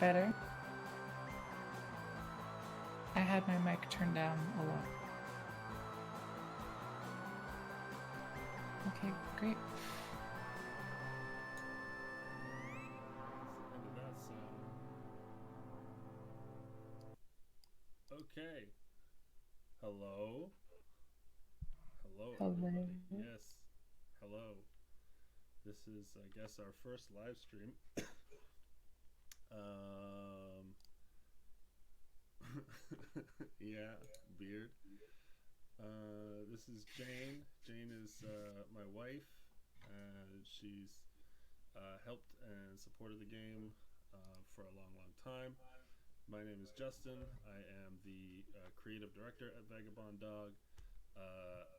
better? I had my mic turned down a lot. Okay, great. Okay. Hello. Hello, Hello. everybody. Yes. Hello. This is, I guess, our first live stream. Um, yeah, beard. This is Jane. Jane is my wife. She's helped and supported the game for a long, long time. My name is Justin. I am the creative director at Vagabond Dog,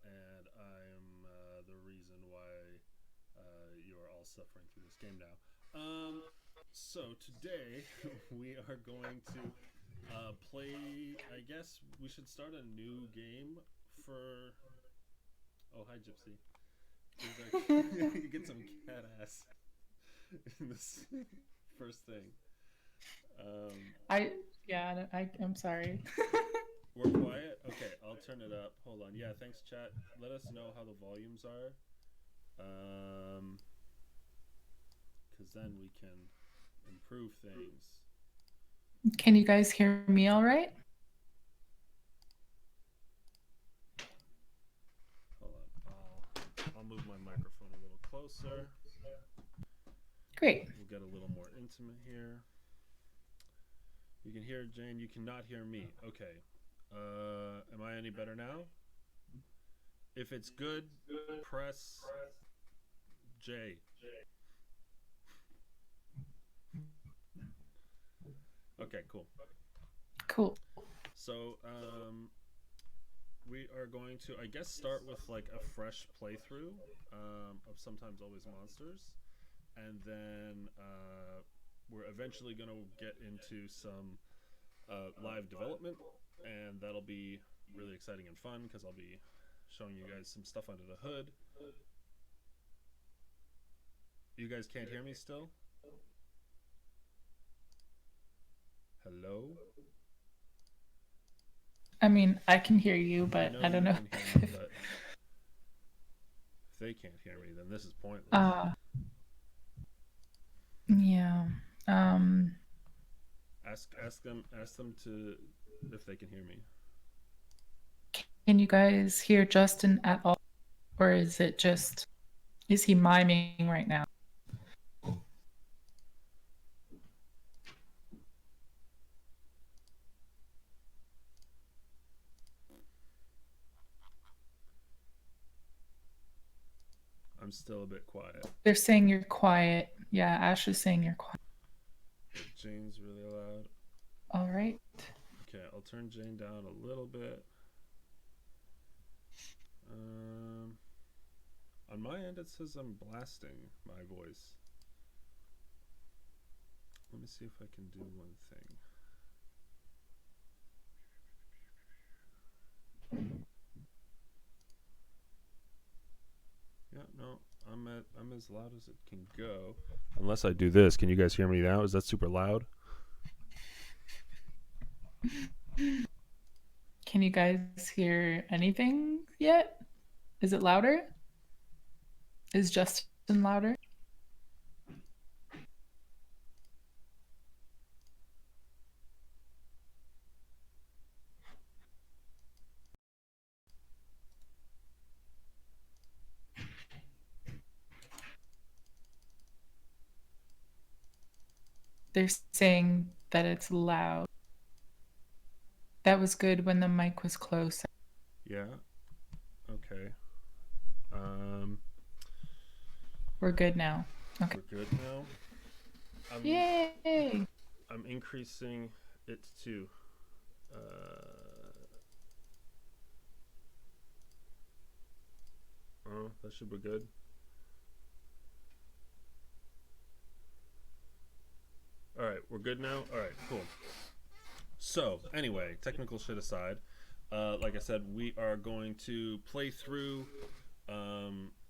and I am the reason why you are all suffering through this game now. So today we are going to play. I guess we should start a new game for. Oh, hi, Gypsy. You get some cat ass in this first thing. Um, I yeah, I'm sorry. we're quiet. Okay, I'll turn it up. Hold on. Yeah, thanks, chat. Let us know how the volumes are. Because then we can improve things. Can you guys hear me all right? Hold on. I'll move my microphone a little closer. Great. We'll get a little more intimate here. You can hear Jane. You cannot hear me. Okay. Am I any better now? If it's good, press J. Okay, cool. Cool. So, we are going to, I guess, start with like a fresh playthrough of Sometimes Always Monsters, and then we're eventually going to get into some live development, and that'll be really exciting and fun because I'll be showing you guys some stuff under the hood. You guys can't hear me still? Hello? I mean, I can hear you, I but know I don't you know can hear me, if but if they can't hear me, then this is pointless. yeah. Um Ask them to if they can hear me. can you guys hear Justin at all? Or is he miming right now? I'm still a bit quiet. They're saying you're quiet. Yeah, Ash is saying you're quiet. But Jane's really loud. All right. Okay, I'll turn Jane down a little bit. Um, on my end, it says I'm blasting my voice. Let me see if I can do one thing. Yeah, no, I'm as loud as it can go. Unless I do this, can you guys hear me now? Is that super loud? Can you guys hear anything yet? Is it louder? Is Justin louder? They're saying that it's loud. That was good when the mic was close. Yeah. Okay. Um, We're good now. Okay. we're good now. I'm Yay! I'm increasing it to oh, that should be good. All right, we're good now. All right, cool. So, anyway, technical shit aside, like I said, we are going to play through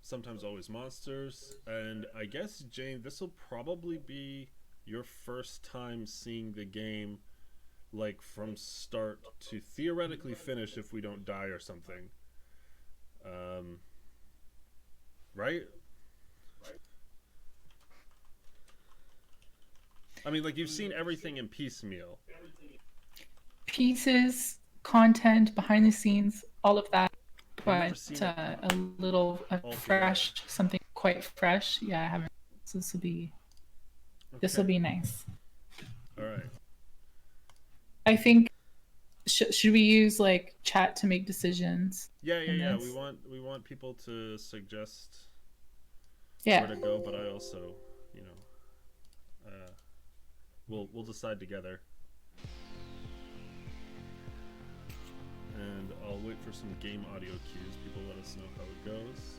Sometimes Always Monsters, and I guess Jane, this will probably be your first time seeing the game, like from start to theoretically finish, if we don't die or something. Um, right? I mean, like you've seen everything in piecemeal. Pieces, content, behind the scenes, all of that, You've never but seen it a little all together. fresh, something quite fresh. Yeah, I haven't. So this will Okay. be nice. All right. I think should we use like chat to make decisions Yeah, yeah, in yeah. this? We want people to suggest where Yeah. to go, but I also, you know, we'll decide together, and I'll wait for some game audio cues. People let us know how it goes.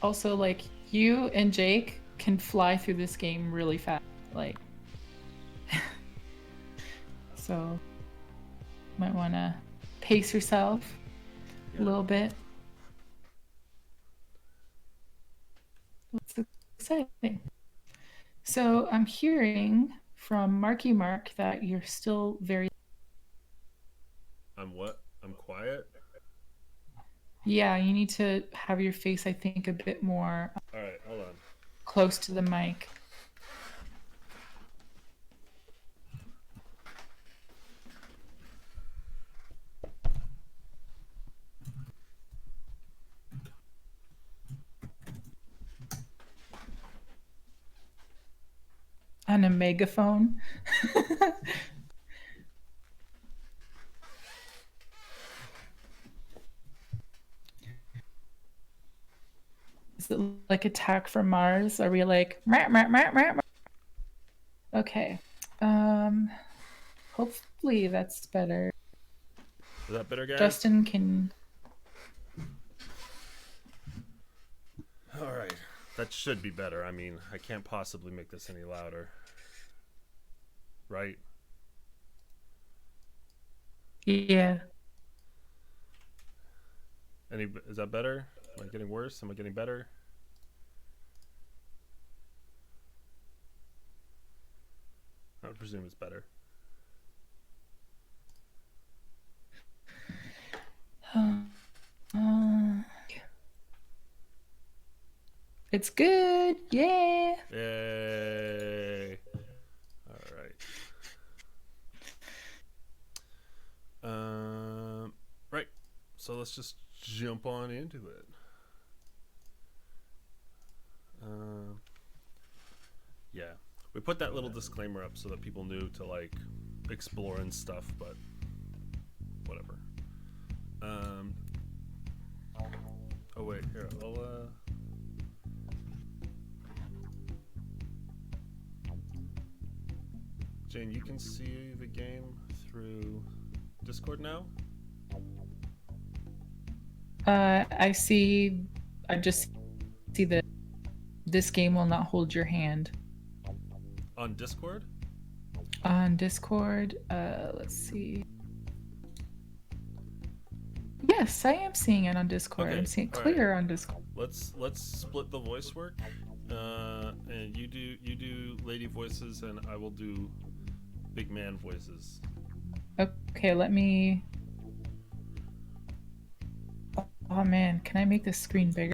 Also, like you and Jake can fly through this game really fast. Like, so might want to pace yourself a Yeah. little bit. It's exciting. So I'm hearing from Marky Mark that you're still very. I'm what? I'm quiet. Yeah, you need to have your face, I think, a bit more All right, hold on. close to the mic. On a megaphone. Is it like Attack from Mars? Are we like meh, meh, meh, meh, meh? Okay. Hopefully that's better. Is that better, guys? Justin can. All right. That should be better. I mean, I can't possibly make this any louder. Right? Yeah. Is that better? Am I getting worse? Am I getting better? I would presume it's better. It's good. Yeah. Yay! All right. Right. So let's just jump on into it. Yeah, we put that little disclaimer up so that people knew to like explore and stuff, but whatever. Oh wait, here I'll Jane, you can see the game through Discord now? I see. I just see that this game will not hold your hand On Discord? on Discord. Let's see. Yes, I am seeing it on Discord. Okay, I'm seeing it all right. clear on Discord. Let's split the voice work. And you do lady voices and I will do big man voices. Okay, let me. Oh man, can I make this screen bigger?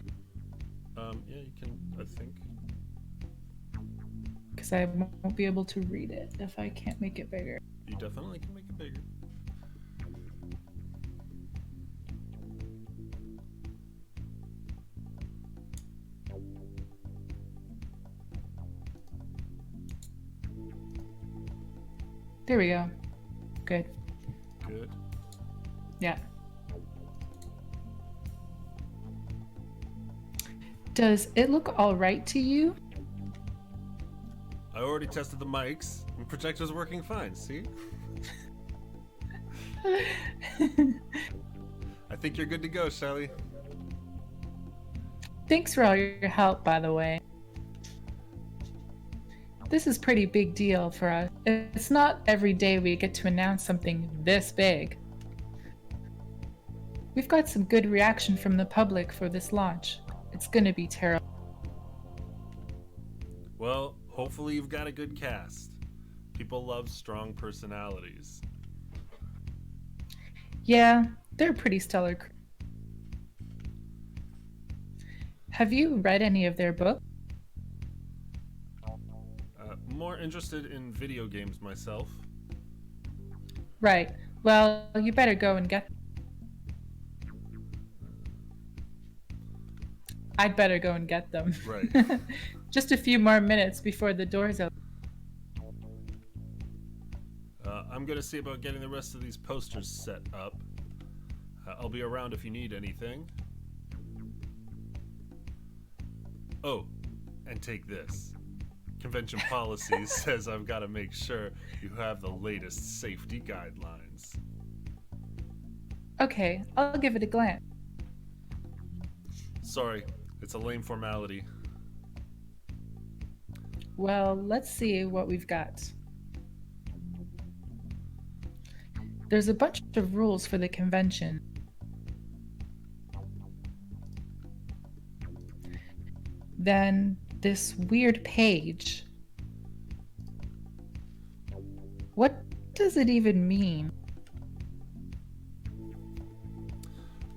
Yeah, you can, I think. Because I won't be able to read it if I can't make it bigger. You definitely can make it bigger. There we go. Good. Good. Yeah. Does it look all right to you? I already tested the mics and projector's working fine, see? I think you're good to go, Shelly. Thanks for all your help, by the way. This is a pretty big deal for us. It's not every day we get to announce something this big. We've got some good reaction from the public for this launch. It's gonna be terrible. Well, hopefully you've got a good cast. People love strong personalities. Yeah, they're pretty stellar. Have you read any of their books? More interested in video games myself. Right. Well, you better go and get. I'd better go and get them. Right. Just a few more minutes before the doors open. I'm gonna see about getting the rest of these posters set up. I'll be around if you need anything. Oh, and take this. Convention policy says I've got to make sure you have the latest safety guidelines. Okay, I'll give it a glance. Sorry, it's a lame formality. Well, let's see what we've got. There's a bunch of rules for the convention. Then this weird page. What does it even mean?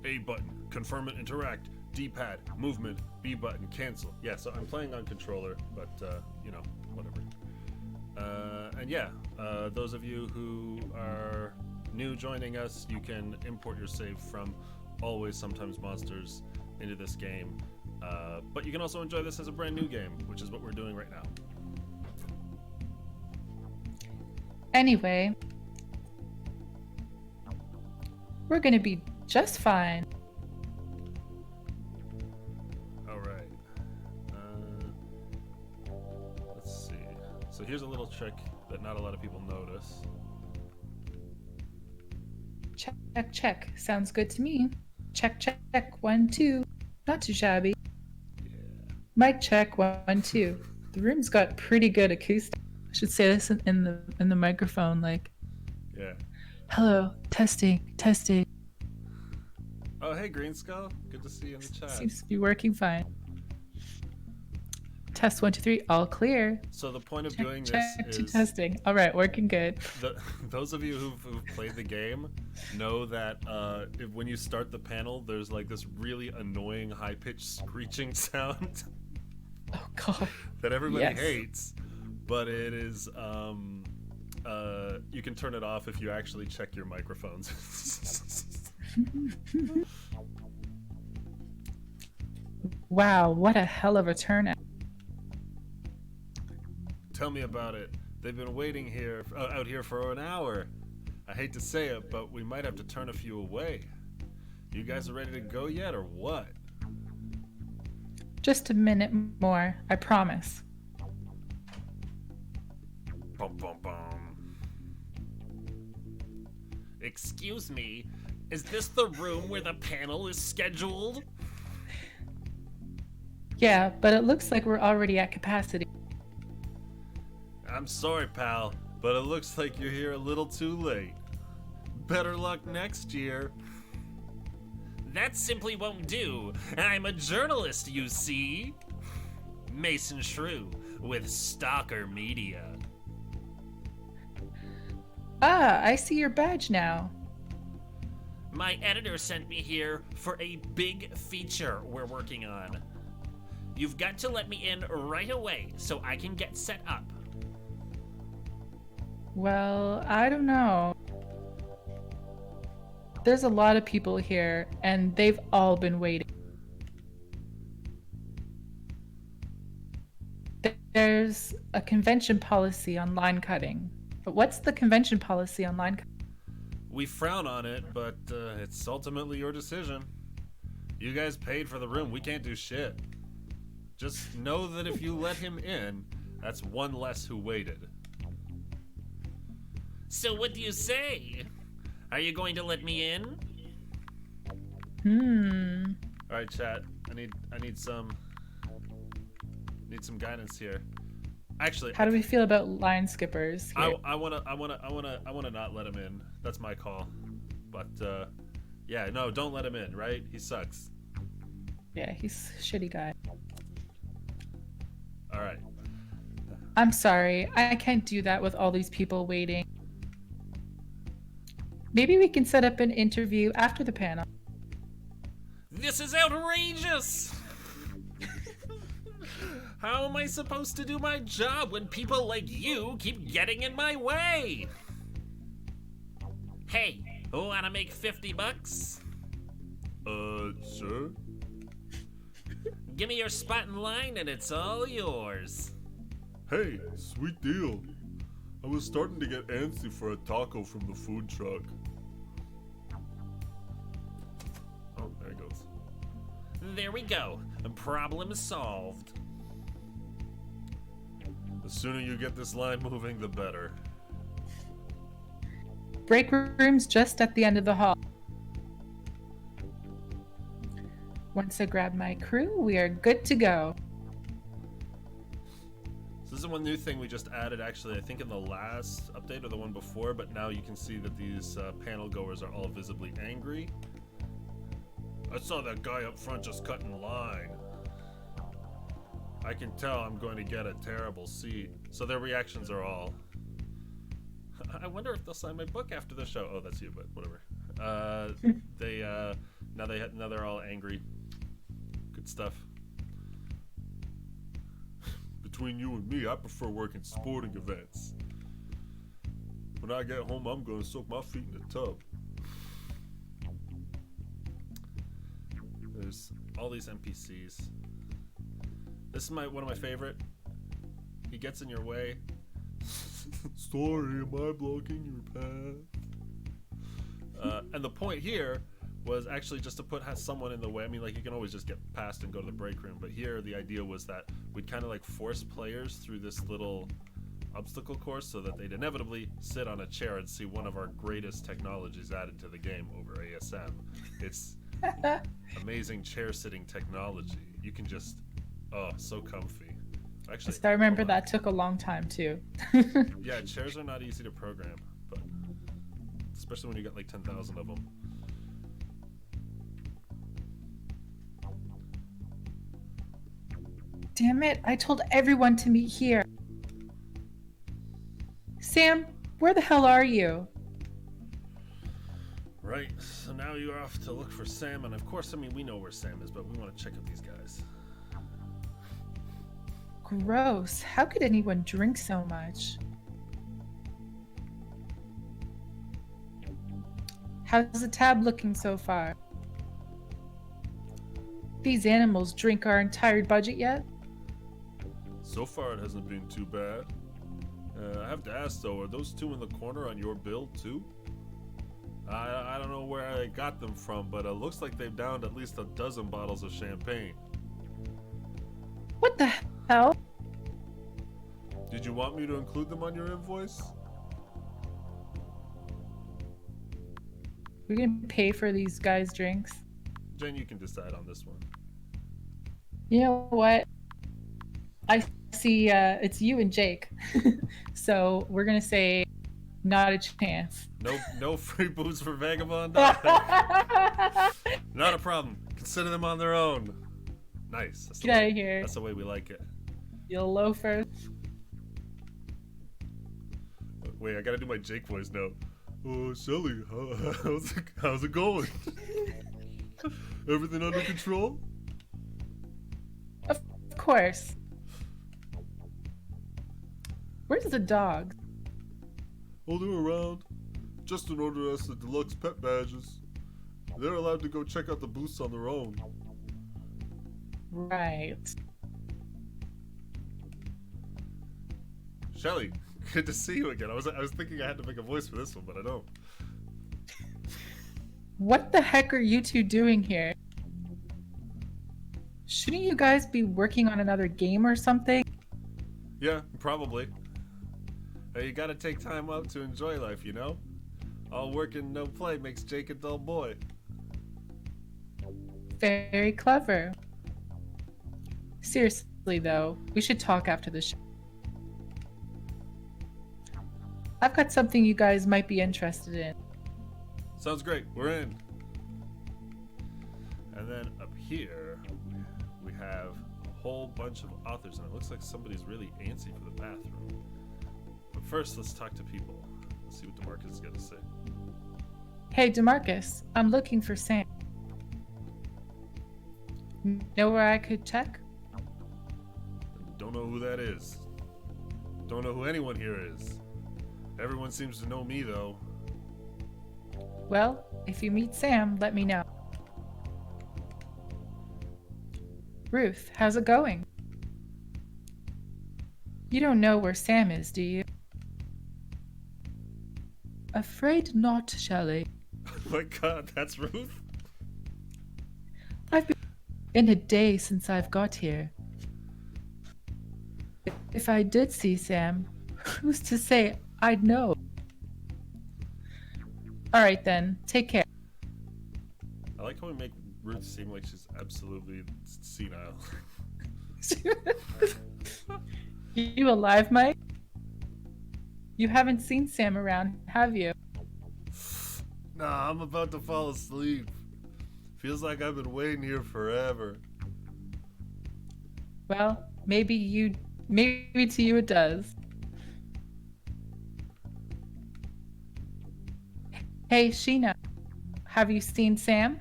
A button, confirm and interact. D-pad, movement. B button, cancel. Yeah, so I'm playing on controller, but whatever. And yeah, those of you who are new joining us, you can import your save from Always Sometimes Monsters into this game. But you can also enjoy this as a brand new game, which is what we're doing right now. Anyway, we're gonna be just fine. All right. Let's see. So here's a little trick that not a lot of people notice. Check, check. Sounds good to me. Check, check. 1, 2. Not too shabby. Yeah. Mic check. 1, 2. The room's got pretty good acoustics. I should say this in the microphone, like, Yeah. hello, testing, testing. Oh, hey, Green Skull. Good to see you in the chat. Seems to be working fine. Test 1, 2, 3. All clear. So the point of Check, doing check this to is testing. All right, working good. those of you who've played the game know that when you start the panel, there's like this really annoying high-pitched screeching sound Oh God. that everybody Yes. hates, but it is you can turn it off if you actually check your microphones. Wow, what a hell of a turnout. Tell me about it. They've been waiting here out here for an hour. I hate to say it, but we might have to turn a few away. You guys are ready to go yet, or what? Just a minute more, I promise. Bum, bum, bum. Excuse me, is this the room where the panel is scheduled? Yeah, but it looks like we're already at capacity. I'm sorry, pal, but it looks like you're here a little too late. Better luck next year. That simply won't do. I'm a journalist, you see. Mason Shrew with Stalker Media. Ah, I see your badge now. My editor sent me here for a big feature we're working on. You've got to let me in right away so I can get set up. Well, I don't know. There's a lot of people here, and they've all been waiting. There's a convention policy on line cutting. But what's the convention policy on line cutting? We frown on it, but it's ultimately your decision. You guys paid for the room. We can't do shit. Just know that if you let him in, that's one less who waited. So what do you say? Are you going to let me in? All right, chat. I need some guidance here. Actually, How do we feel about line skippers here? I wanna not let him in. That's my call. But yeah, no, don't let him in. Right? He sucks. Yeah, he's a shitty guy. All right. I'm sorry. I can't do that with all these people waiting. Maybe we can set up an interview after the panel. This is outrageous! How am I supposed to do my job when people like you keep getting in my way? Hey, wanna make 50 bucks? Sure. Give me your spot in line and it's all yours. Hey, sweet deal. I was starting to get antsy for a taco from the food truck. Oh, there it goes. There we go. Problem solved. The sooner you get this line moving, the better. Break room's just at the end of the hall. Once I grab my crew, we are good to go. So this is one new thing we just added, actually, I think in the last update or the one before, but now you can see that these panel goers are all visibly angry. I saw that guy up front just cut in line. I can tell I'm going to get a terrible seat. So their reactions are all... I wonder if they'll sign my book after the show. Oh, that's you, but whatever. Now they're all angry. Good stuff. Between you and me, I prefer working sporting events. When I get home, I'm going to soak my feet in the tub. There's all these NPCs. This is one of my favorite. He gets in your way. Sorry, am I blocking your path? And the point here was actually just to put someone in the way. I mean, like, you can always just get past and go to the break room, but here the idea was that we'd kind of like force players through this little obstacle course so that they'd inevitably sit on a chair and see one of our greatest technologies added to the game over ASM. It's amazing chair sitting technology. You can just, oh, so comfy. Actually, I remember that took a long time too. Yeah, chairs are not easy to program, but especially when you got like 10,000 of them. Damn it, I told everyone to meet here. Sam, where the hell are you? Right, so now you're off to look for Sam, and of course, I mean, we know where Sam is, but we want to check out these guys. Gross. How could anyone drink so much? How's the tab looking so far? These animals drink our entire budget yet? So far, it hasn't been too bad. I have to ask, though, are those two in the corner on your bill, too? I don't know where I got them from, but it looks like they've downed at least a dozen bottles of champagne. What the hell? Did you want me to include them on your invoice? We're gonna pay for these guys' drinks. Jen, you can decide on this one. You know what? I see it's you and Jake. So we're gonna say not a chance. No free booze for Vagabond? Not a problem. Consider them on their own. Nice. That's Get out of here. That's the way we like it. You loafer. Wait, I gotta do my Jake voice now. Oh, Shelly, how's it going? Everything under control? Of course. Where's the dog? Oh, they're around. Justin ordered us the deluxe pet badges. They're allowed to go check out the booths on their own. Right. Shelly, good to see you again. I was thinking I had to make a voice for this one, but I don't. What the heck are you two doing here? Shouldn't you guys be working on another game or something? Yeah, probably. Hey, you gotta take time out to enjoy life, you know? All work and no play makes Jake a dull boy. Very clever. Seriously though, we should talk after the show. I've got something you guys might be interested in. Sounds great, we're in. And then up here, we have a whole bunch of authors, and it looks like somebody's really antsy for the bathroom. But first, let's talk to people. Let's see what DeMarcus has got to say. Hey, DeMarcus, I'm looking for Sam. Know where I could check? Don't know who that is. Don't know who anyone here is. Everyone seems to know me, though. Well, if you meet Sam, let me know. Ruth, how's it going? You don't know where Sam is, do you? Afraid not, Shelley. Oh my god, that's Ruth? I've been a day since I've got here. If I did see Sam, who's to say I'd know? Alright then, take care. I like how we make Ruth seem like she's absolutely senile. You alive, Mike? You haven't seen Sam around, have you? Nah, I'm about to fall asleep. Feels like I've been waiting here forever. Well, maybe to you it does. Hey, Sheena, have you seen Sam?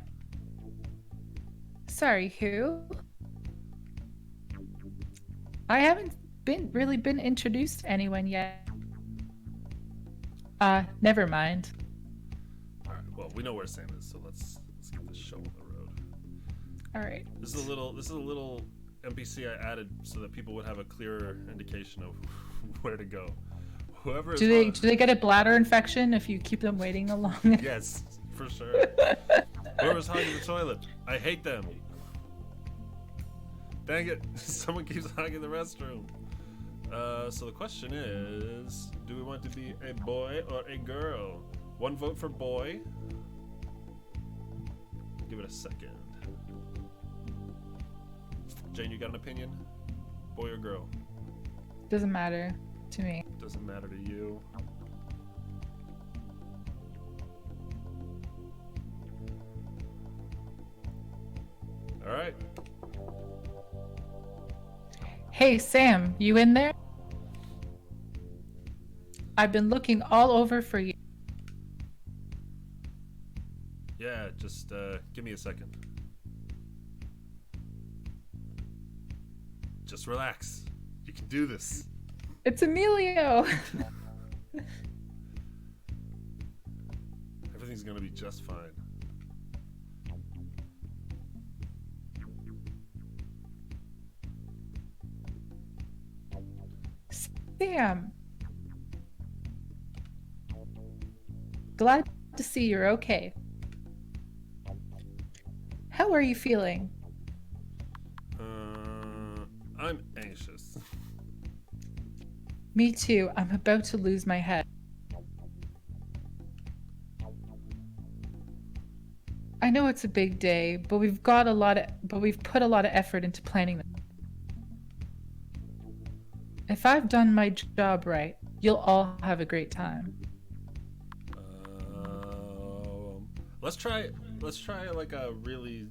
Sorry, who? I haven't really been introduced to anyone yet. Never mind. Alright, well, we know where Sam is, so let's get this show on the road. Alright. This is a little NPC I added so that people would have a clearer indication of where to go. Whoever Do they get a bladder infection if you keep them waiting along? Yes, for sure. Whoever's hogging the toilet, I hate them. Dang it, someone keeps hogging the restroom. So the question is, do we want to be a boy or a girl? One vote for boy. Give it a second. Jane, you got an opinion? Boy or girl? Doesn't matter to me. Doesn't matter to you. All right. Hey, Sam, you in there? I've been looking all over for you. Yeah, just give me a second. Just relax. You can do this. It's Emilio! Everything's gonna be just fine. Sam! Glad to see you're okay. How are you feeling? I'm anxious. Me too. I'm about to lose my head. I know it's a big day, but we've put a lot of effort into planning this. If I've done my job right, you'll all have a great time. Let's try like a really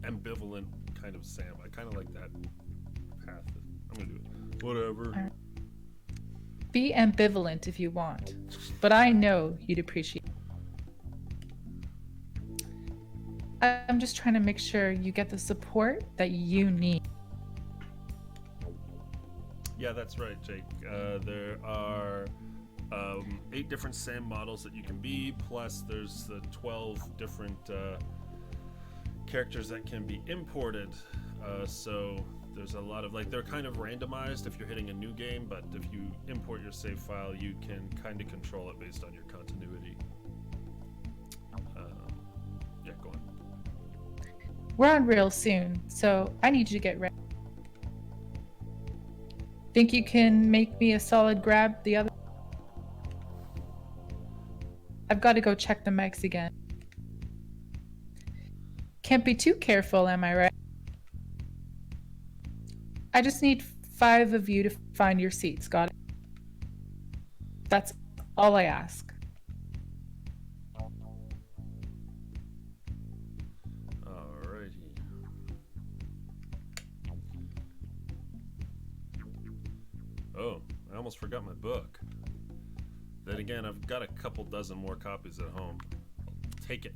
ambivalent kind of Sam. I kind of like that path. I'm gonna do it. Whatever. Be ambivalent if you want, but I know you'd appreciate it. I'm just trying to make sure you get the support that you need. Yeah, that's right, Jake. There are 8 different Sam models that you can be, plus there's the 12 different characters that can be imported. So there's a lot of, like, they're kind of randomized if you're hitting a new game, but if you import your save file, you can kind of control it based on your continuity. Yeah, go on. We're on real soon, so I need you to get ready. Think you can make me a solid grab the other? I've got to go check the mics again. Can't be too careful, am I right? I just need 5 of you to find your seats, got it? That's all I ask. Alrighty. almost forgot my book. Then again, I've got a couple dozen more copies at home. Take it.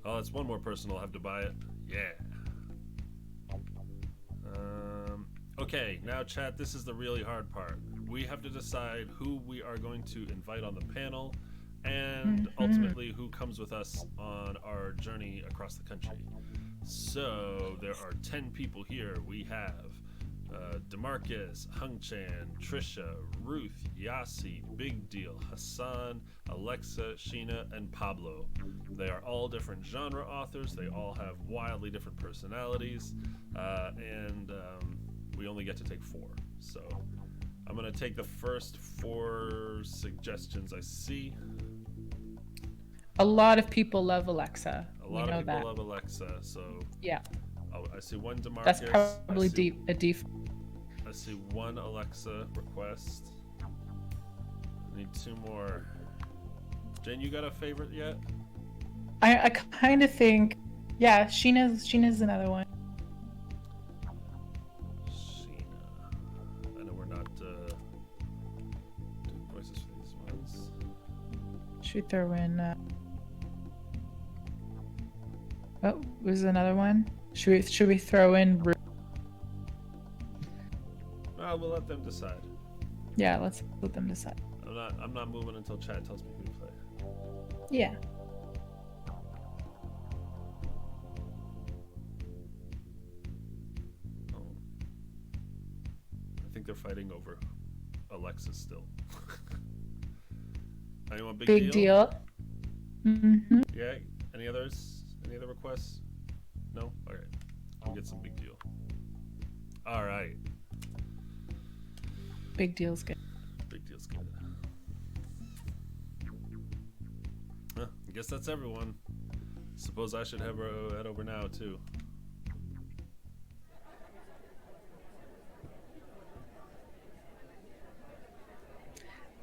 Oh, that's one more person will have to buy it. Yeah. Okay, now chat, this is the really hard part. We have to decide who we are going to invite on the panel and ultimately who comes with us on our journey across the country. So there are 10 people here. We have DeMarcus, Hung Chan, Trisha, Ruth, Yasi, Big Deal, Hassan, Alexa, Sheena, and Pablo. They are all different genre authors. They all have wildly different personalities, and we only get to take 4. So I'm going to take the first 4 suggestions I see. A lot of people love Alexa. A lot of people love Alexa, so yeah. I see one DeMarcus. That's probably a default. I see one Alexa request. I need 2 more. Jen, you got a favorite yet? I kind of think, yeah, Sheena's another one. Sheena. I know we're not doing voices for these ones. Should we throw in? Oh, was another one? Should we throw in? We'll let them decide. Yeah, let's let them decide. I'm not moving until chat tells me who to play. Yeah. Oh. I think they're fighting over Alexa still. Anyone big deal? Mm-hmm. Yeah. Any others? Any other requests? No? Alright. We'll get some big deal. Alright. Big deal's good. Big deal's good. I guess that's everyone. Suppose I should have her head over now, too.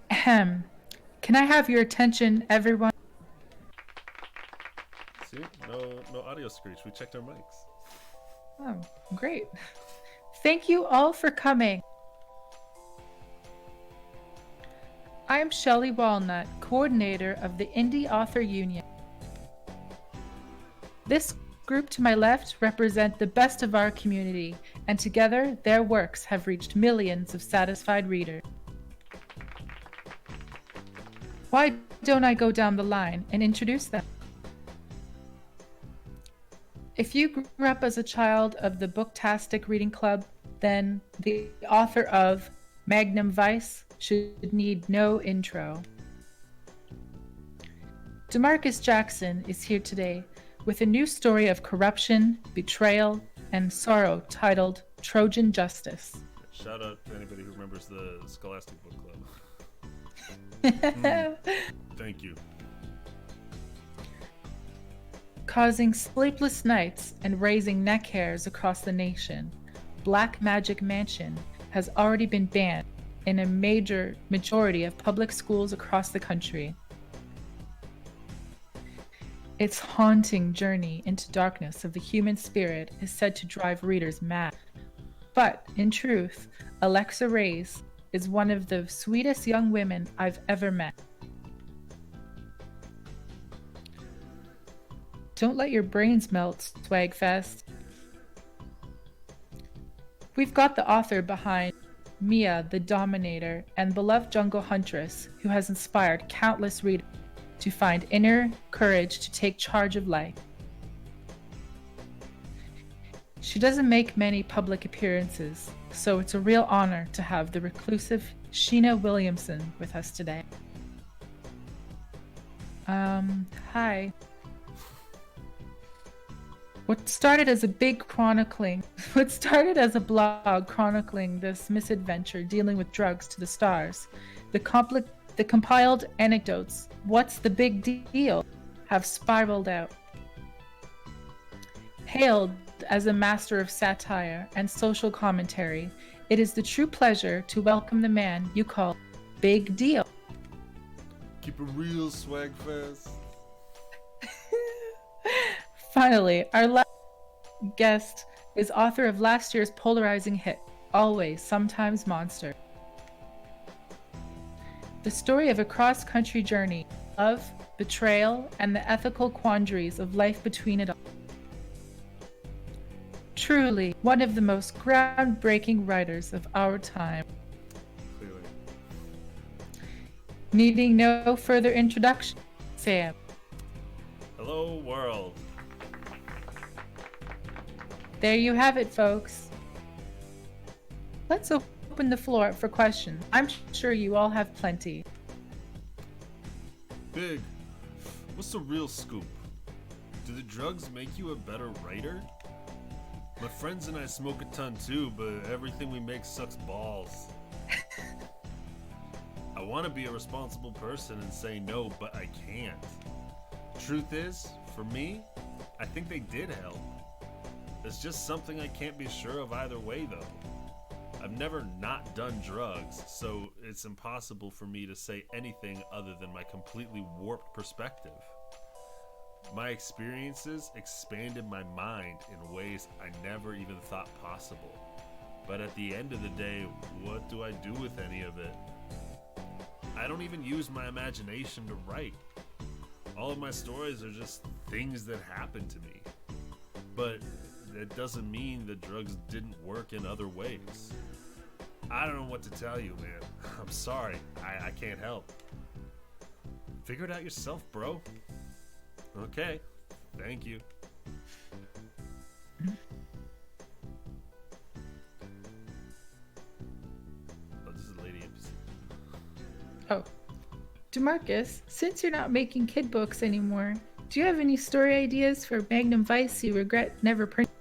Ahem. Can I have your attention, everyone? See? No audio screech. We checked our mics. Oh, great. Thank you all for coming. I am Shelley Walnut, coordinator of the Indie Author Union. This group to my left represent the best of our community, and together their works have reached millions of satisfied readers. Why don't I go down the line and introduce them? If you grew up as a child of the Booktastic Reading Club, then the author of Magnum Vice should need no intro. DeMarcus Jackson is here today with a new story of corruption, betrayal, and sorrow titled Trojan Justice. Shout out to anybody who remembers the Scholastic Book Club. Thank you. Causing sleepless nights and raising neck hairs across the nation, Black Magic Mansion has already been banned in a majority of public schools across the country. Its haunting journey into darkness of the human spirit is said to drive readers mad. But, in truth, Alexa Reyes is one of the sweetest young women I've ever met. Don't let your brains melt, Swagfest. We've got the author behind Mia the Dominator and beloved Jungle Huntress, who has inspired countless readers to find inner courage to take charge of life. She doesn't make many public appearances, so it's a real honor to have the reclusive Sheena Williamson with us today. Hi. What started as a blog chronicling this misadventure dealing with drugs to the stars, the compiled anecdotes, "What's the big deal?" have spiraled out. Hailed as a master of satire and social commentary, it is the true pleasure to welcome the man you call Big Deal. Keep it real, Swagfest. Finally, our last guest is author of last year's polarizing hit, Always, Sometimes Monster. The story of a cross-country journey, love, betrayal, and the ethical quandaries of life between it all. Truly, one of the most groundbreaking writers of our time. Clearly. Needing no further introduction, Sam. Hello, world. There you have it, folks. Let's open the floor up for questions. I'm sure you all have plenty. Big, what's the real scoop? Do the drugs make you a better writer? My friends and I smoke a ton too, but everything we make sucks balls. I want to be a responsible person and say no, but I can't. Truth is, for me, I think they did help. It's just something I can't be sure of either way though. I've never not done drugs, so it's impossible for me to say anything other than my completely warped perspective. My experiences expanded my mind in ways I never even thought possible. But at the end of the day, what do I do with any of it? I don't even use my imagination to write. All of my stories are just things that happened to me. But that doesn't mean the drugs didn't work in other ways. I don't know what to tell you, man. I'm sorry. I can't help. Figure it out yourself, bro. Okay. Thank you. Oh, this is Lady NPC. Oh, DeMarcus, since you're not making kid books anymore, do you have any story ideas for Magnum Vice you regret never printing?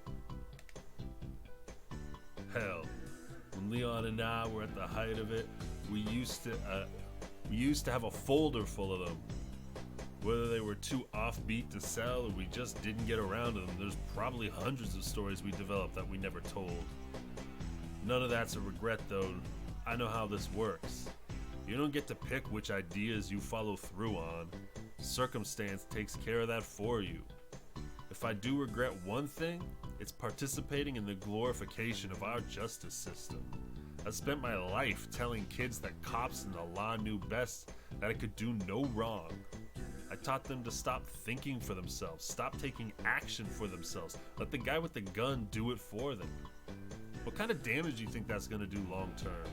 Hell, when Leon and I were at the height of it, we used to have a folder full of them. Whether they were too offbeat to sell or we just didn't get around to them, there's probably hundreds of stories we developed that we never told. None of that's a regret though. I know how this works. You don't get to pick which ideas you follow through on. Circumstance takes care of that for you. If I do regret one thing, it's participating in the glorification of our justice system. I spent my life telling kids that cops and the law knew best, that it could do no wrong. I taught them to stop thinking for themselves, stop taking action for themselves, let the guy with the gun do it for them. What kind of damage do you think that's going to do long term?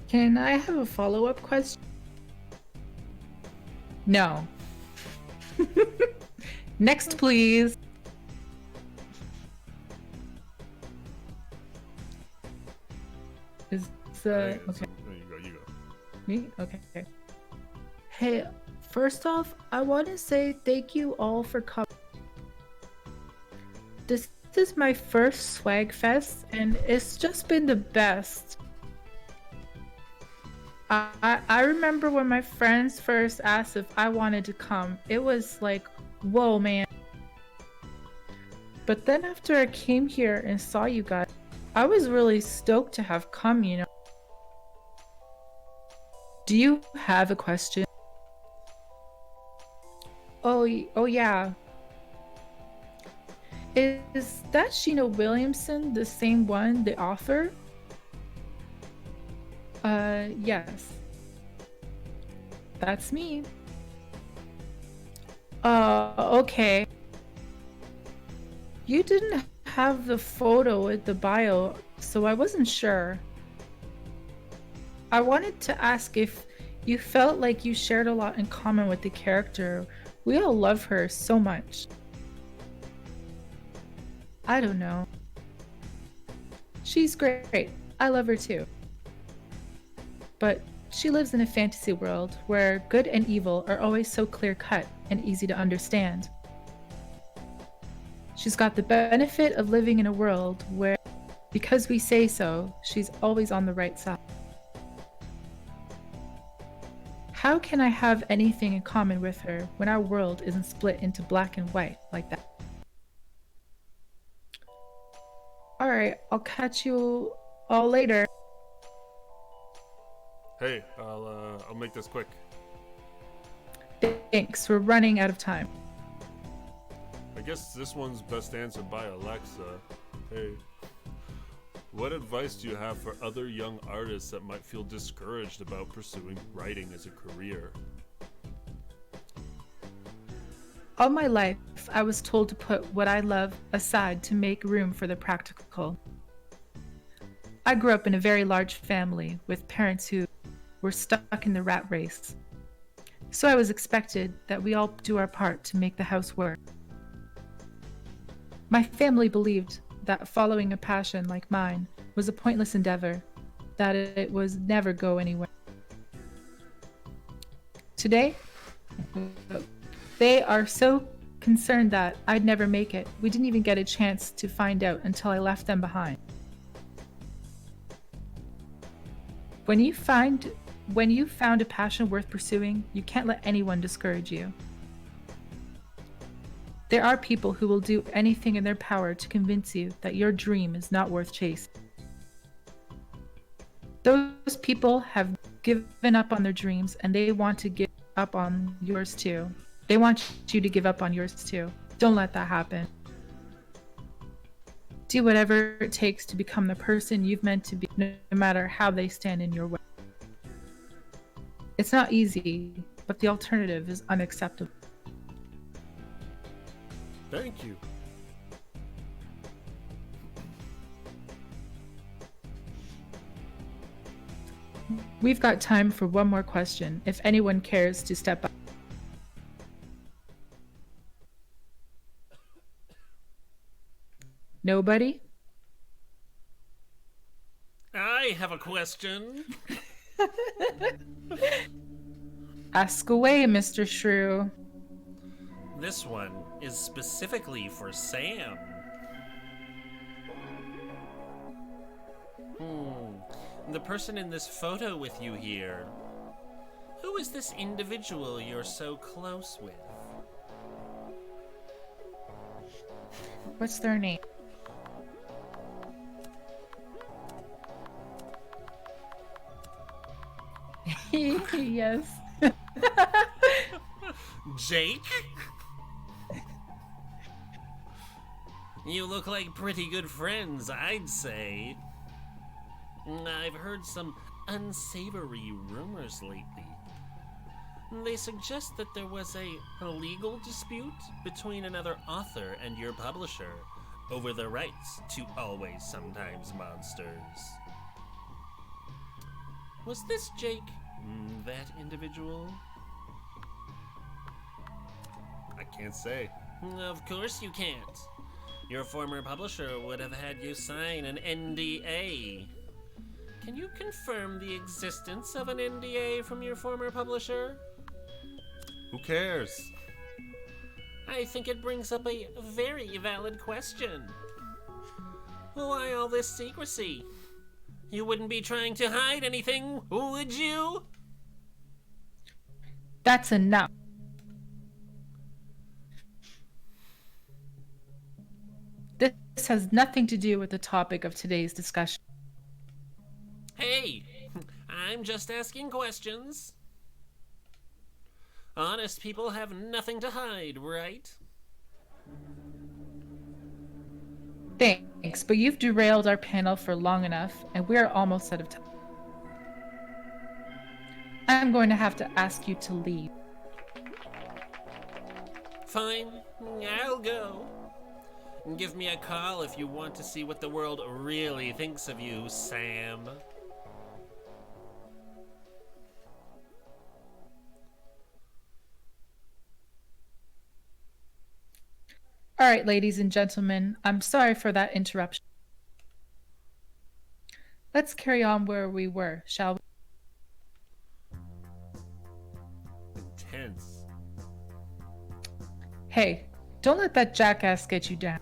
Can I have a follow-up question? No. Next, please. Is okay? You go. Me? Okay. Hey, first off, I want to say thank you all for coming. This is my first swag fest, and it's just been the best. I remember when my friends first asked if I wanted to come. It was like, whoa, man. But then after I came here and saw you guys, I was really stoked to have come, you know. Do you have a question? Oh yeah. Is that Sheena Williamson the same one, the author? Yes. That's me. Okay. You didn't have the photo with the bio, so I wasn't sure. I wanted to ask if you felt like you shared a lot in common with the character. We all love her so much. I don't know. She's great. I love her too. But she lives in a fantasy world where good and evil are always so clear-cut and easy to understand. She's got the benefit of living in a world where, because we say so, she's always on the right side. How can I have anything in common with her when our world isn't split into black and white like that? Alright, I'll catch you all later. Hey, I'll make this quick. Thanks, we're running out of time. I guess this one's best answered by Alexa. Hey, What advice do you have for other young artists that might feel discouraged about pursuing writing as a career? All my life, I was told to put what I love aside to make room for the practical. I grew up in a very large family with parents who were stuck in the rat race. So I was expected that we all do our part to make the house work. My family believed that following a passion like mine was a pointless endeavor, that it was never go anywhere. Today, they are so concerned that I'd never make it. We didn't even get a chance to find out until I left them behind. When you found a passion worth pursuing, you can't let anyone discourage you. There are people who will do anything in their power to convince you that your dream is not worth chasing. Those people have given up on their dreams and they want to give up on yours too. They want you to give up on yours too. Don't let that happen. Do whatever it takes to become the person you've meant to be, no matter how they stand in your way. It's not easy, but the alternative is unacceptable. Thank you. We've got time for one more question, if anyone cares to step up. Nobody? I have a question. Ask away, Mr. Shrew. This one is specifically for Sam. The person in this photo with you here. Who is this individual you're so close with? What's their name? Yes. Jake? You look like pretty good friends, I'd say. I've heard some unsavory rumors lately. They suggest that there was a legal dispute between another author and your publisher over the rights to Always Sometimes Monsters. Was this Jake that individual? I can't say. Of course you can't. Your former publisher would have had you sign an NDA. Can you confirm the existence of an NDA from your former publisher? Who cares? I think it brings up a very valid question. Why all this secrecy? You wouldn't be trying to hide anything, would you? That's enough. This has nothing to do with the topic of today's discussion. Hey, I'm just asking questions. Honest people have nothing to hide, right? Thanks, but you've derailed our panel for long enough, and we're almost out of time. I'm going to have to ask you to leave. Fine, I'll go. Give me a call if you want to see what the world really thinks of you, Sam. All right, ladies and gentlemen, I'm sorry for that interruption. Let's carry on where we were, shall we? Intense. Hey, don't let that jackass get you down.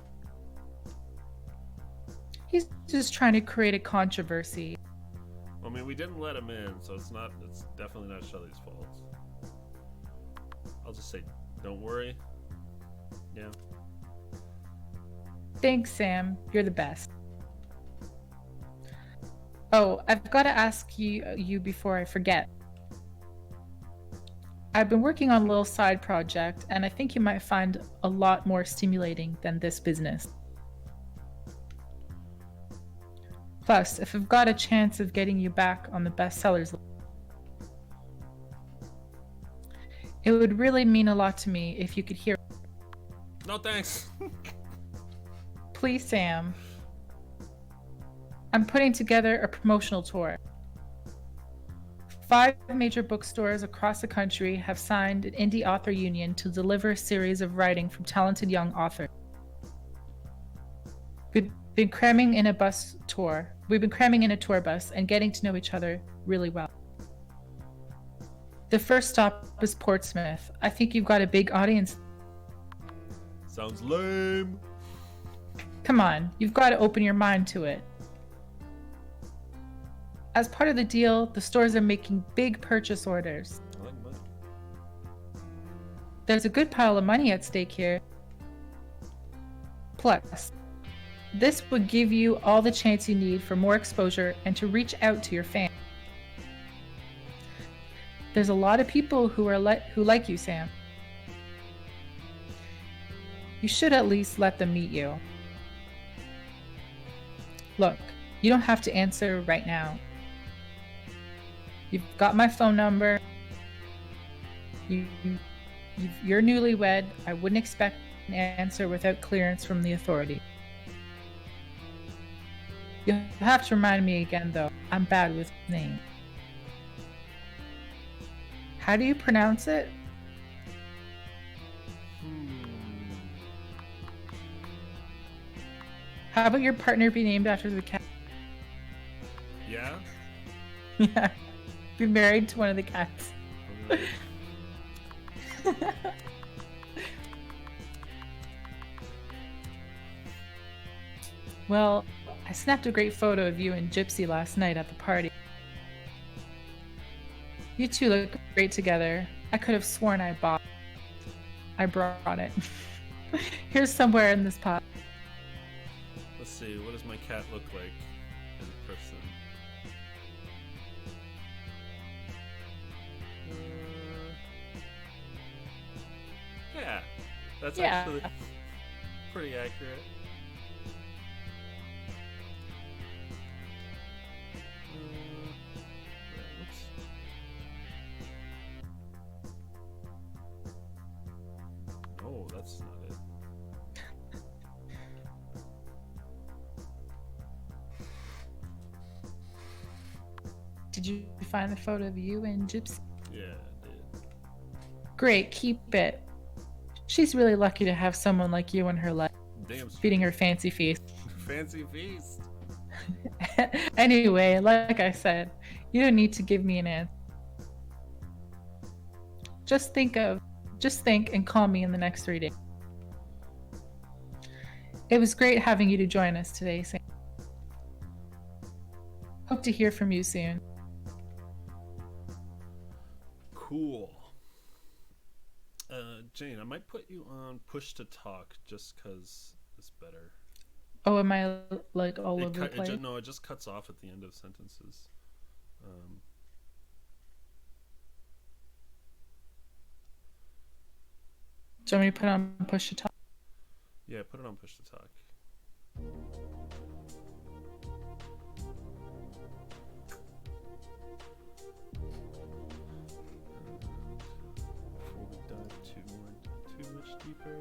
He's just trying to create a controversy. I mean, we didn't let him in, so it's definitely not Shelly's fault. I'll just say, don't worry. Yeah. Thanks, Sam. You're the best. Oh, I've got to ask you before I forget. I've been working on a little side project, and I think you might find a lot more stimulating than this business. Plus, if I've got a chance of getting you back on the bestsellers list, it would really mean a lot to me if you could hear. No thanks. Please, Sam. I'm putting together a promotional tour. 5 major bookstores across the country have signed an indie author union to deliver a series of writing from talented young authors. We've been cramming in a tour bus and getting to know each other really well. The first stop is Portsmouth. I think you've got a big audience. Sounds lame. Come on, you've got to open your mind to it. As part of the deal, the stores are making big purchase orders. I like money. There's a good pile of money at stake here. Plus, this would give you all the chance you need for more exposure and to reach out to your fans. There's a lot of people who like you, Sam. You should at least let them meet you. Look, you don't have to answer right now. You've got my phone number. You're newlywed. I wouldn't expect an answer without clearance from the authority. You'll have to remind me again, though. I'm bad with names. How do you pronounce it? How about your partner be named after the cat? Yeah? Yeah. Be married to one of the cats. Well, I snapped a great photo of you and Gypsy last night at the party. You two look great together. I could have sworn I brought it. Here's somewhere in this pot. Let's see, what does my cat look like in person? Yeah, that's actually pretty accurate. Oops. No, that's not it. Did you find the photo of you and Gypsy? Yeah, I did. Great, keep it. She's really lucky to have someone like you in her life. Damn. Feeding her fancy feast. Fancy feast. Anyway, like I said, you don't need to give me an answer. Just think and call me in the next 3 days. It was great having you to join us today, Sam. Hope to hear from you soon. Cool. Jane, I might put you on push to talk just because it's better. Oh, am I like all over the place? No, it just cuts off at the end of sentences. Do you want me to put on push to talk? Yeah, put it on push to talk. Before we dive too much deeper.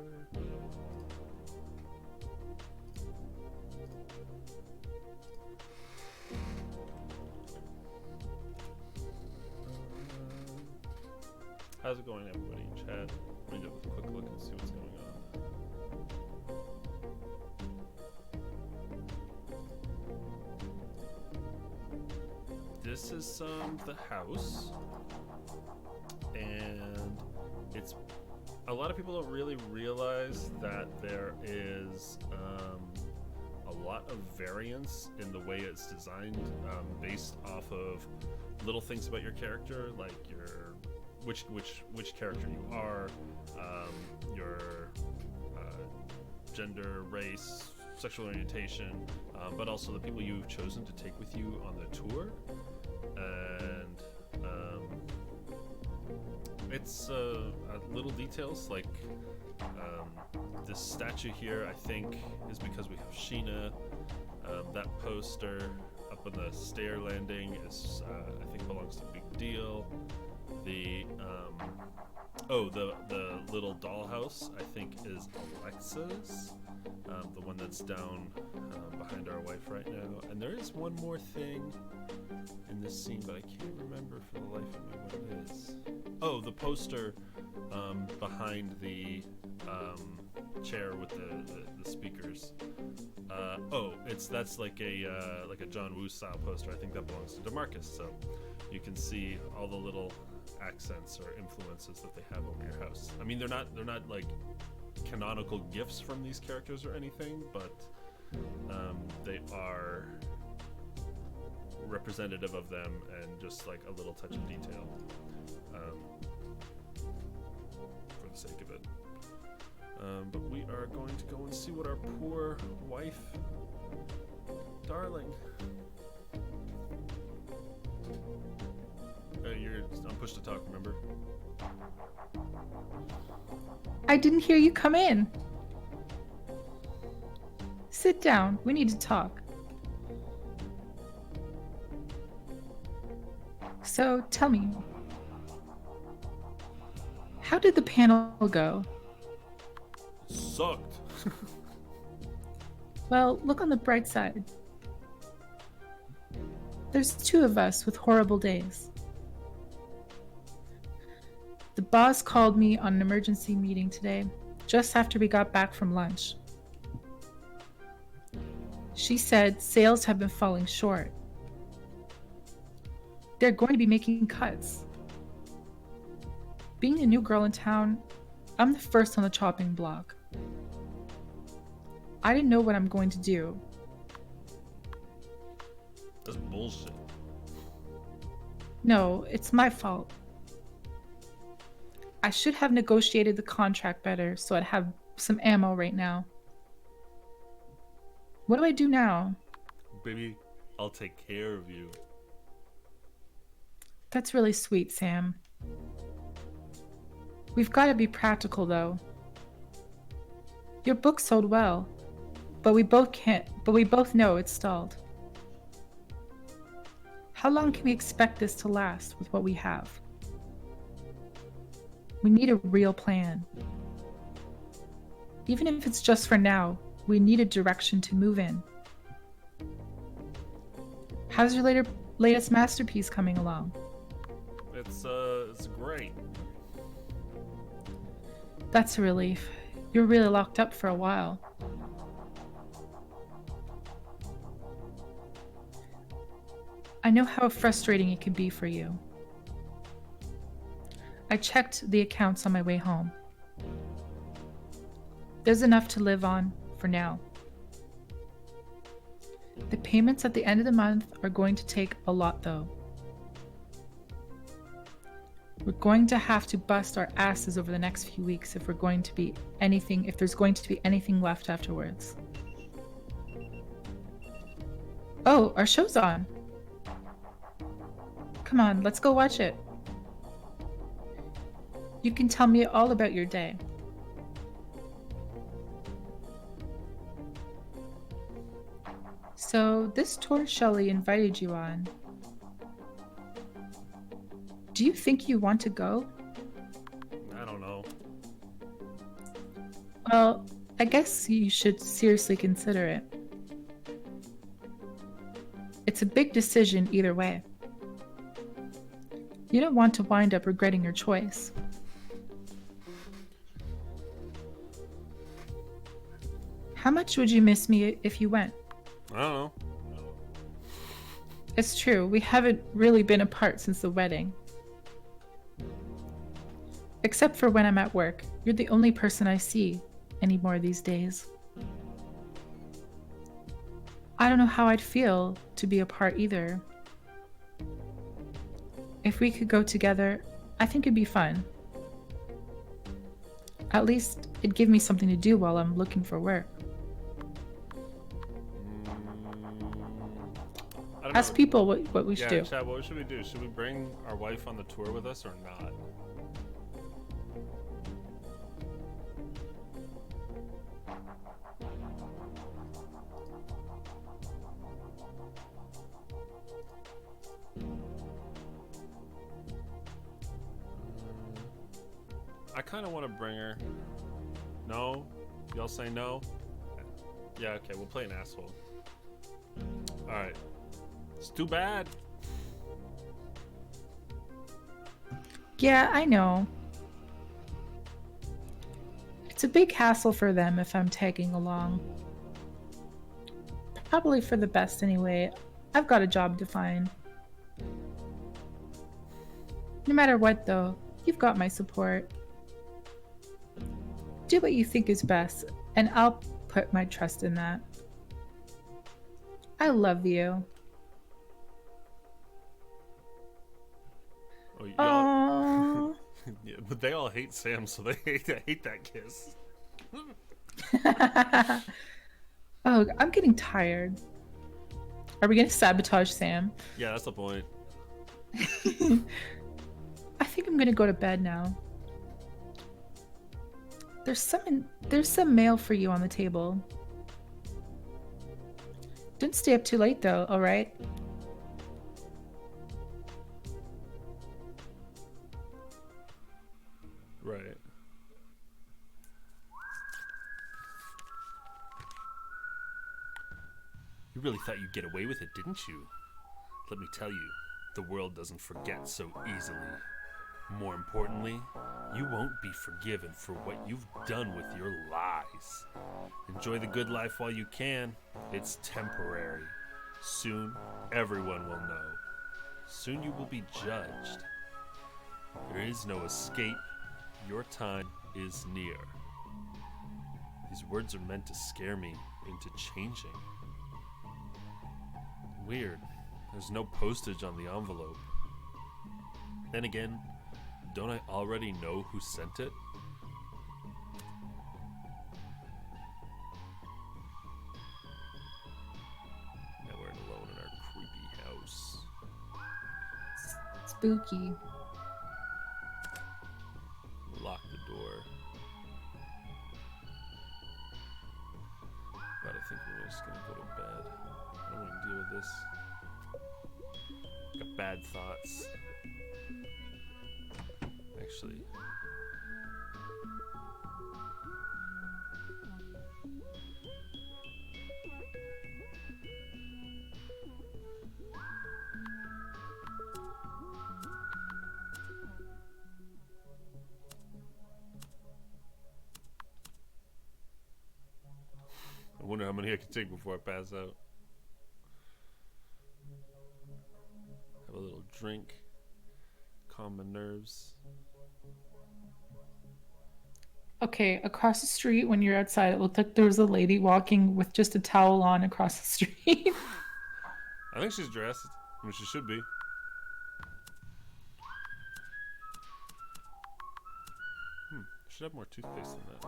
How's it going, everybody in chat? Let me do a quick look and see what's going on. This is the house, and it's a lot of people don't really realize that there is a lot of variance in the way it's designed, based off of little things about your character, like your which character you are, your gender, race, sexual orientation, but also the people you've chosen to take with you on the tour. And it's little details like this statue here, I think, is because we have Sheena. That poster up on the stair landing is, I think, belongs to Big Deal. The the little dollhouse, I think, is Alexa's, the one that's down behind our wife right now. And there is one more thing in this scene, but I can't remember for the life of me what it is. Oh, the poster behind the chair with the speakers. That's like a John Woo style poster. I think that belongs to DeMarcus. So you can see all the little accents or influences that they have over your house. I mean, they're not like canonical gifts from these characters or anything, but they are representative of them and just like a little touch of detail for the sake of it. But we are going to go and see what our poor wife, darling. You're on push to talk, remember? I didn't hear you come in. Sit down. We need to talk. So, tell me. How did the panel go? Sucked. Well, look on the bright side. There's two of us with horrible days. The boss called me on an emergency meeting today, just after we got back from lunch. She said sales have been falling short. They're going to be making cuts. Being a new girl in town, I'm the first on the chopping block. I didn't know what I'm going to do. That's bullshit. No, it's my fault. I should have negotiated the contract better so I'd have some ammo right now. What do I do now? Baby, I'll take care of you. That's really sweet, Sam. We've got to be practical, though. Your book sold well, but we both know it's stalled. How long can we expect this to last with what we have? We need a real plan. Even if it's just for now, we need a direction to move in. How's your latest masterpiece coming along? It's great. That's a relief. You're really locked up for a while. I know how frustrating it can be for you. I checked the accounts on my way home. There's enough to live on for now. The payments at the end of the month are going to take a lot, though. We're going to have to bust our asses over the next few weeks if there's going to be anything left afterwards. Oh, our show's on. Come on, let's go watch it. You can tell me all about your day. So, this tour Shelley invited you on. Do you think you want to go? I don't know. Well, I guess you should seriously consider it. It's a big decision either way. You don't want to wind up regretting your choice. How much would you miss me if you went? I don't know. It's true, we haven't really been apart since the wedding. Except for when I'm at work. You're the only person I see anymore these days. I don't know how I'd feel to be apart either. If we could go together, I think it'd be fun. At least it'd give me something to do while I'm looking for work. I don't Ask know. people what we should do. Chad, what should we do? Should we bring our wife on the tour with us or not? I kind of want to bring her. No? Y'all say no? Yeah, okay, we'll play an asshole. Alright. It's too bad. Yeah, I know. It's a big hassle for them if I'm tagging along. Probably for the best anyway. I've got a job to find. No matter what, though, you've got my support. Do what you think is best, and I'll put my trust in that. I love you. Oh, y'all. Aww. Yeah, but they all hate Sam, so they hate that kiss. Oh, I'm getting tired. Are we gonna sabotage Sam? Yeah, that's the point. I think I'm gonna go to bed now. There's some mail for you on the table. Don't stay up too late though, alright? Right. You really thought you'd get away with it, didn't you? Let me tell you, the world doesn't forget so easily. More importantly, you won't be forgiven for what you've done with your lies. Enjoy the good life while you can. It's temporary. Soon, everyone will know. Soon you will be judged. There is no escape. Your time is near. These words are meant to scare me into changing. Weird. There's no postage on the envelope. Then again, don't I already know who sent it? Now we're alone in our creepy house. Spooky. Lock the door. But I think we're just gonna go to bed. I don't want to deal with this. Got bad thoughts. Actually. I wonder how many I can take before I pass out. Have a little drink. Calm my nerves. Okay, across the street when you're outside, it looked like there was a lady walking with just a towel on across the street. I think she's dressed. I mean, she should be. Should have more toothpaste than that.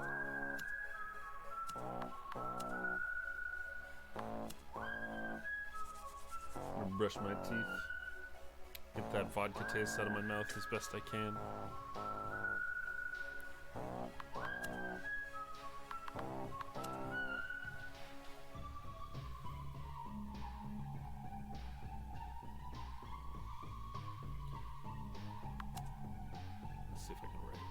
I'm gonna brush my teeth. Get that vodka taste out of my mouth as best I can. Let's see if I can write.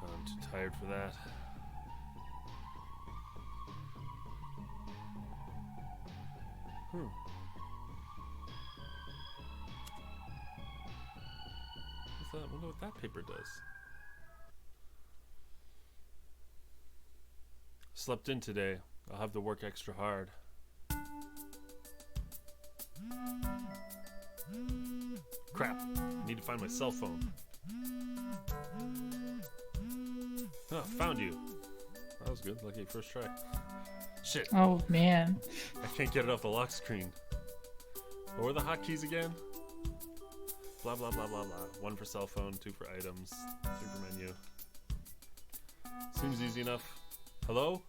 I'm too tired for that. What's that? I wonder what that paper does. Slept in today. I'll have to work extra hard. Crap. Need to find my cell phone. Oh, found you. That was good. Lucky first try. Shit. Oh man. I can't get it off the lock screen. What were the hotkeys again? Blah, blah, blah, blah, blah. 1 for cell phone, 2 for items, 3 for menu. Seems easy enough. Hello?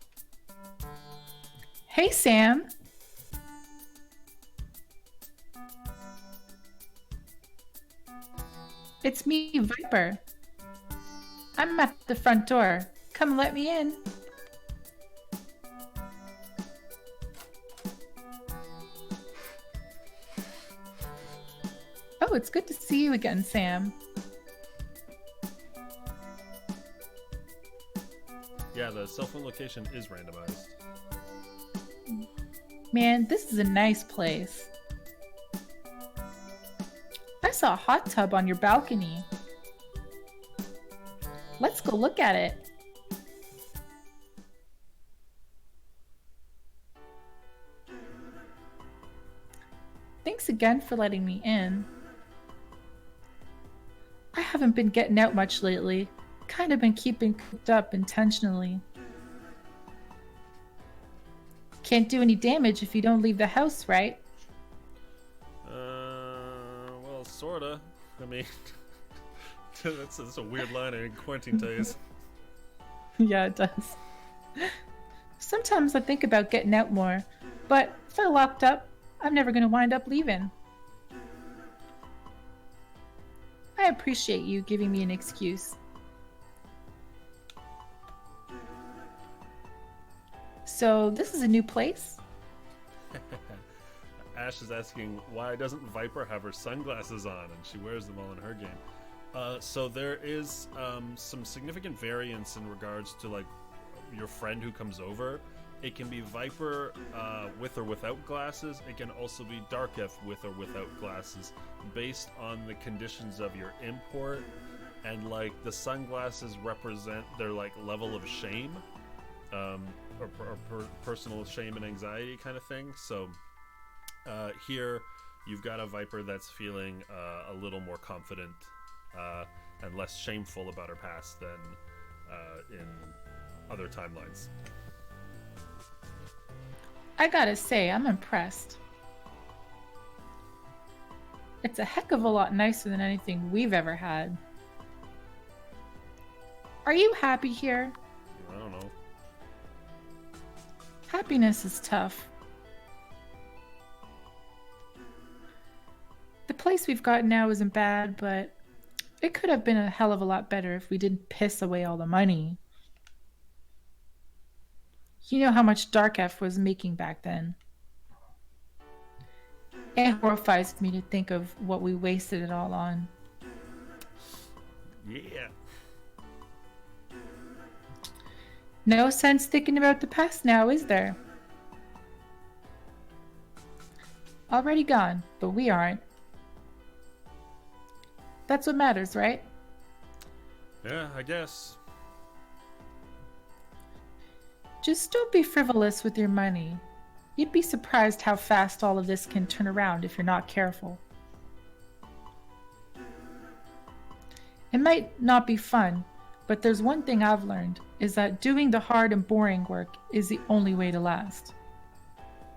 Hey Sam. It's me, Viper. I'm at the front door. Come let me in. Oh, it's good to see you again, Sam. Yeah, the cell phone location is randomized. Man, this is a nice place. I saw a hot tub on your balcony. Let's go look at it. Thanks again for letting me in. I haven't been getting out much lately. Kind of been keeping cooped up intentionally. Can't do any damage if you don't leave the house, right? Well, sorta. I mean, that's a weird line in quarantine days. Yeah, it does. Sometimes I think about getting out more, but if I locked up, I'm never gonna wind up leaving. I appreciate you giving me an excuse. So, this is a new place? Ash is asking, why doesn't Viper have her sunglasses on? And she wears them all in her game. So there is some significant variance in regards to, like, your friend who comes over. It can be Viper with or without glasses. It can also be Dark F with or without glasses, based on the conditions of your import. And, like, the sunglasses represent their, like, level of shame, or personal shame and anxiety kind of thing. So here you've got a Viper that's feeling a little more confident and less shameful about her past than in other timelines. I gotta say, I'm impressed. It's a heck of a lot nicer than anything we've ever had. Are you happy here? I don't know. Happiness is tough. The place we've got now isn't bad, but it could have been a hell of a lot better if we didn't piss away all the money. You know how much Dark F was making back then. It horrifies me to think of what we wasted it all on. Yeah. No sense thinking about the past now, is there? Already gone, but we aren't. That's what matters, right? Yeah, I guess. Just don't be frivolous with your money. You'd be surprised how fast all of this can turn around if you're not careful. It might not be fun, but there's one thing I've learned, is that doing the hard and boring work is the only way to last.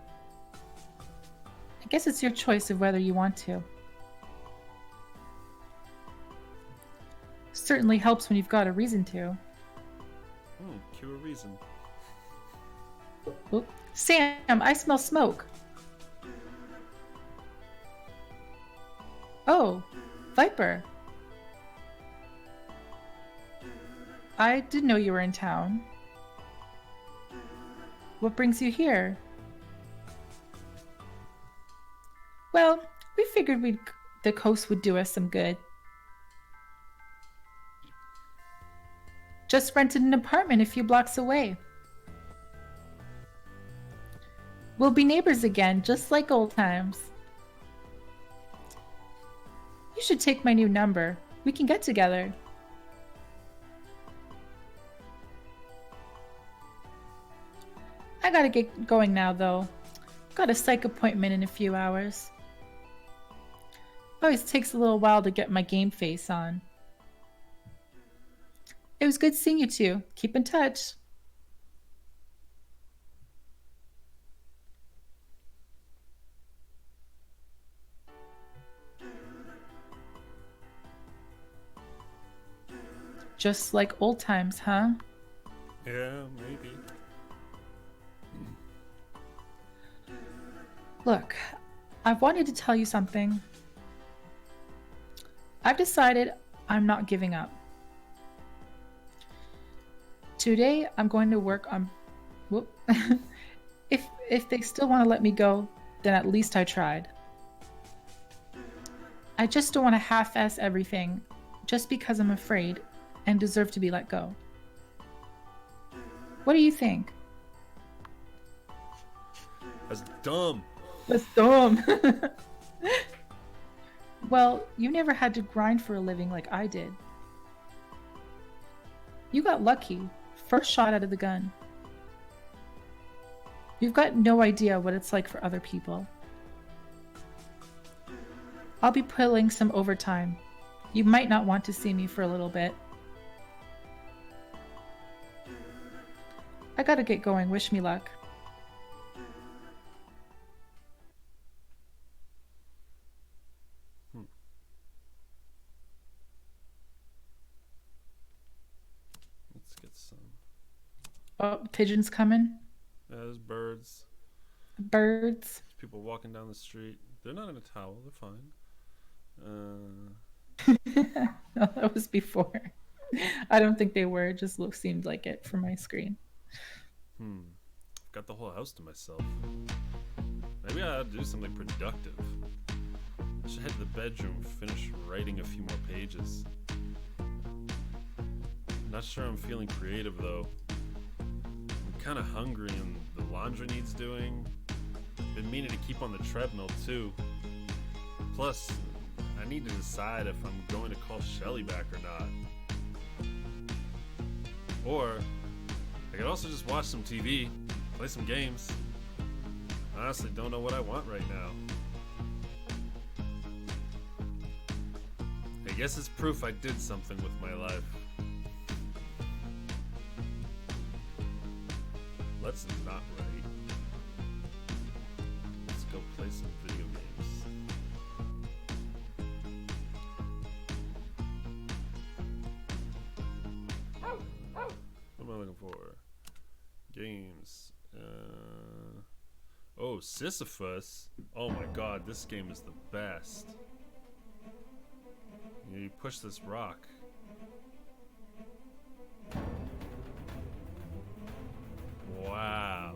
I guess it's your choice of whether you want to. Certainly helps when you've got a reason to. Cue a reason. Oop. Sam, I smell smoke. Oh, Viper. I didn't know you were in town. What brings you here? Well, we figured the coast would do us some good. Just rented an apartment a few blocks away. We'll be neighbors again, just like old times. You should take my new number. We can get together. I gotta get going now, though. Got a psych appointment in a few hours. Always takes a little while to get my game face on. It was good seeing you two. Keep in touch. Just like old times, huh? Yeah, maybe. Look, I wanted to tell you something. I've decided I'm not giving up. Today, I'm going to work on... Whoop. If they still want to let me go, then at least I tried. I just don't want to half-ass everything just because I'm afraid and deserve to be let go. What do you think? That's dumb. That's dumb. Well, you never had to grind for a living like I did. You got lucky. First shot out of the gun. You've got no idea what it's like for other people. I'll be pulling some overtime. You might not want to see me for a little bit. I gotta get going. Wish me luck. Let's get some. Oh, pigeons coming. Yeah, there's birds. Birds. There's people walking down the street. They're not in a towel. They're fine. No, that was before. I don't think they were. It just seemed like it from my screen. I've got the whole house to myself. Maybe I ought to do something productive. I should head to the bedroom, finish writing a few more pages. Not sure I'm feeling creative though. I'm kind of hungry and the laundry needs doing. Been meaning to keep on the treadmill too. Plus, I need to decide if I'm going to call Shelly back or not. Or, I could also just watch some TV, play some games. I honestly don't know what I want right now. I guess it's proof I did something with my life. Let's not write. Let's go play some video games. What am I looking for? Games. Oh, Sisyphus. Oh my god, this game is the best. You push this rock. Wow.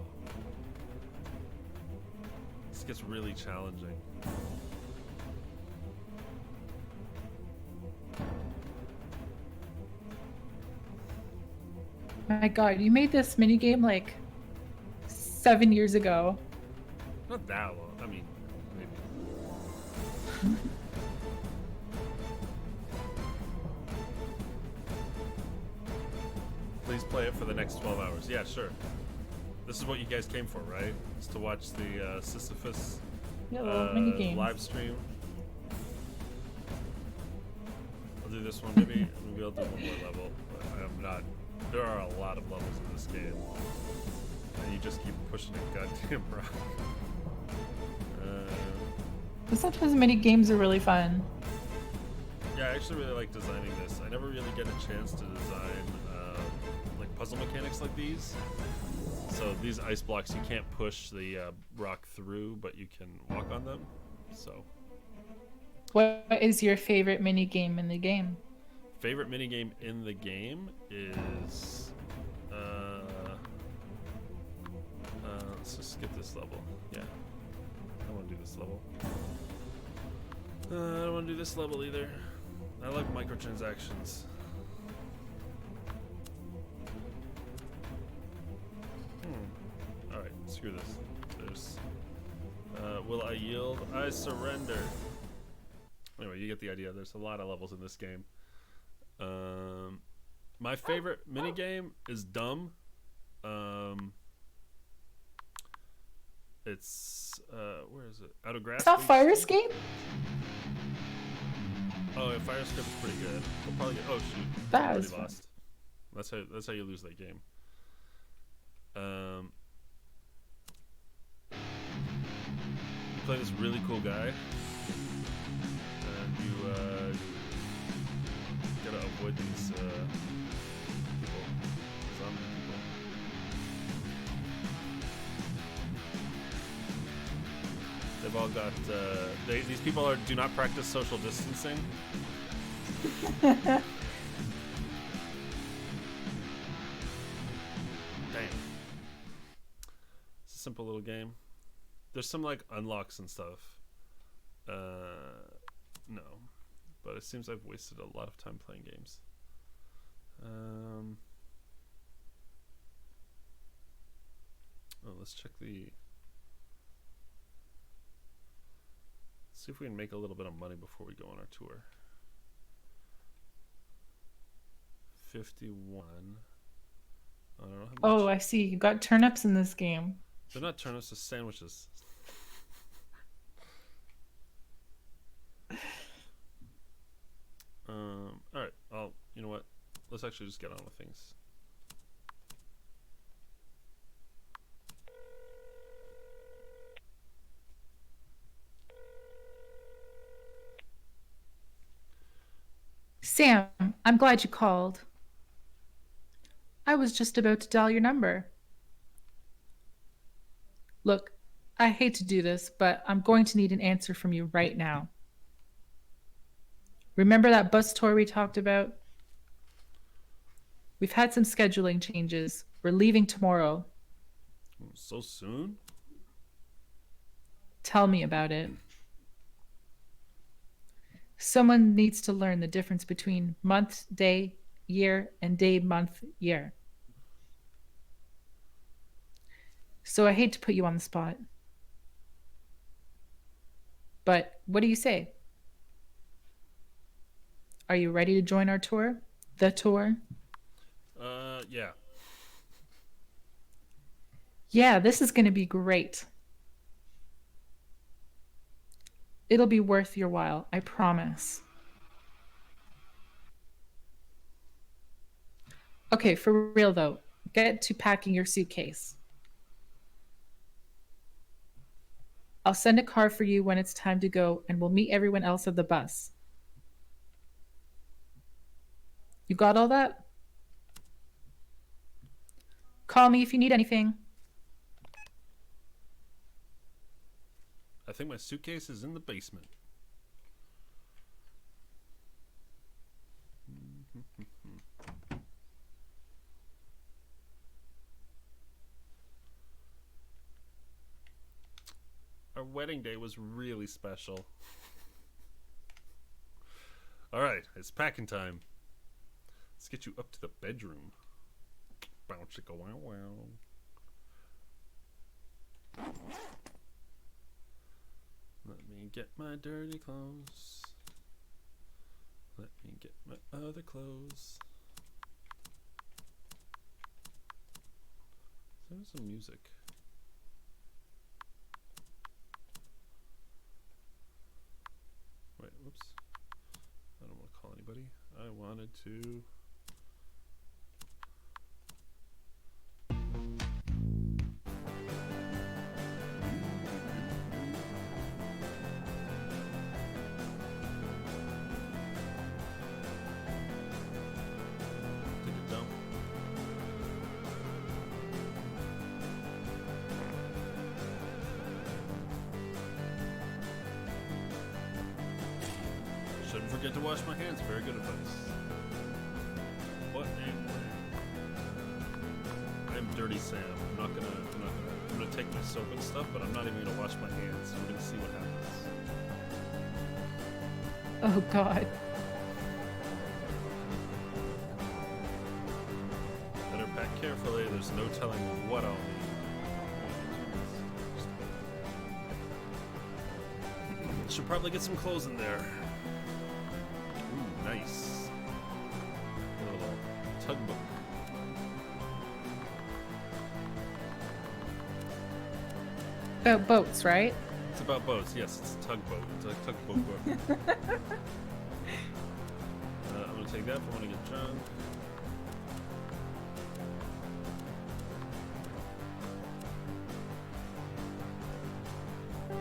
This gets really challenging. My god, you made this minigame like 7 years ago. Not that long. I mean, maybe. Please play it for the next 12 hours. Yeah, sure. This is what you guys came for, right? Is to watch the Sisyphus Minigames. live stream. I'll do this one. Maybe I'll do one more level. But I'm not. There are a lot of levels in this game, and you just keep pushing a goddamn rock. Sometimes mini games are really fun. Yeah, I actually really like designing this. I never really get a chance to design like puzzle mechanics like these. So these ice blocks, you can't push the rock through, but you can walk on them. So. What is your favorite mini game in the game? Favorite minigame in the game is let's just skip this level. Yeah, I don't want to do this level. I don't want to do this level either. I like microtransactions. Alright, screw this. There's will I yield? I surrender. Anyway, you get the idea. There's a lot of levels in this game. My favorite minigame is dumb. It's where is it? Out of grass. It's not Fire Escape? Oh, yeah, Fire Escape is pretty good. We'll probably get. Oh shoot! That already was fun. lost. That's how you lose that game. You play this really cool guy, and you gotta avoid these people, zombie people. They've all got. These people do not practice social distancing. Damn. It's a simple little game. There's some like unlocks and stuff. No, but it seems I've wasted a lot of time playing games. Oh, let's check the. See if we can make a little bit of money before we go on our tour. 51. I don't know how much. Oh, I see. You got turnips in this game. They're not turnips, they're sandwiches. Alright, you know what? Let's actually just get on with things. Sam, I'm glad you called. I was just about to dial your number. Look, I hate to do this, but I'm going to need an answer from you right now. Remember that bus tour we talked about? We've had some scheduling changes. We're leaving tomorrow. So soon? Tell me about it. Someone needs to learn the difference between month, day, year, and day, month, year. So I hate to put you on the spot. But what do you say? Are you ready to join our tour? The tour? Yeah. Yeah, this is going to be great. It'll be worth your while, I promise. Okay, for real though, get to packing your suitcase. I'll send a car for you when it's time to go, and we'll meet everyone else at the bus. You got all that? Call me if you need anything. I think my suitcase is in the basement. Our wedding day was really special. Alright, it's packing time. Let's get you up to the bedroom. Bow chicka wow wow. Let me get my dirty clothes. Let me get my other clothes. There's some music. Wait, whoops. I don't want to call anybody. I wanted to. Take a dump. Shouldn't forget to wash my hands. Very good advice. What a I'm dirty Sam. I'm gonna take my soap and stuff, but I'm not even gonna wash my hands. We're gonna see what happens. Oh, God. Better pack carefully. There's no telling what I'll need. Should probably get some clothes in there. Ooh, nice. A little tugboat. About boats, right? It's about boats. Yes, it's a tugboat. It's a tugboat boat. I'm gonna take that if I want to get drunk.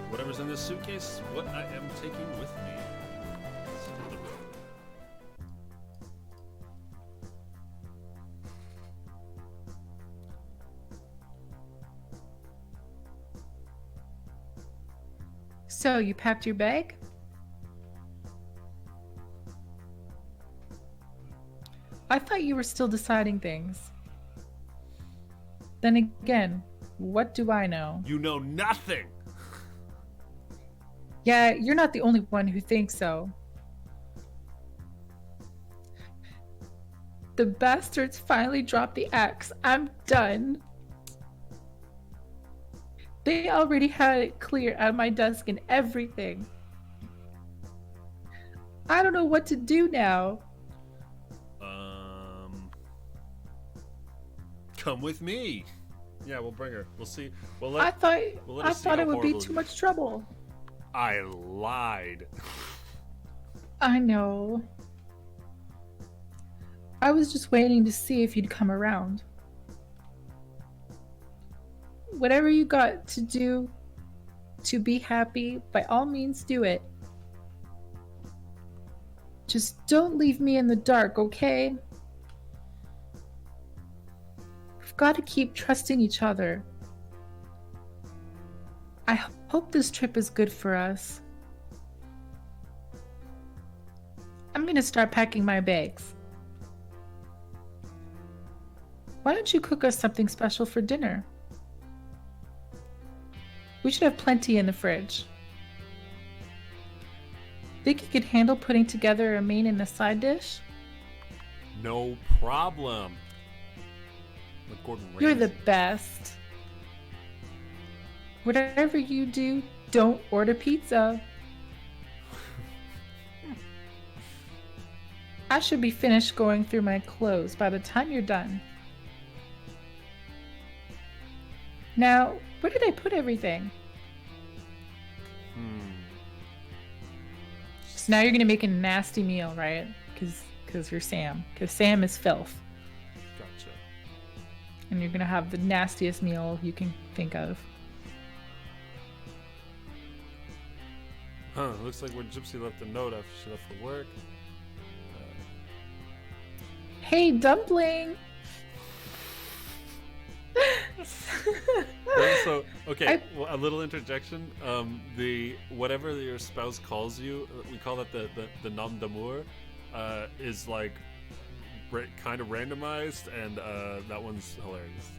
Whatever's in this suitcase is what I am taking with me. To the road. So, you packed your bag? I thought you were still deciding things. Then again, what do I know? You know nothing! Yeah, you're not the only one who thinks so. The bastards finally dropped the axe. I'm done. They already had it clear at my desk and everything. I don't know what to do now. Come with me. Yeah, we'll bring her. We'll see. I thought let I her see thought how it would be horrible too it much trouble. I lied. I know. I was just waiting to see if you'd come around. Whatever you got to do to be happy, by all means do it. Just don't leave me in the dark, okay? We've got to keep trusting each other. I hope this trip is good for us. I'm gonna start packing my bags. Why don't you cook us something special for dinner? We should have plenty in the fridge. Think you could handle putting together a main and a side dish? No problem. Like Gordon Ramsay. You're the best. Whatever you do, don't order pizza. I should be finished going through my clothes by the time you're done. Now, where did I put everything? So now you're gonna make a nasty meal, right? Because you're Sam. Because Sam is filth. Gotcha. And you're gonna have the nastiest meal you can think of. Huh, looks like where Gypsy left a note after she left for work. Hey, dumpling! So, okay, well, a little interjection. The whatever your spouse calls you, we call that the nom d'amour, is like kind of randomized, and that one's hilarious.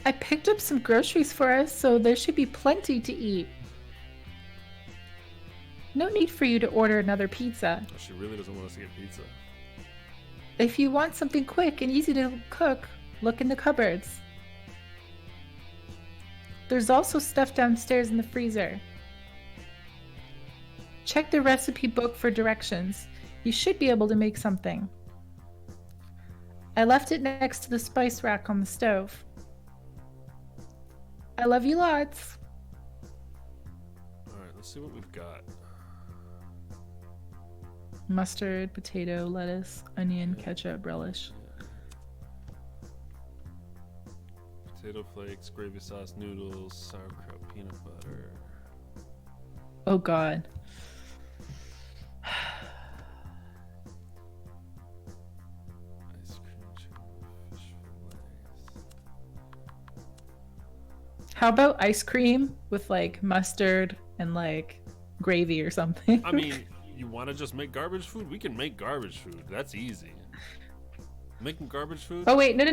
I picked up some groceries for us, so there should be plenty to eat. No need for you to order another pizza. Oh, she really doesn't want us to get pizza. If you want something quick and easy to cook, look in the cupboards. There's also stuff downstairs in the freezer. Check the recipe book for directions. You should be able to make something. I left it next to the spice rack on the stove. I love you lots. Alright, let's see what we've got. Mustard, potato, lettuce, onion, ketchup, relish. Potato flakes, gravy sauce, noodles, sauerkraut, peanut butter. Oh god. Ice cream, chicken, fish fillets. How about ice cream with like mustard and like gravy or something? I mean, you want to just make garbage food? We can make garbage food. That's easy. Making garbage food? Oh wait, no.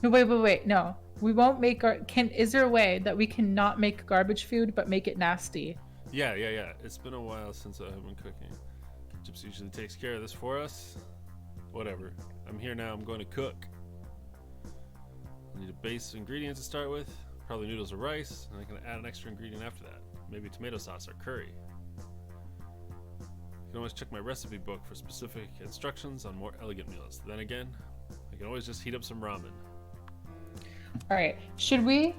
Wait. No. We won't make is there a way that we can not make garbage food but make it nasty? Yeah. It's been a while since I've been cooking. Gypsy usually takes care of this for us. Whatever. I'm here now. I'm going to cook. I need a base ingredient to start with. Probably noodles or rice, and I can add an extra ingredient after that. Maybe tomato sauce or curry. I can always check my recipe book for specific instructions on more elegant meals. Then again, I can always just heat up some ramen. All right. Should we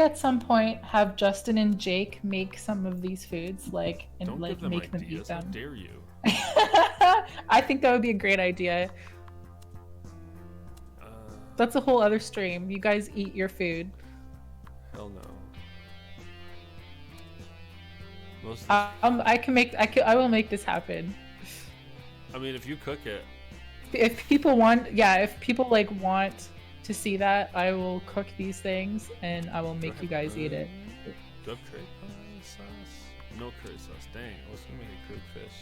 at some point have Justin and Jake make some of these foods, like and Don't like give them make them ideas. eat How them? dare you? I think that would be a great idea. That's a whole other stream. You guys eat your food. Hell no. Most of this, I will make this happen. I mean, if you cook it, If people want to see that, I will cook these things and I will make you guys eat it. do I have curry sauce? No curry sauce. Dang, I was gonna make a curry fish.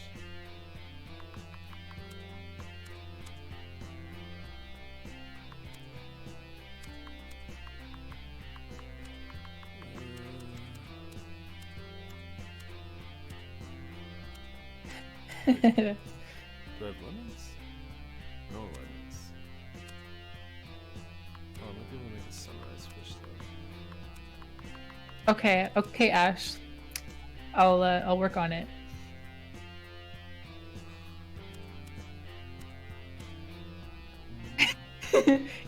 Do I have lemons? No lemons. Oh, I might be able to make a sunrise fish though. Okay, okay, Ash. I'll work on it.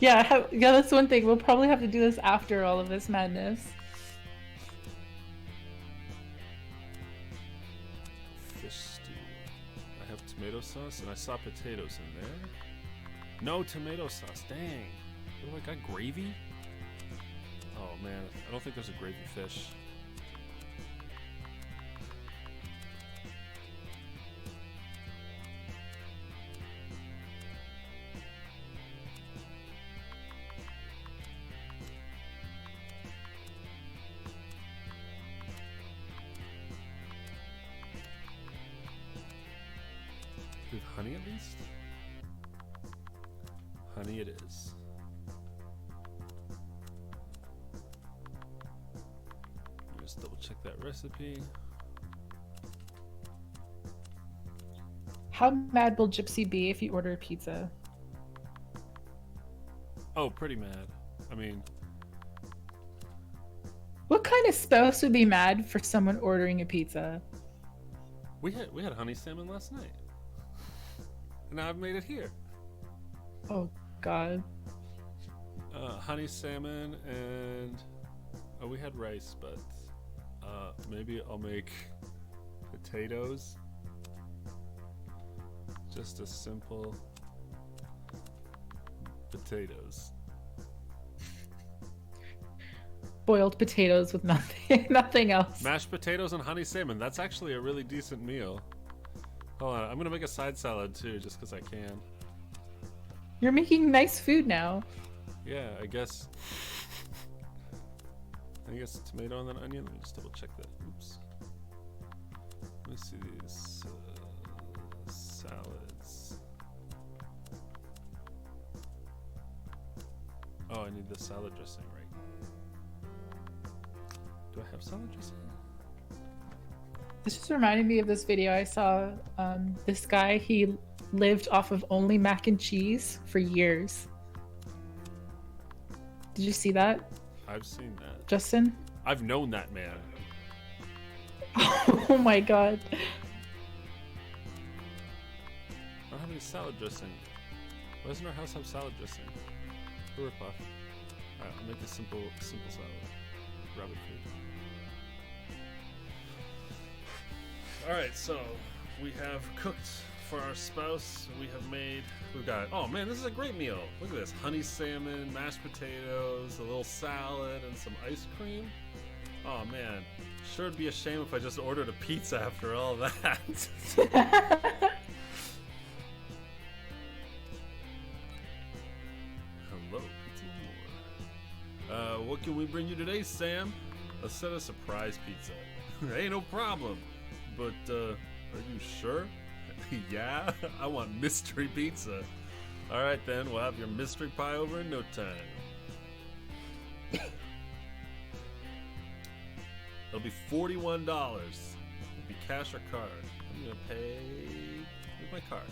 Yeah, that's one thing. We'll probably have to do this after all of this madness. Fish stew. I have tomato sauce and I saw potatoes in there. No tomato sauce. Dang. What do I got? Gravy? Oh man, I don't think there's a gravy fish. With honey at least? Honey it is. Just double check that recipe. How mad will Gypsy be if you order a pizza? Oh, pretty mad. I mean, What kind of spouse would be mad for someone ordering a pizza? we had honey salmon last night. And now I've made it here. Oh God. Honey salmon and we had rice, but maybe I'll make potatoes. Just a simple potatoes. Boiled potatoes with nothing else. Mashed potatoes and honey salmon. That's actually a really decent meal. Hold on, I'm gonna make a side salad too, just because I can. You're making nice food now. Yeah, I guess tomato and then onion. Let me just double check that. Oops. Let me see these salads. Oh, I need the salad dressing, right? Do I have salad dressing? This just reminded me of this video I saw. This guy, he lived off of only mac and cheese for years. Did you see that, I've seen that. Justin? I've known that man. Oh my God. I don't have any salad dressing. Why doesn't our house have salad dressing? A rip off. Alright, I'll make a simple salad. Rabbit food. Alright, so we have cooked for our spouse. We've got, oh man, this is a great meal. Look at this. Honey salmon, mashed potatoes, a little salad, and some ice cream. Oh man, sure it'd be a shame if I just ordered a pizza after all that. Hello, pizza more. What can we bring you today, Sam? A set of surprise pizza. Hey, no problem. But, are you sure? Yeah, I want mystery pizza. Alright then, we'll have your mystery pie over in no time. It'll be $41. It'll be cash or card. I'm gonna pay with my card.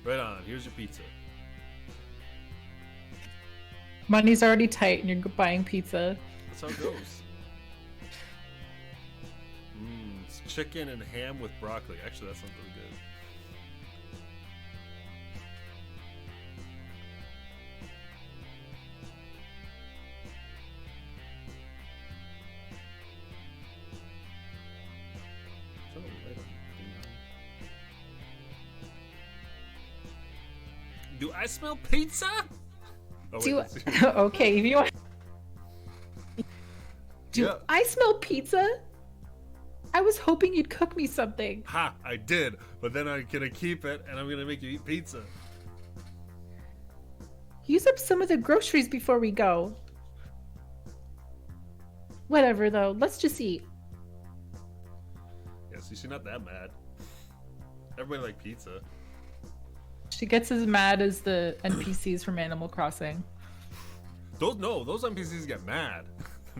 Right on, here's your pizza. Money's already tight and you're buying pizza. That's how it goes. It's chicken and ham with broccoli. Actually, that sounds really good. Do I smell pizza? Oh, wait, Okay, if you want. Do Yeah. I smell pizza? I was hoping you'd cook me something. Ha! I did, but then I'm gonna keep it and I'm gonna make you eat pizza. Use up some of the groceries before we go. Whatever, though. Let's just eat. Yeah, see, she's not that mad. Everybody like pizza. She gets as mad as the NPCs from Animal Crossing. Those NPCs get mad.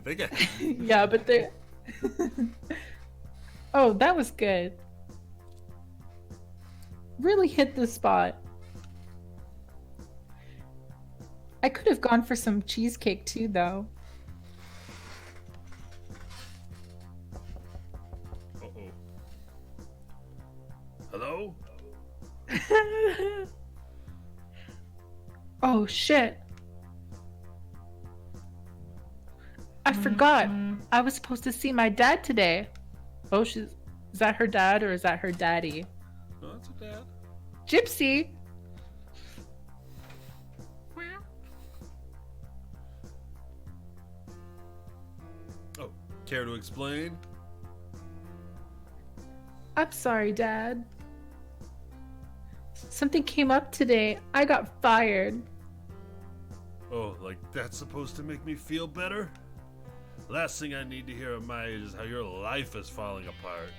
They get. Yeah, but they're. Oh, that was good. Really hit the spot. I could have gone for some cheesecake too, though. Hello? Oh shit. I forgot. I was supposed to see my dad today. Oh, is that her dad or is that her daddy? No, that's her dad. Gypsy! Oh, care to explain? I'm sorry, Dad. Something came up today. I got fired. Oh, like that's supposed to make me feel better? Last thing I need to hear of my age is how your life is falling apart.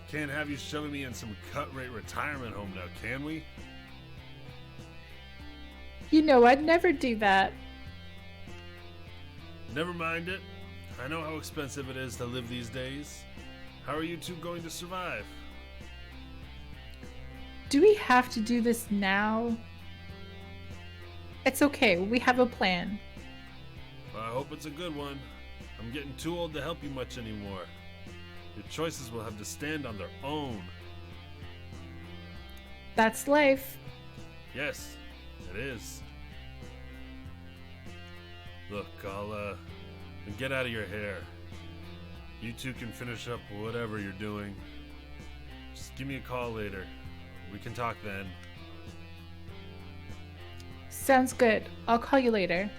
Can't have you shoving me in some cut-rate retirement home now, can we? You know I'd never do that. Never mind it. I know how expensive it is to live these days. How are you two going to survive? Do we have to do this now? It's okay. We have a plan. Well, I hope it's a good one. I'm getting too old to help you much anymore. Your choices will have to stand on their own. That's life. Yes, it is. Look, I'll get out of your hair. You two can finish up whatever you're doing. Just give me a call later. We can talk then. Sounds good. I'll call you later.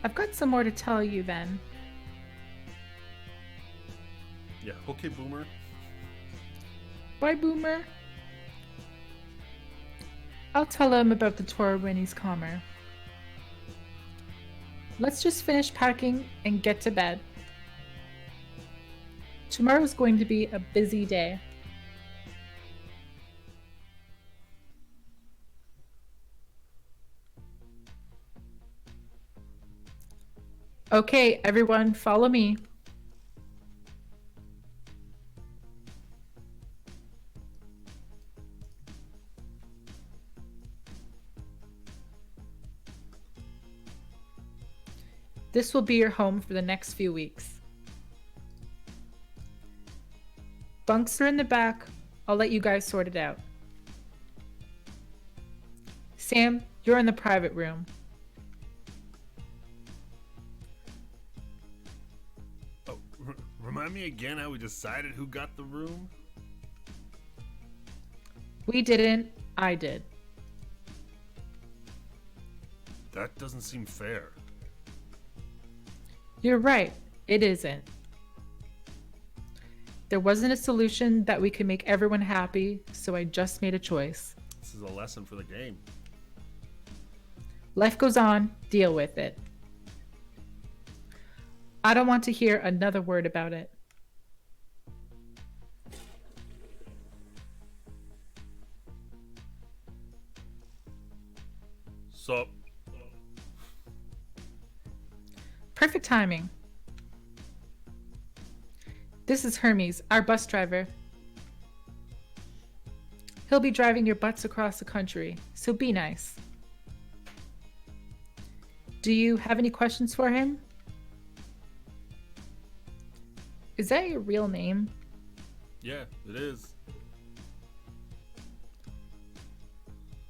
I've got some more to tell you then. Yeah, okay, Boomer. Bye, Boomer. I'll tell him about the tour when he's calmer. Let's just finish packing and get to bed. Tomorrow's going to be a busy day. Okay, everyone, follow me. This will be your home for the next few weeks. Bunks are in the back. I'll let you guys sort it out. Sam, you're in the private room. Oh, remind me again how we decided who got the room? We didn't. I did. That doesn't seem fair. You're right. It isn't. There wasn't a solution that we could make everyone happy, so I just made a choice. This is a lesson for the game. Life goes on. Deal with it. I don't want to hear another word about it. Sup? Perfect timing. This is Hermes, our bus driver. He'll be driving your butts across the country, so be nice. Do you have any questions for him? Is that your real name? Yeah, it is.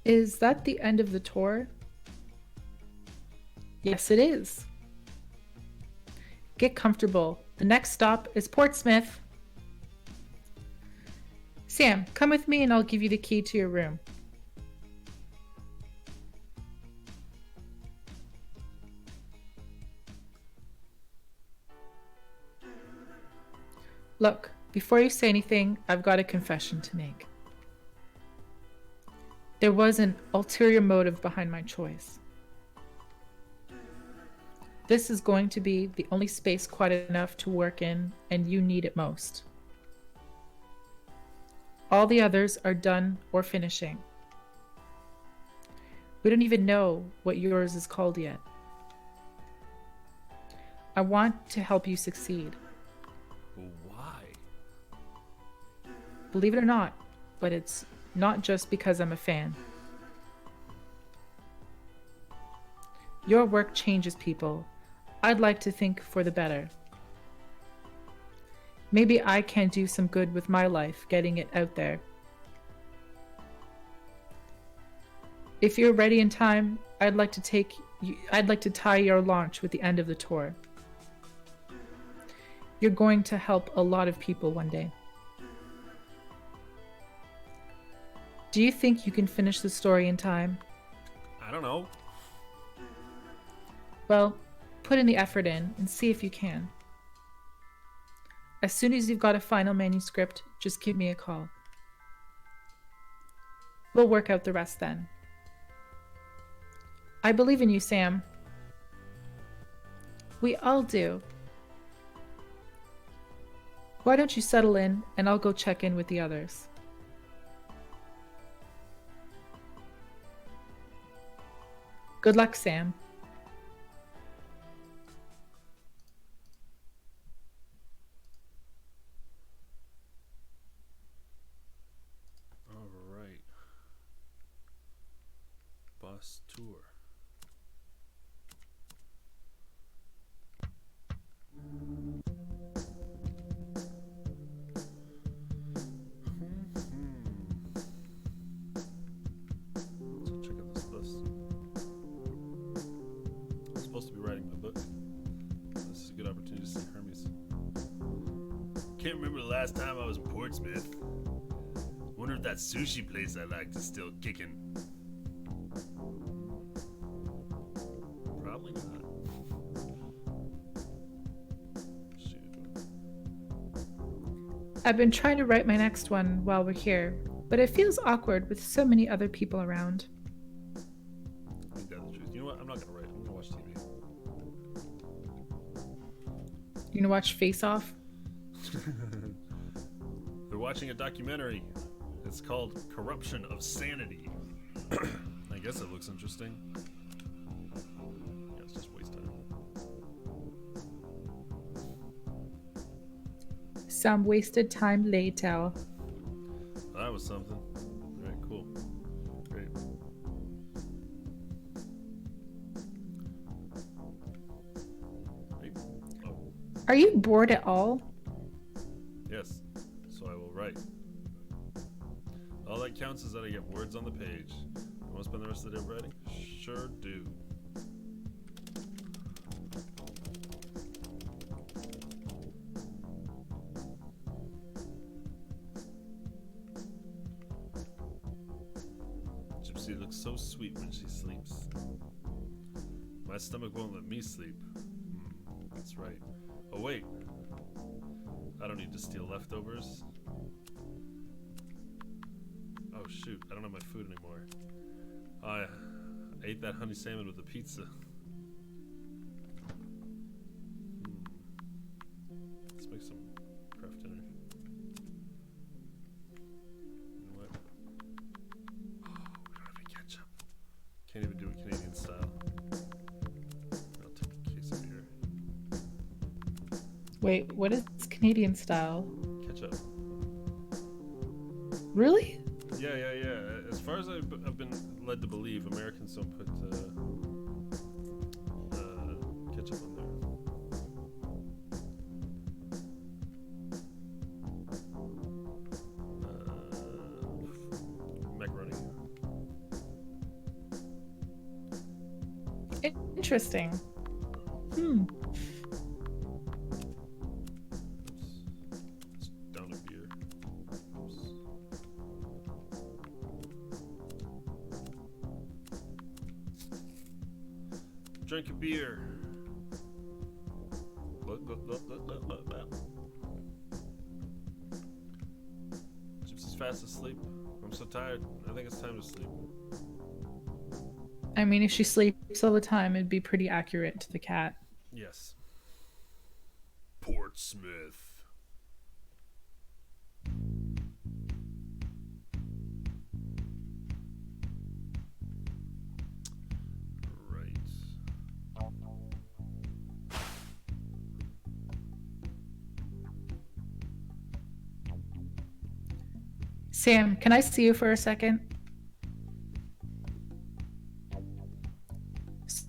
Is that the end of the tour? Yes, it is. Get comfortable. The next stop is Portsmouth. Sam, come with me and I'll give you the key to your room. Look, before you say anything, I've got a confession to make. There was an ulterior motive behind my choice. This is going to be the only space quiet enough to work in, and you need it most. All the others are done or finishing. We don't even know what yours is called yet. I want to help you succeed. Why? Believe it or not, but it's not just because I'm a fan. Your work changes people. I'd like to think for the better. Maybe I can do some good with my life, getting it out there. If you're ready in time, I'd like to tie your launch with the end of the tour. You're going to help a lot of people one day. Do you think you can finish the story in time? I don't know. Well, put in the effort in and see if you can. As soon as you've got a final manuscript, just give me a call. We'll work out the rest then. I believe in you, Sam. We all do. Why don't you settle in and I'll go check in with the others. Good luck, Sam. All right. Bus tour. Let's check out this bus. I'm supposed to be writing my book. This is a good opportunity to see Hermes. Can't remember the last time I was in Portsmouth. Wonder if that sushi place I liked is still kicking. Probably not. Shoot. I've been trying to write my next one while we're here, but it feels awkward with so many other people around. Ain't that the truth? You know what? I'm not gonna write. I'm gonna watch TV. You gonna watch Face Off? They're watching a documentary. It's called Corruption of Sanity. I guess it looks interesting. Yeah, it's just waste time. Some wasted time later. That was something. Alright, cool. Great. Wait. Oh, Are you bored at all? yes. So I will write. All that counts is that I get words on the page. I want to spend the rest of the day writing? Sure do. Gypsy looks so sweet when she sleeps. My stomach won't let me sleep. That's right. Oh wait. I don't need to steal leftovers. Oh shoot, I don't have my food anymore. I ate that honey salmon with the pizza. Let's make some craft dinner. You know what? Oh, we don't have any ketchup. Can't even do it Canadian style. I'll take a case of beer. Wait, what is Canadian style? Ketchup. Really? Yeah. As far as I've been led to believe, Americans don't put ketchup on there. Macaroni. Interesting. It's down a beer. Oops. Drink a beer. Gypsy's fast asleep. I'm so tired. I think it's time to sleep. I mean, if she sleeps all the time, it'd be pretty accurate to the cat. Yes. Portsmouth. Right. Sam, can I see you for a second?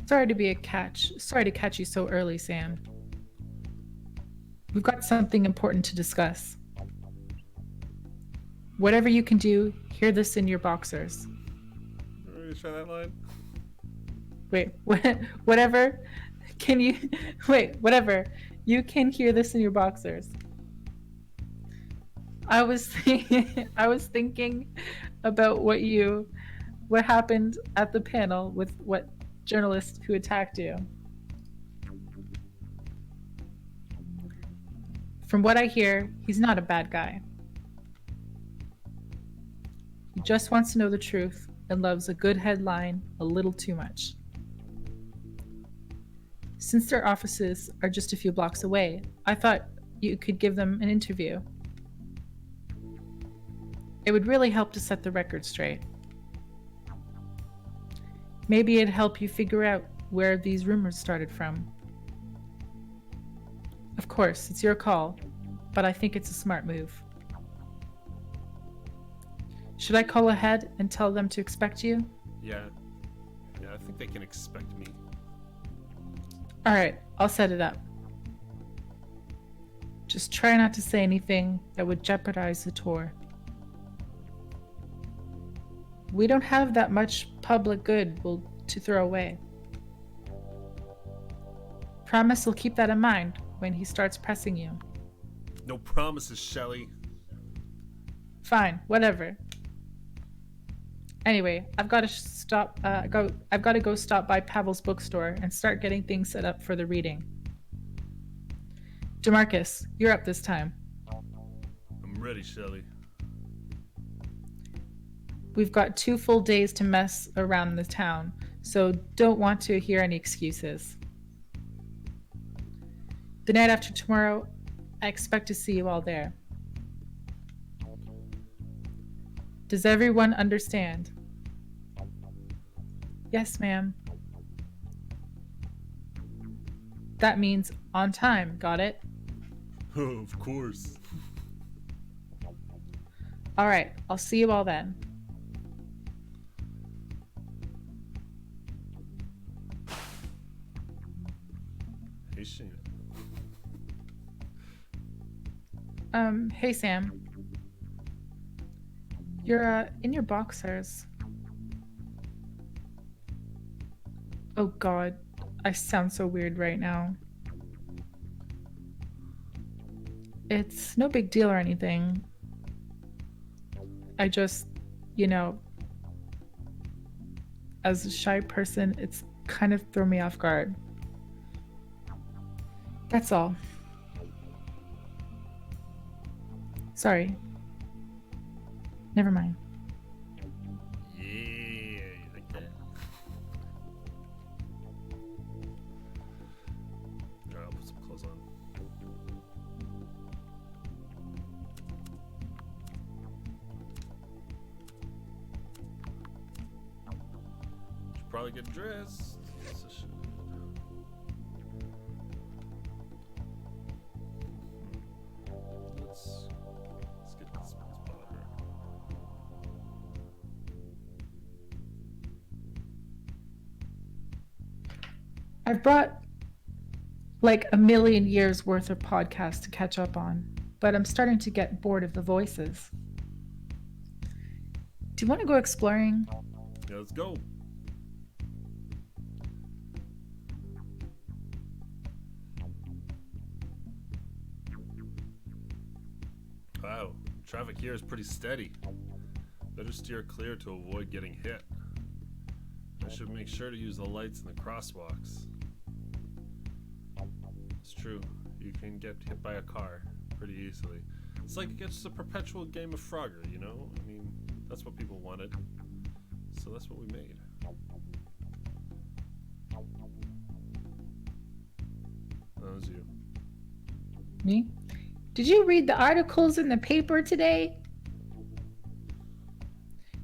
Sorry to catch you so early, Sam. We've got something important to discuss. Whatever you can do, hear this in your boxers. Are you try that line? Wait, whatever. Can you wait? Whatever. You can hear this in your boxers. I was thinking about what happened at the panel with what journalist who attacked you. From what I hear, he's not a bad guy. He just wants to know the truth and loves a good headline a little too much. Since their offices are just a few blocks away, I thought you could give them an interview. It would really help to set the record straight. Maybe it'd help you figure out where these rumors started from. Of course, it's your call, but I think it's a smart move. Should I call ahead and tell them to expect you? Yeah, I think they can expect me. Alright, I'll set it up. Just try not to say anything that would jeopardize the tour. We don't have that much public good to throw away. Promise we'll keep that in mind when he starts pressing you. No promises, Shelly. Fine, whatever. Anyway, I've got to go stop by Pavel's bookstore and start getting things set up for the reading. DeMarcus, you're up this time. I'm ready, Shelly. We've got 2 full days to mess around the town, so don't want to hear any excuses. The night after tomorrow, I expect to see you all there. Does everyone understand? Yes, ma'am. That means on time, got it? Oh, of course. All right, I'll see you all then. Hey, Sheena. Hey, Sam. You're, in your boxers. Oh God, I sound so weird right now. It's no big deal or anything. I just, as a shy person, it's kind of thrown me off guard. That's all. Sorry. Never mind. Yeah, you like that? Alright, I'll put some clothes on. Should probably get dressed. Yes, I should. Let's get this spot here. I've brought like a million years worth of podcasts to catch up on, but I'm starting to get bored of the voices. Do you want to go exploring? Yeah, let's go. Wow, traffic here is pretty steady. Better steer clear to avoid getting hit. I should make sure to use the lights in the crosswalks. It's true, you can get hit by a car pretty easily. It's like it's a perpetual game of Frogger, you know? I mean, that's what people wanted. So that's what we made. That was you. Me? Did you read the articles in the paper today?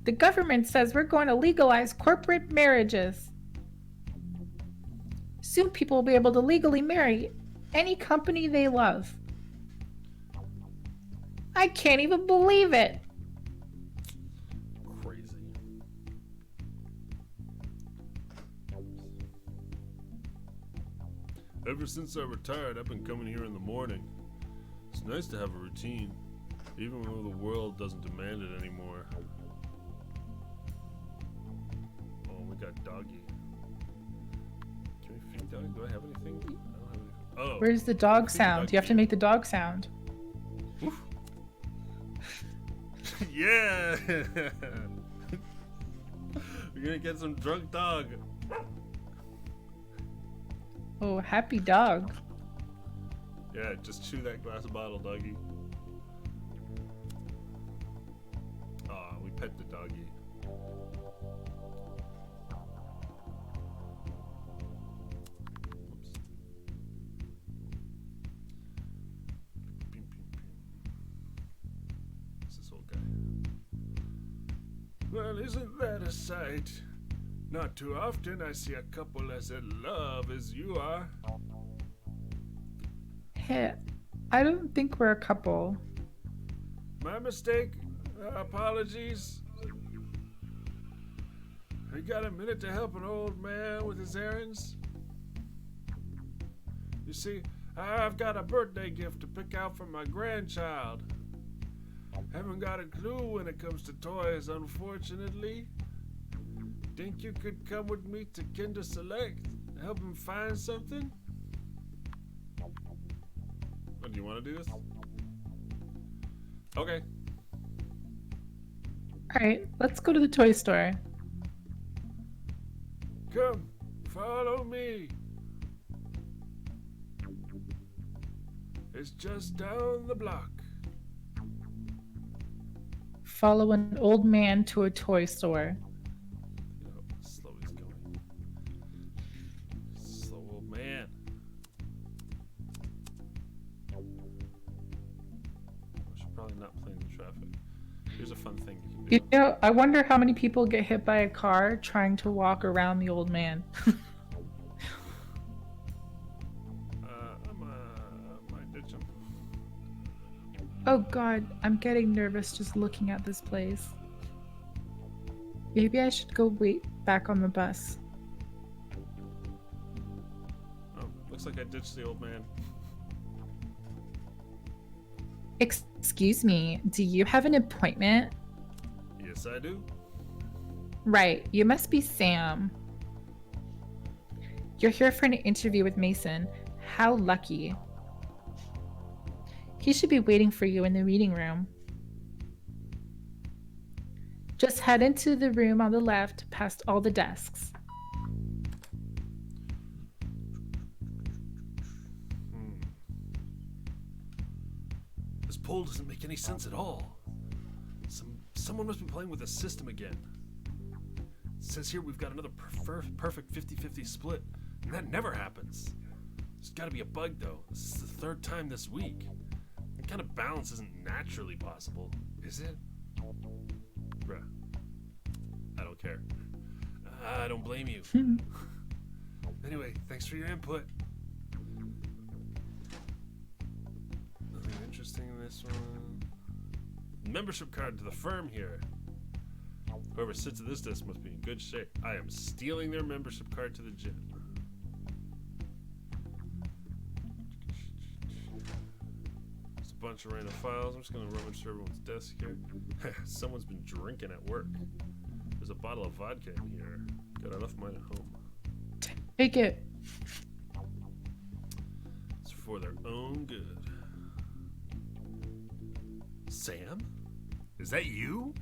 The government says we're going to legalize corporate marriages. Soon people will be able to legally marry any company they love. I can't even believe it. Crazy. Ever since I retired, I've been coming here in the morning. It's nice to have a routine, even when the world doesn't demand it anymore. Oh, we got doggy. Can we feed doggy? Do I have anything? I don't have anything. Oh. Where's the dog sound? You have to make the dog sound. Oof. Yeah! We're gonna get some drunk dog. Oh, happy dog. Yeah, just chew that glass bottle, doggy. Aw, we pet the doggy. Oops. What's this old guy? Well, isn't that a sight? Not too often I see a couple as in love as you are. Hey, I don't think we're a couple. My mistake. Apologies. You got a minute to help an old man with his errands? You see, I've got a birthday gift to pick out for my grandchild. Haven't got a clue when it comes to toys, unfortunately. Think you could come with me to Kinder Select? Help him find something? What, do you want to do this? Okay. Alright, let's go to the toy store. Come, follow me. It's just down the block. Follow an old man to a toy store. You know how slow he's going. Slow old man. I should probably not play in the traffic. Here's a fun thing you can do. You know, I wonder how many people get hit by a car trying to walk around the old man. I might ditch him. Oh god, I'm getting nervous just looking at this place. Maybe I should go wait back on the bus. Oh, looks like I ditched the old man. Excuse me, do you have an appointment? Yes, I do. Right, you must be Sam. You're here for an interview with Mason. How lucky. He should be waiting for you in the reading room. Just head into the room on the left, past all the desks. This poll doesn't make any sense at all. Someone must be playing with the system again. It says here we've got another perfect 50-50 split, and that never happens. There's got to be a bug, though. This is the third time this week. That kind of balance isn't naturally possible, is it? Bruh. I don't care. I don't blame you. Anyway, thanks for your input. Nothing interesting in this one. Membership card to the firm here. Whoever sits at this desk must be in good shape. I am stealing their membership card to the gym. There's a bunch of random files. I'm just going to rummage through everyone's desk here. Someone's been drinking at work. There's a bottle of vodka in here. Got enough of mine at home. Take it. It's for their own good. Sam? Is that you?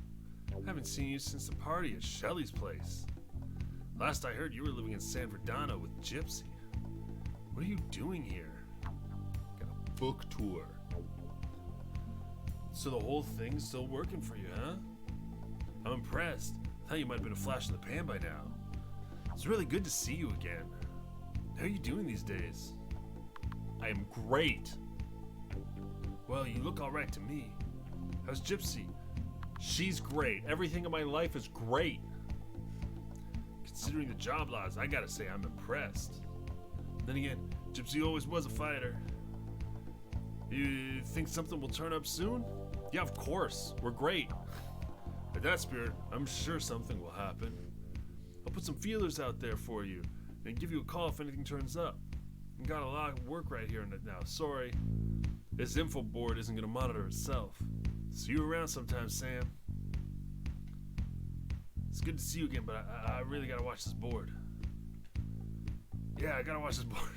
I haven't seen you since the party at Shelly's place. Last I heard, you were living in San Verdano with Gypsy. What are you doing here? Got a book tour. So the whole thing's still working for you, huh? I'm impressed. I thought you might have been a flash in the pan by now. It's really good to see you again. How are you doing these days? I am great. Well, you look alright to me. How's Gypsy? She's great. Everything in my life is great. Considering the job loss, I gotta say I'm impressed. Then again, Gypsy always was a fighter. You think something will turn up soon? Yeah, of course. We're great. With that spirit, I'm sure something will happen. I'll put some feelers out there for you and give you a call if anything turns up. I've got a lot of work right here now. Sorry. This info board isn't gonna monitor itself. See you around sometime, Sam. It's good to see you again, but I really gotta watch this board. Yeah, I gotta watch this board.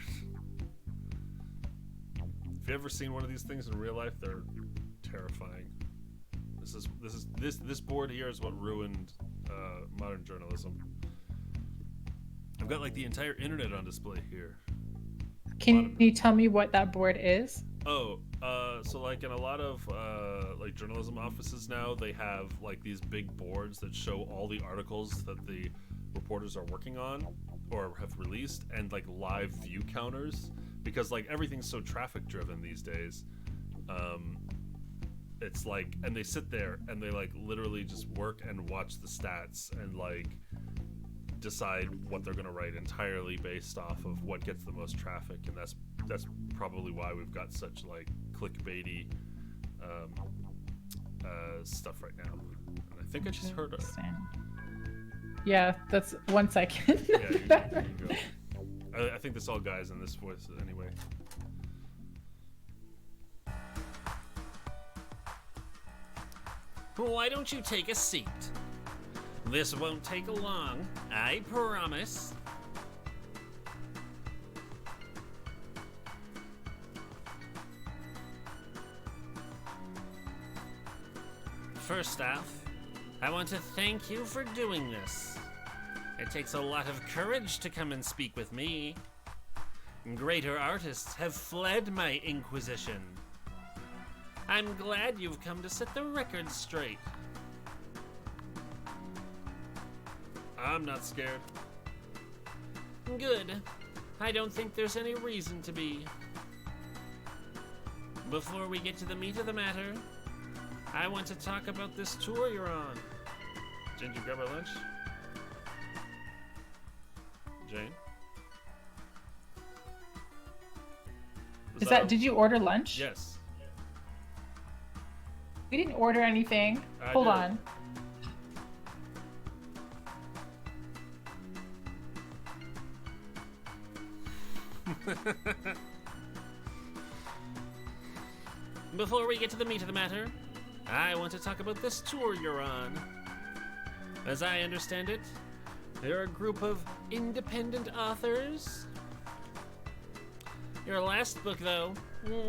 If you ever seen one of these things in real life, they're terrifying. This board here is what ruined modern journalism. I've got like the entire internet on display here. Can you tell me what that board is? Oh, so like in a lot of like journalism offices now, they have like these big boards that show all the articles that the reporters are working on or have released, and like live view counters, because like everything's so traffic driven these days. It's like, and they sit there and they like literally just work and watch the stats and like decide what they're gonna write entirely based off of what gets the most traffic, and that's probably why we've got such like clickbaity stuff right now. And I think I just heard it. Yeah, that's 1 second. Yeah, you can go. I think that's all guys in this voice anyway. Why don't you take a seat? This won't take long, I promise. First off, I want to thank you for doing this. It takes a lot of courage to come and speak with me. Greater artists have fled my inquisition. I'm glad you've come to set the record straight. I'm not scared. Good. I don't think there's any reason to be. Before we get to the meat of the matter, I want to talk about this tour you're on. Jane, did you grab our lunch? Jane? Did you order lunch? Yes. We didn't order anything. I Hold did. on. Before we get to the meat of the matter, I want to talk about this tour you're on. As I understand it, they're a group of independent authors. Your last book, though,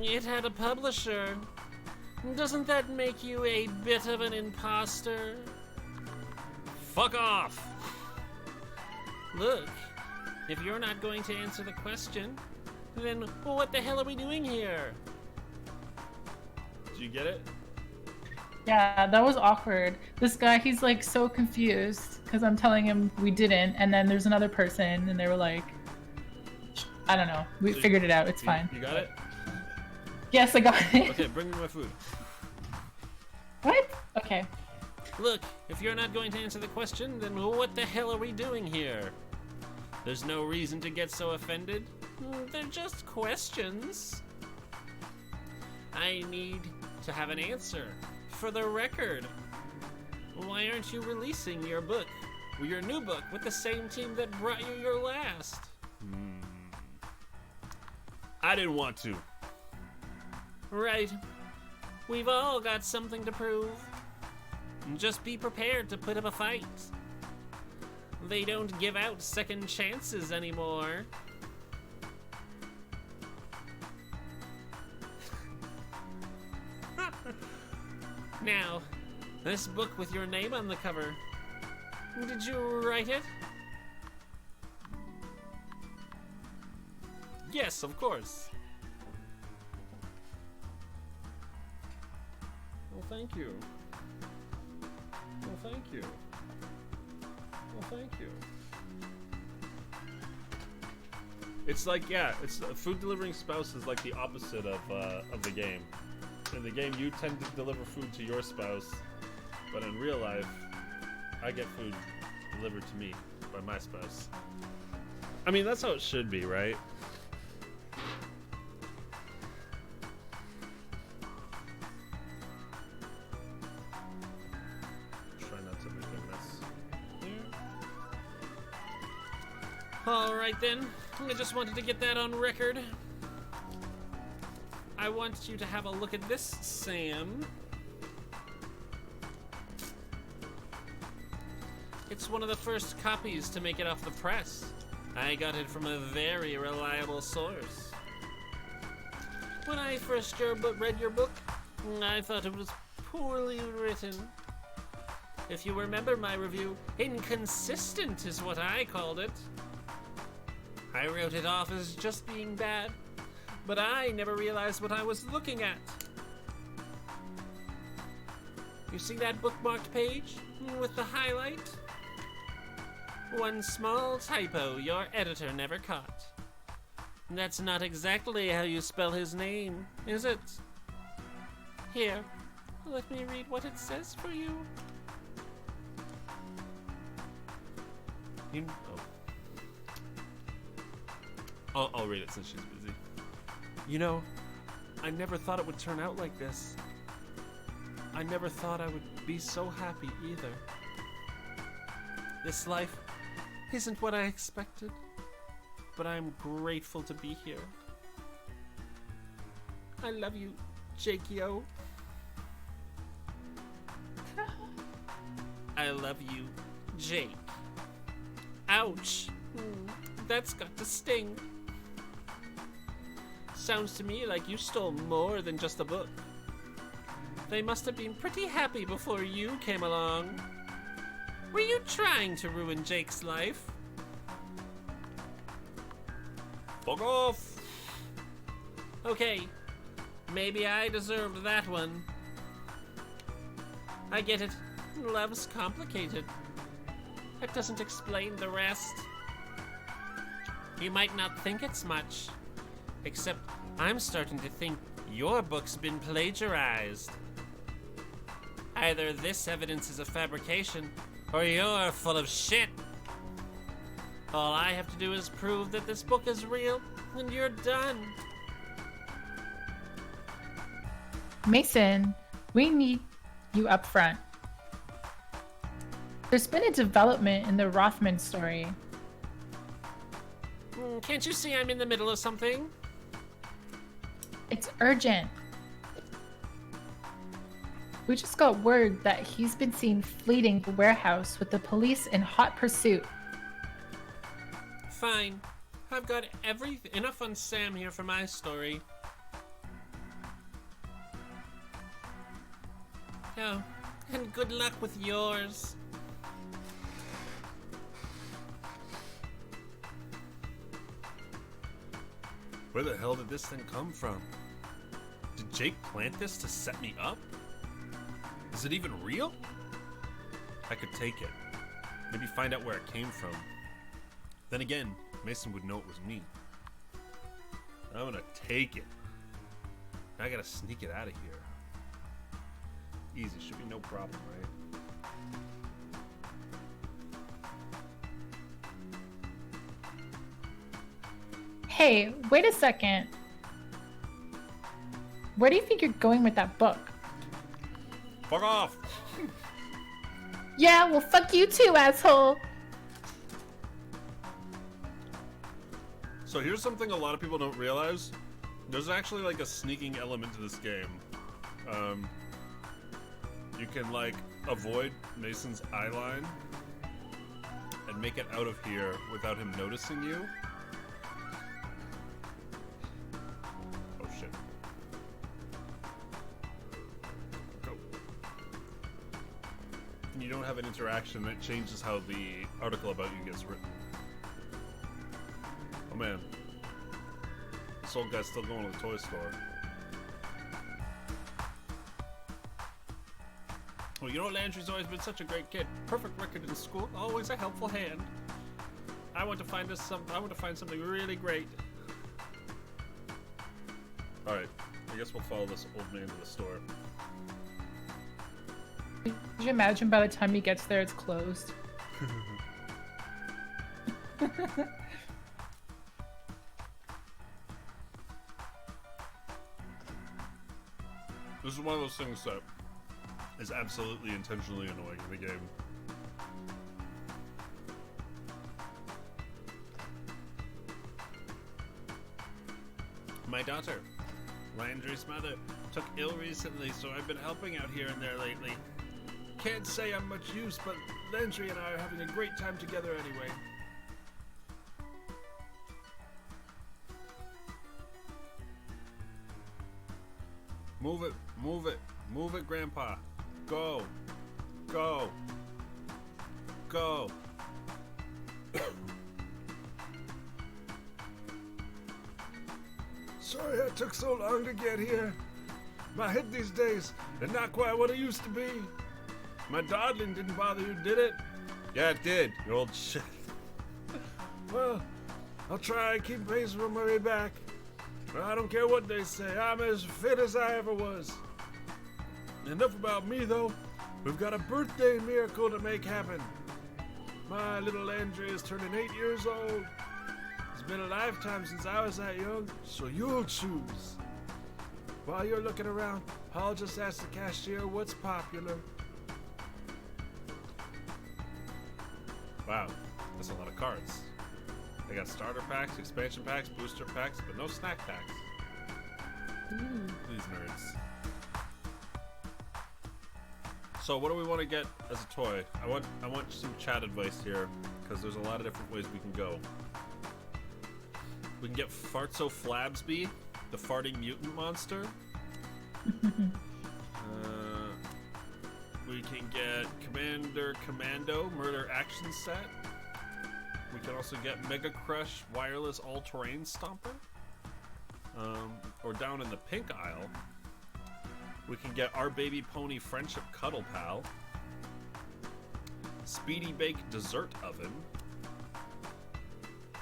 it had a publisher. Doesn't that make you a bit of an imposter? Fuck off! Look, if you're not going to answer the question, then what the hell are we doing here? Did you get it? Yeah, that was awkward. This guy, he's like so confused because I'm telling him we didn't, and then there's another person, and they were like, I don't know. We So figured it out. It's fine. You got it? Yes, I got it. Okay, bring me my food. What? Okay. Look, if you're not going to answer the question, then what the hell are we doing here? There's no reason to get so offended. They're just questions. I need to have an answer. For the record, why aren't you releasing your book, or your new book, with the same team that brought you your last? I didn't want to. Right. We've all got something to prove. Just be prepared to put up a fight. They don't give out second chances anymore. Now, this book with your name on the cover, did you write it? Yes, of course. Well, thank you. Well, thank you. Well, thank you. It's like, yeah, it's food delivering spouse is like the opposite of the game. In the game, you tend to deliver food to your spouse, but in real life, I get food delivered to me by my spouse. I mean, that's how it should be, right? Try not to make a mess here. Alright then, I just wanted to get that on record. I want you to have a look at this, Sam. It's one of the first copies to make it off the press. I got it from a very reliable source. When I first read your book, I thought it was poorly written. If you remember my review, inconsistent is what I called it. I wrote it off as just being bad, but I never realized what I was looking at. You see that bookmarked page with the highlight? One small typo your editor never caught. That's not exactly how you spell his name, is it? Here, let me read what it says for you. I'll read it since she's busy. You know, I never thought it would turn out like this. I never thought I would be so happy either. This life isn't what I expected, but I'm grateful to be here. I love you, Jakey-O. I love you, Jake. Ouch. That's got to sting. Sounds to me like you stole more than just a book. They must have been pretty happy before you came along. Were you trying to ruin Jake's life? Fuck off! Okay, maybe I deserved that one. I get it. Love's complicated. That doesn't explain the rest. You might not think it's much, except I'm starting to think your book's been plagiarized. Either this evidence is a fabrication, or you're full of shit. All I have to do is prove that this book is real, and you're done. Mason, we need you up front. There's been a development in the Rothman story. Can't you see I'm in the middle of something? It's urgent. We just got word that he's been seen fleeing the warehouse with the police in hot pursuit. Fine. I've got enough on Sam here for my story. Oh, and good luck with yours. Where the hell did this thing come from? Did Jake plant this to set me up? Is it even real? I could take it. Maybe find out where it came from. Then again, Mason would know it was me. I'm gonna take it. I gotta sneak it out of here. Easy, should be no problem, right? Hey, wait a second. Where do you think you're going with that book? Fuck off! Yeah, well, fuck you too, asshole. So here's something a lot of people don't realize. There's actually like a sneaking element to this game. You can like avoid Mason's eye line and make it out of here without him noticing you. Oh shit. Go. And you don't have an interaction that changes how the article about you gets written. Oh man. This old guy's still going to the toy store. Well, you know, Landry's always been such a great kid. Perfect record in school, always a helpful hand. I want to find something really great. Alright, I guess we'll follow this old man to the store. Could you imagine by the time he gets there, it's closed? This is one of those things that is absolutely intentionally annoying in the game. My daughter, Landry's mother took ill recently, so I've been helping out here and there lately. Can't say I'm much use, but Landry and I are having a great time together anyway. Move it, move it, move it, Grandpa. Go, go, go. Sorry it took so long to get here. My head these days is not quite what it used to be. My dawdling didn't bother you, did it? Yeah, it did, you old shit. Well, I'll try and keep pace on my way back. I don't care what they say, I'm as fit as I ever was. Enough about me, though. We've got a birthday miracle to make happen. My little Landry is turning 8 years old. It's been a lifetime since I was that young, so you'll choose. While you're looking around, I'll just ask the cashier what's popular. Wow, that's a lot of cards. They got starter packs, expansion packs, booster packs, but no snack packs. These nerds. So what do we want to get as a toy? I want some chat advice here, because there's a lot of different ways we can go. We can get Fartso Flabsby, the farting mutant monster. We can get Commander Commando Murder Action Set. We can also get Mega Crush Wireless All-Terrain Stomper. Or down in the pink aisle, we can get Our Baby Pony Friendship Cuddle Pal, Speedy Bake Dessert Oven,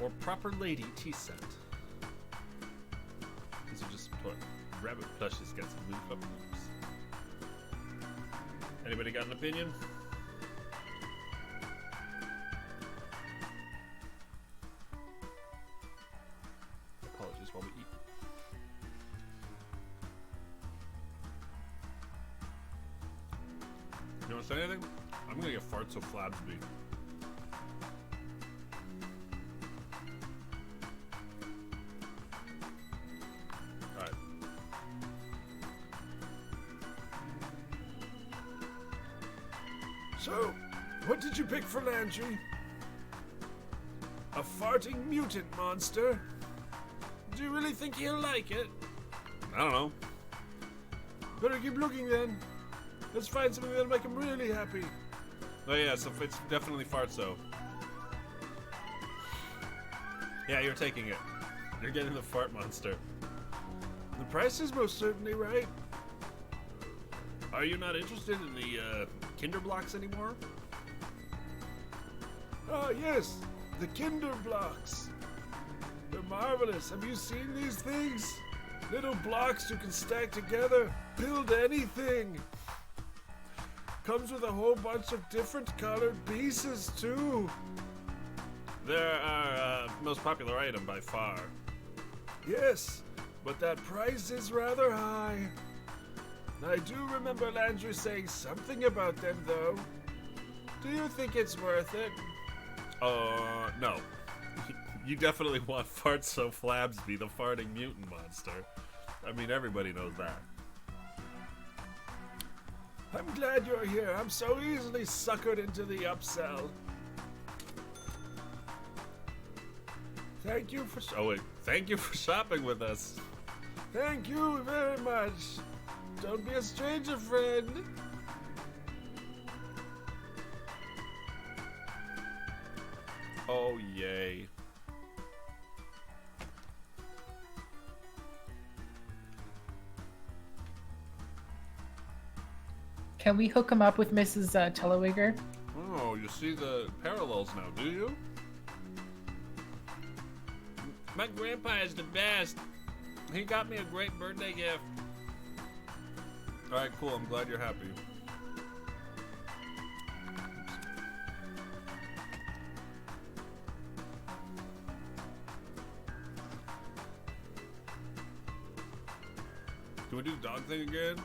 or Proper Lady Tea Set. These are just rabbit plushes, got some blue cup moves. Anybody got an opinion? Apologies while we eat. You want to say anything? I'm gonna get Fartso Flabsby. Alright. So, what did you pick for Landry? A farting mutant monster? Do you really think he'll like it? I don't know. Better keep looking then. Let's find something that'll make him really happy. Oh yeah, so it's definitely Fartso. Yeah, you're taking it. You're getting the fart monster. The price is most certainly right. Are you not interested in the Kinder Blocks anymore? Ah, yes, the Kinder Blocks. They're marvelous. Have you seen these things? Little blocks you can stack together, build anything. Comes with a whole bunch of different colored pieces, too. They're our most popular item by far. Yes, but that price is rather high. I do remember Landry saying something about them, though. Do you think it's worth it? No. You definitely want Fartso Flabsby, the farting mutant monster. I mean, everybody knows that. I'm glad you're here. I'm so easily suckered into the upsell. Thank you for... thank you for shopping with us. Thank you very much. Don't be a stranger, friend. Oh, yay. Can we hook him up with Mrs. Telewigger? Oh, you see the parallels now, do you? My grandpa is the best. He got me a great birthday gift. Alright, cool. I'm glad you're happy. Can we do the dog thing again?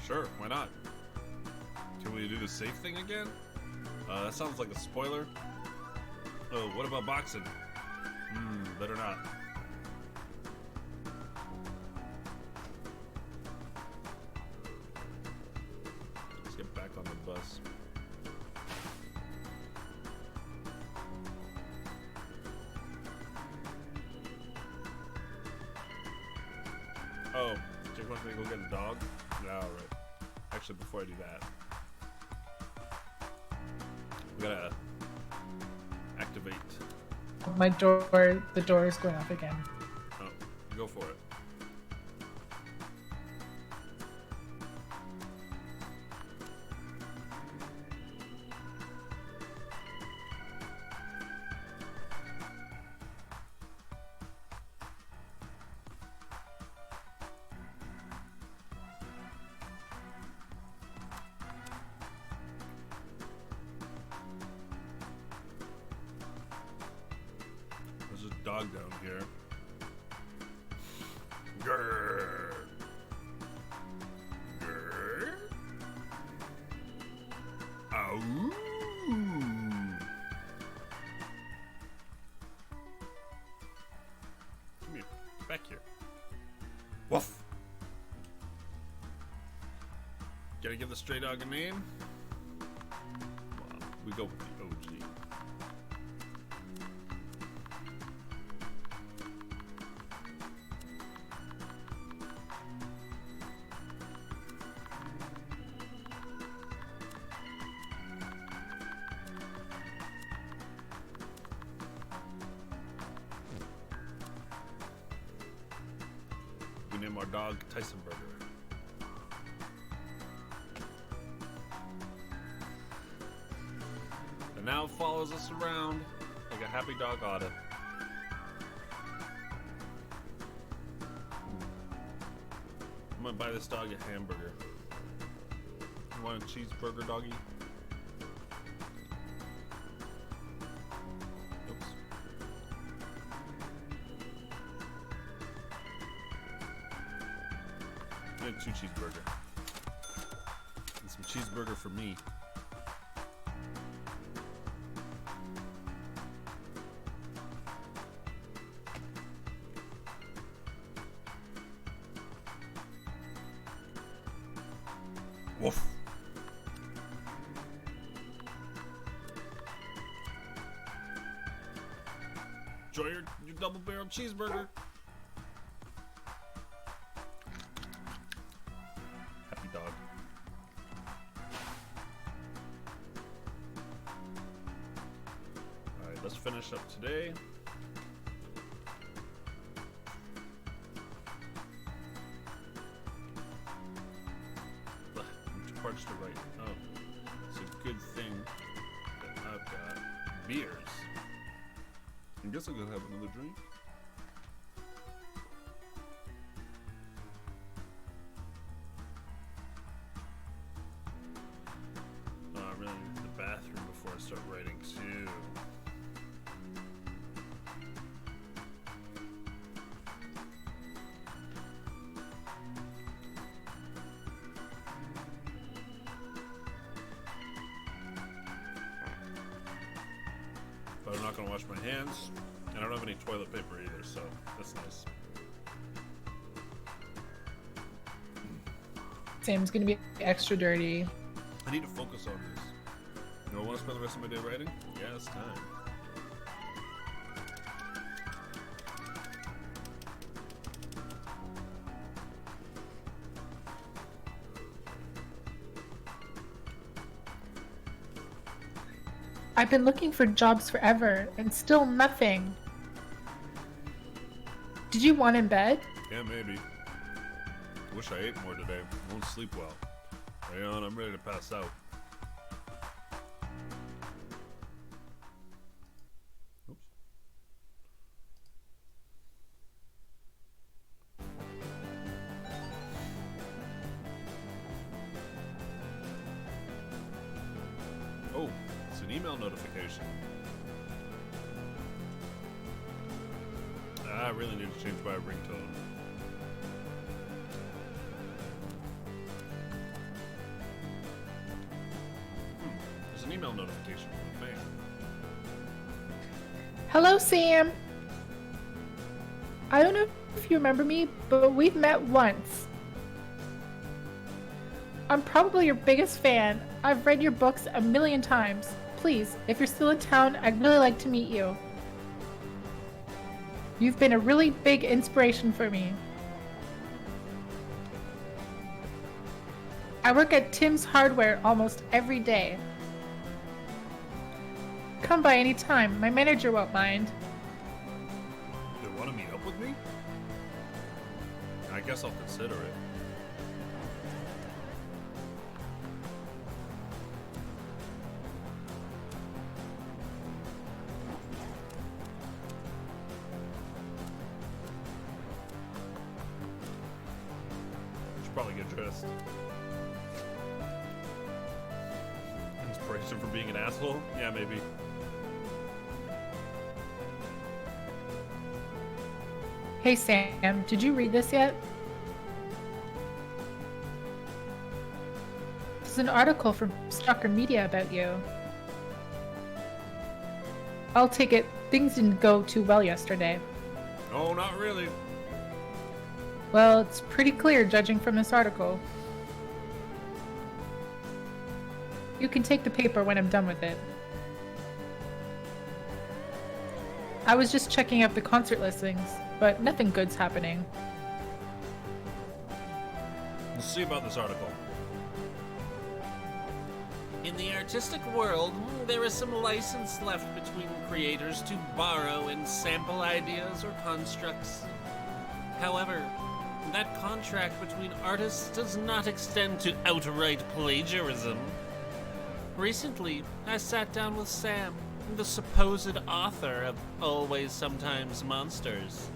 Sure, why not? Can we do the safe thing again? That sounds like a spoiler. Oh, what about boxing? Better not. on the bus. Oh, Jake wants me to go get a dog? Yeah, alright. Actually, before I do that, we gotta activate. The door is going off again. Oh, go for it. There's a dog down here. Grrr. Grrr. Ow. Come here. Back here. Woof. Gotta give the stray dog a name? Well, we go with the OG. We name our dog Tyson Burger. And now follows us around like a happy dog oughta. I'm gonna buy this dog a hamburger. You want a cheeseburger, doggy? Oops. Get 2 cheeseburger. And some cheeseburger for me. Woof. Enjoy your double-barrel cheeseburger. Happy dog. Alright, let's finish up today. Which part's to write? Oh, it's a good thing that I've got beers. I guess I'm gonna have another drink. Oh, I really need the bathroom before I start writing too. But I'm not gonna wash my hands, and I don't have any toilet paper either, so that's nice. Sam's gonna be extra dirty. I need to focus on this. You know, I want to spend the rest of my day writing? Yeah, it's time. I've been looking for jobs forever and still nothing. Did you want in bed? Yeah, maybe. I wish I ate more today. I won't sleep well. Hang on, I'm ready to pass out. Oops. Oh, it's an email notification. I really need to change my ringtone. There's an email notification from the fan. Hello, Sam. I don't know if you remember me, but we've met once. I'm probably your biggest fan. I've read your books a million times. Please, if you're still in town, I'd really like to meet you. You've been a really big inspiration for me. I work at Tim's Hardware almost every day. Come by any time. My manager won't mind. They want to meet up with me? I guess I'll consider it. Should probably get dressed. Inspiration for being an asshole? Yeah, maybe. Hey Sam, did you read this yet? There's an article from Stalker Media about you. I'll take it, things didn't go too well yesterday. Oh, not really. Well, it's pretty clear judging from this article. You can take the paper when I'm done with it. I was just checking out the concert listings, but nothing good's happening. We'll see about this article. In the artistic world, there is some license left between creators to borrow and sample ideas or constructs. However, that contract between artists does not extend to outright plagiarism. Recently, I sat down with Sam, the supposed author of Always Sometimes Monsters.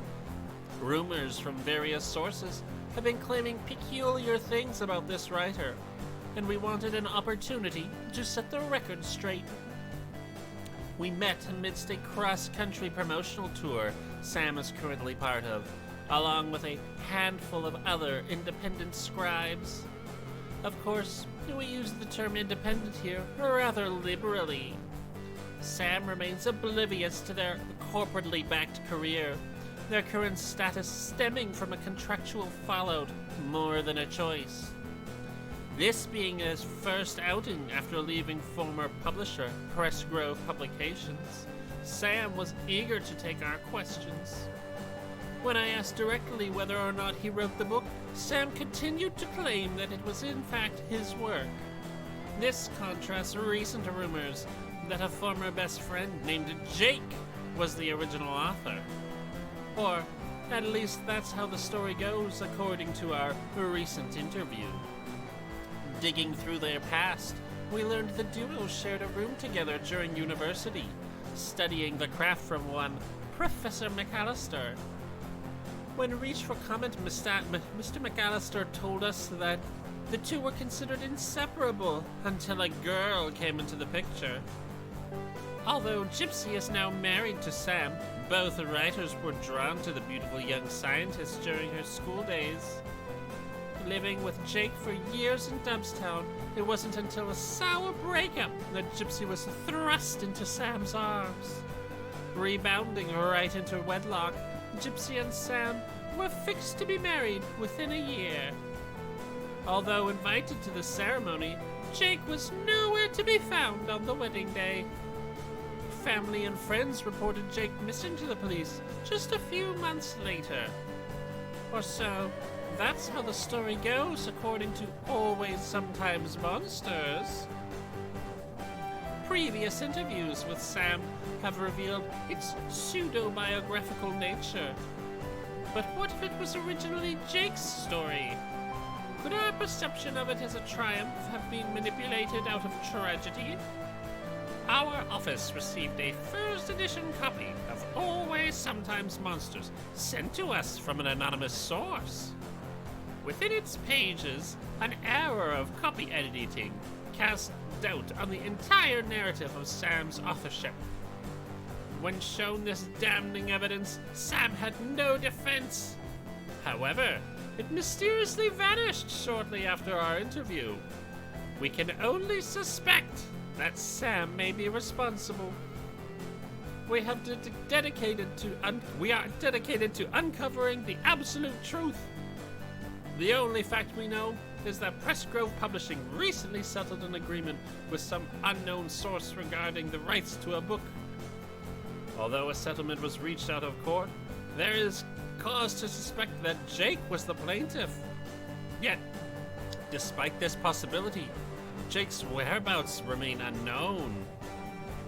Rumors from various sources have been claiming peculiar things about this writer, and we wanted an opportunity to set the record straight. We met amidst a cross-country promotional tour Sam is currently part of, along with a handful of other independent scribes. Of course, we use the term independent here rather liberally. Sam remains oblivious to their corporately backed career, their current status stemming from a contractual fallout more than a choice. This being his first outing after leaving former publisher Press Grove Publications, Sam was eager to take our questions. When I asked directly whether or not he wrote the book, Sam continued to claim that it was in fact his work. This contrasts recent rumors that a former best friend named Jake was the original author. Or, at least that's how the story goes according to our recent interview. Digging through their past, we learned the duo shared a room together during university, studying the craft from one Professor McAllister. When reached for comment, Mr. McAllister told us that the two were considered inseparable until a girl came into the picture. Although Gypsy is now married to Sam, both writers were drawn to the beautiful young scientist during her school days. Living with Jake for years in Dubstown, it wasn't until a sour breakup that Gypsy was thrust into Sam's arms. Rebounding right into wedlock, Gypsy and Sam were fixed to be married within a year. Although invited to the ceremony, Jake was nowhere to be found on the wedding day. Family and friends reported Jake missing to the police just a few months later. Or so, that's how the story goes according to Always Sometimes Monsters. Previous interviews with Sam have revealed its pseudo-biographical nature. But what if it was originally Jake's story? Could our perception of it as a triumph have been manipulated out of tragedy? Our office received a first edition copy of Always Sometimes Monsters sent to us from an anonymous source. Within its pages, an error of copy editing cast doubt on the entire narrative of Sam's authorship. When shown this damning evidence, Sam had no defense. However, it mysteriously vanished shortly after our interview. We can only suspect that Sam may be responsible. We are dedicated to uncovering the absolute truth. The only fact we know is that Pressgrove Publishing recently settled an agreement with some unknown source regarding the rights to a book. Although a settlement was reached out of court, there is cause to suspect that Jake was the plaintiff. Yet, despite this possibility, Jake's whereabouts remain unknown.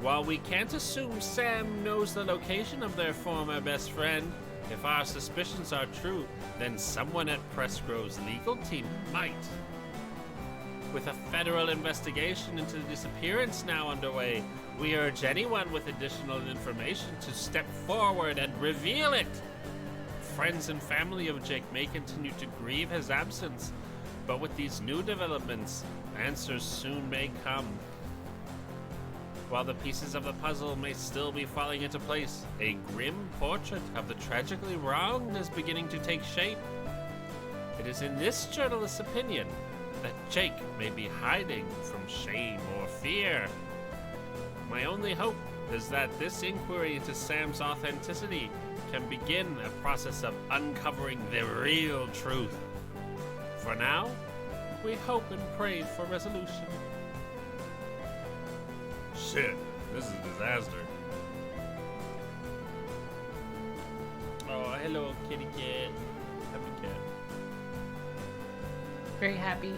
While we can't assume Sam knows the location of their former best friend, if our suspicions are true, then someone at Pressgrove's legal team might. With a federal investigation into the disappearance now underway, we urge anyone with additional information to step forward and reveal it. Friends and family of Jake may continue to grieve his absence, but with these new developments, answers soon may come. While the pieces of the puzzle may still be falling into place, a grim portrait of the tragically wronged is beginning to take shape. It is in this journalist's opinion that Jake may be hiding from shame or fear. My only hope is that this inquiry into Sam's authenticity can begin a process of uncovering the real truth. For now, we hope and pray for resolution. Shit, this is a disaster. Oh, hello, kitty cat. Happy cat. Very happy.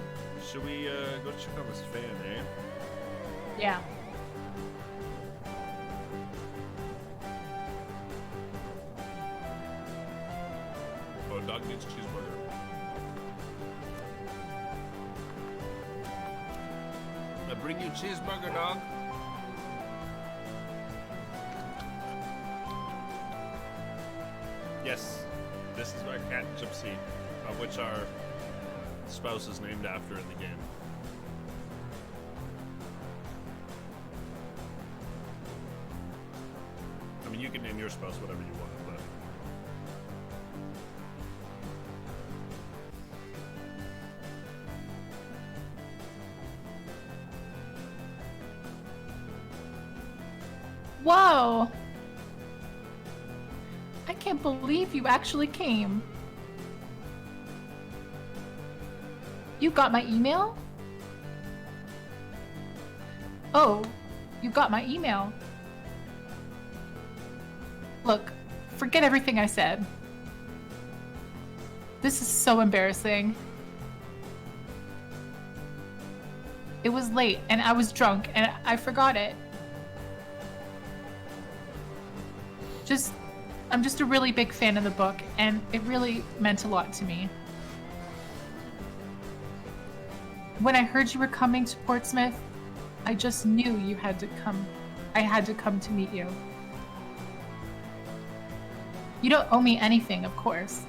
Should we go check on this fan, eh? Yeah. Oh, dog needs cheeseburger. I bring you cheeseburger, dog. Yes, this is our cat Gypsy, of which our spouse is named after in the game. I mean, you can name your spouse whatever you want, but... Whoa! I can't believe you actually came. You got my email? Oh, you got my email. Look, forget everything I said. This is so embarrassing. It was late and I was drunk and I forgot it. I'm just a really big fan of the book, and it really meant a lot to me. When I heard you were coming to Portsmouth, I just knew you had to come. I had to come to meet you. You don't owe me anything, of course.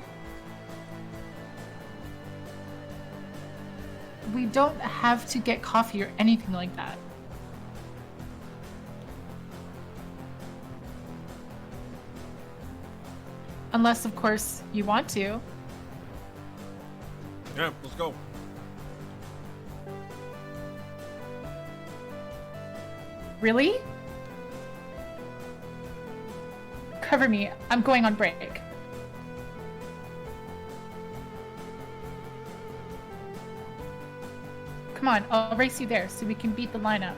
We don't have to get coffee or anything like that. Unless, of course, you want to. Yeah, let's go. Really? Cover me. I'm going on break. Come on, I'll race you there so we can beat the lineup.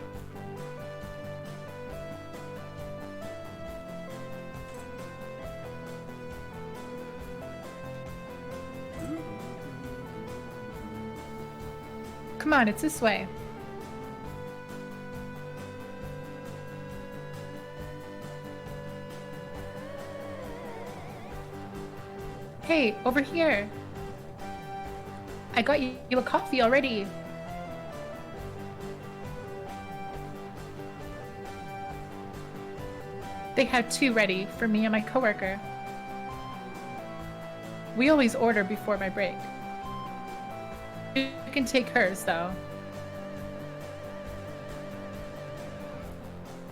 Come on, it's this way. Hey, over here. I got you a coffee already. They had 2 ready for me and my coworker. We always order before my break. You can take hers, though.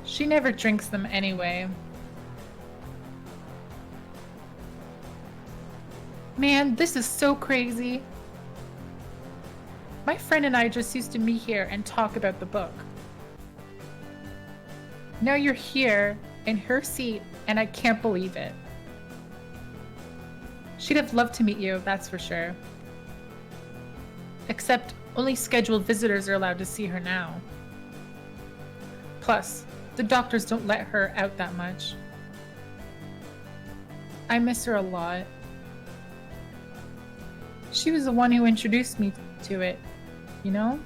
She never drinks them anyway. Man, this is so crazy. My friend and I just used to meet here and talk about the book. Now you're here in her seat, and I can't believe it. She'd have loved to meet you, that's for sure. Except only scheduled visitors are allowed to see her now. Plus, the doctors don't let her out that much. I miss her a lot. She was the one who introduced me to it, you know?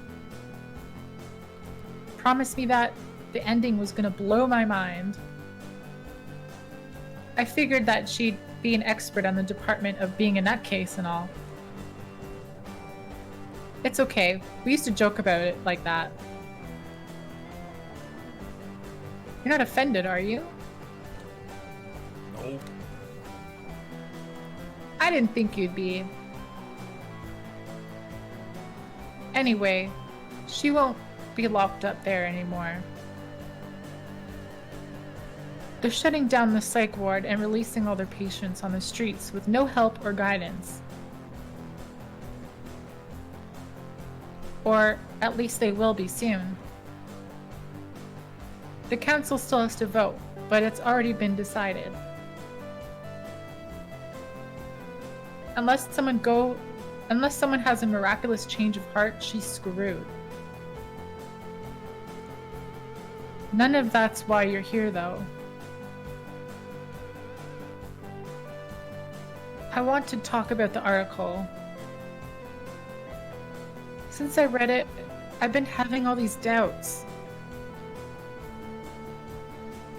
Promised me that the ending was gonna blow my mind. I figured that she'd be an expert on the department of being a nutcase and all. It's okay. We used to joke about it like that. You're not offended, are you? No. I didn't think you'd be. Anyway, she won't be locked up there anymore. They're shutting down the psych ward and releasing all their patients on the streets with no help or guidance. Or at least they will be soon. The council still has to vote, but it's already been decided. Unless someone has a miraculous change of heart, she's screwed. None of that's why you're here, though. I want to talk about the article. Since I read it, I've been having all these doubts.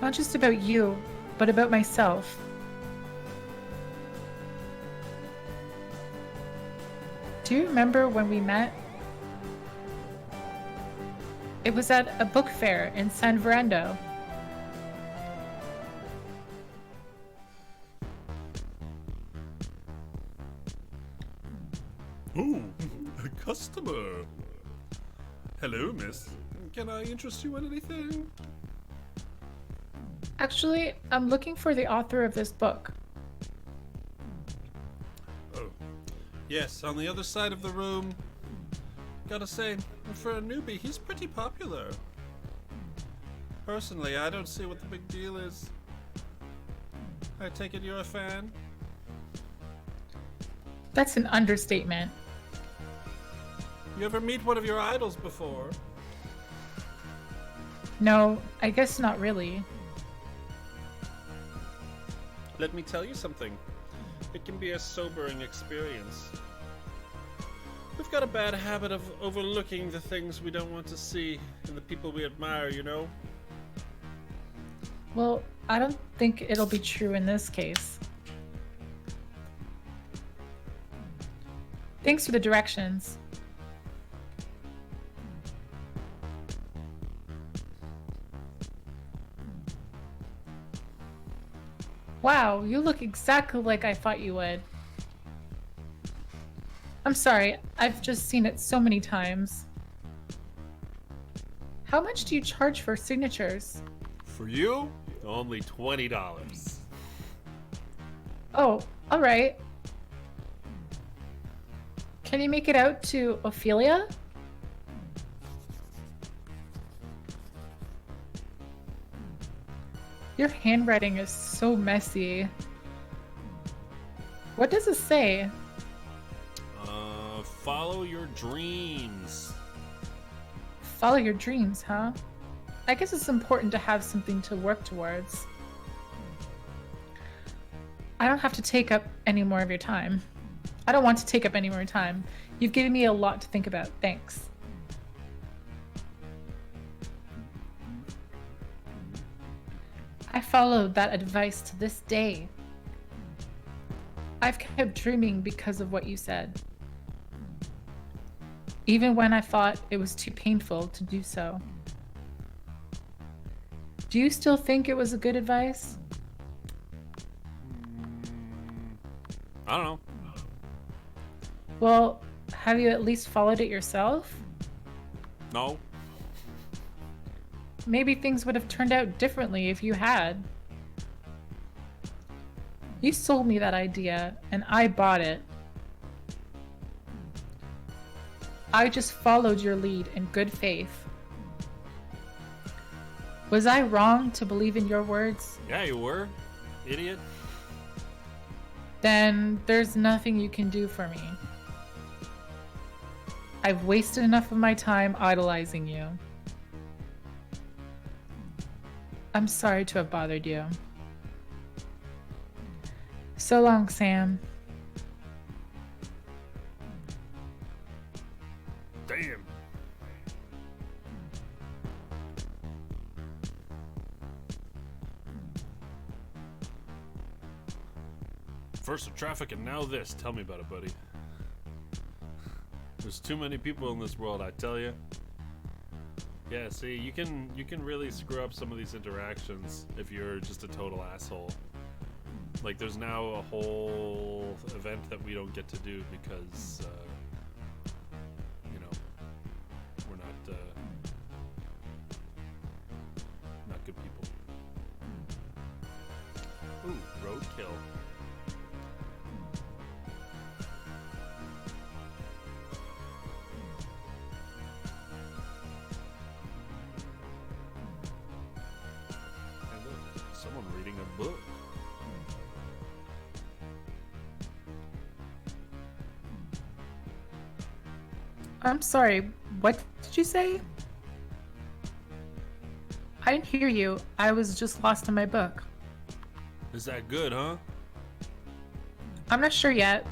Not just about you, but about myself. Do you remember when we met? It was at a book fair in San Fernando. Ooh, a customer. Hello, miss. Can I interest you in anything? Actually, I'm looking for the author of this book. Oh, yes, on the other side of the room. Gotta say, for a newbie, he's pretty popular. Personally, I don't see what the big deal is. I take it you're a fan? That's an understatement. You ever meet one of your idols before? No, I guess not really. Let me tell you something. It can be a sobering experience. We've got a bad habit of overlooking the things we don't want to see in the people we admire, you know? Well, I don't think it'll be true in this case. Thanks for the directions. Wow, you look exactly like I thought you would. I'm sorry, I've just seen it so many times. How much do you charge for signatures? For you, only $20. Oh, alright. Can you make it out to Ophelia? Your handwriting is so messy. What does it say? Follow your dreams. Follow your dreams, huh? I guess it's important to have something to work towards. I don't have to take up any more of your time. I don't want to take up any more time. You've given me a lot to think about. Thanks. I followed that advice to this day. I've kept dreaming because of what you said. Even when I thought it was too painful to do so. Do you still think it was a good advice? I don't know. Well, have you at least followed it yourself? No. Maybe things would have turned out differently if you had. You sold me that idea, and I bought it. I just followed your lead in good faith. Was I wrong to believe in your words? Yeah, you were. Idiot. Then there's nothing you can do for me. I've wasted enough of my time idolizing you. I'm sorry to have bothered you. So long, Sam. Damn. First the traffic and now this. Tell me about it, buddy. There's too many people in this world, I tell you. Yeah, see, you can really screw up some of these interactions if you're just a total asshole. Like, there's now a whole event that we don't get to do because, you know, we're not good people. Ooh, roadkill. And look, someone reading a book. I'm sorry, what did you say? I didn't hear you. I was just lost in my book. Is that good, huh? I'm not sure yet.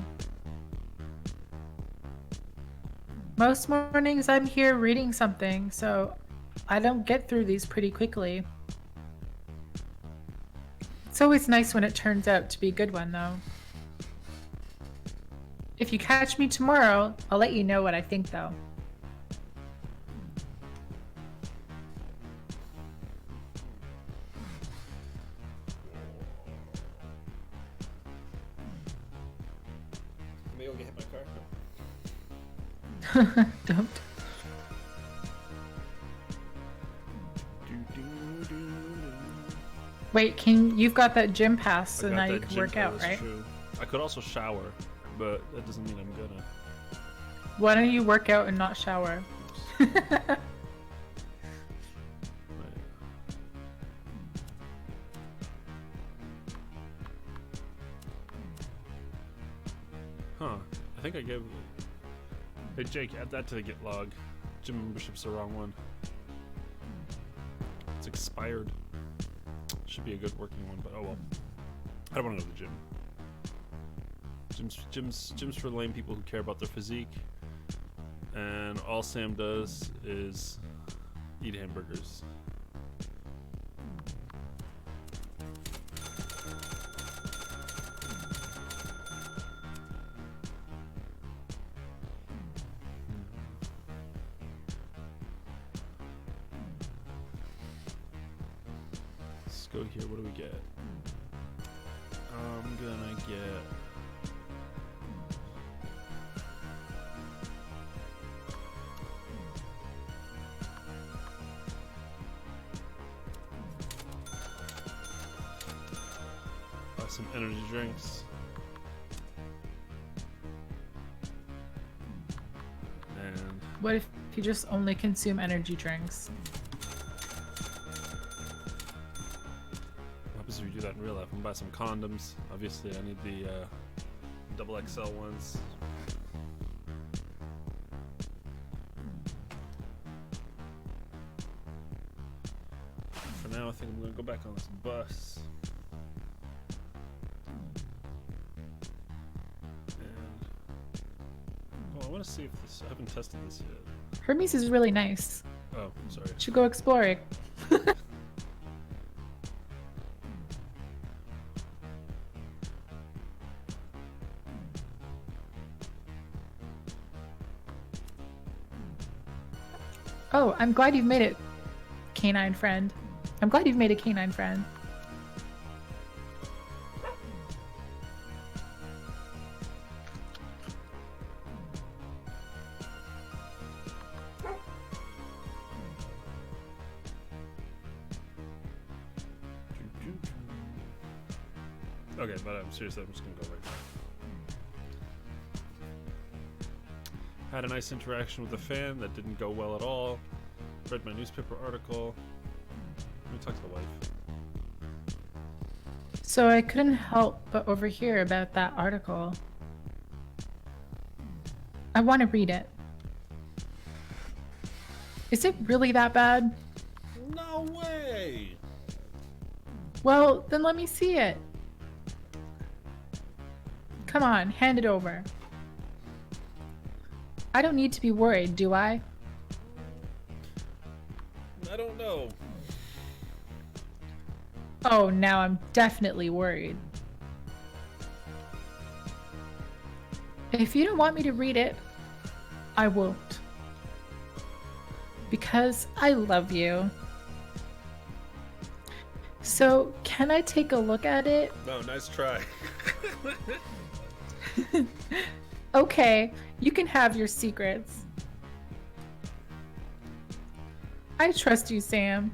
Most mornings I'm here reading something, so I don't get through these pretty quickly. It's always nice when it turns out to be a good one, though. If you catch me tomorrow, I'll let you know what I think, though. Maybe I'll get hit my car. Don't. Wait, you've got that gym pass, so now you can work out, right? True. I could also shower, but that doesn't mean I'm gonna. Why don't you work out and not shower? Huh. I think I gave... Hey Jake, add that to the Git log. Gym membership's the wrong one. It's expired. Should be a good working one, but oh well. I don't want to go to the gym. Gym's for lame people who care about their physique. And all Sam does is eat hamburgers. Let's go here. What do we get? I'm gonna get... some energy drinks. And What if you just only consume energy drinks? what happens if you do that in real life? I'm gonna buy some condoms. Obviously, I need the double XL ones. For now, I think I'm gonna go back on this bus. I want to see if this... I haven't tested this yet. Hermes is really nice. Oh, sorry. Should go exploring. Oh, I'm glad you've made it, canine friend. I'm glad you've made a canine friend. Okay, but I'm seriously, I'm just gonna go right now. Had a nice interaction with a fan that didn't go well at all. Read my newspaper article. Let me talk to the wife. So I couldn't help but overhear about that article. I want to read it. Is it really that bad? No way! Well, then let me see it. Come on, hand it over. I don't need to be worried, do I? I don't know. Oh, now I'm definitely worried. If you don't want me to read it, I won't. Because I love you. So, can I take a look at it? No, nice try. Okay, you can have your secrets. I trust you, Sam.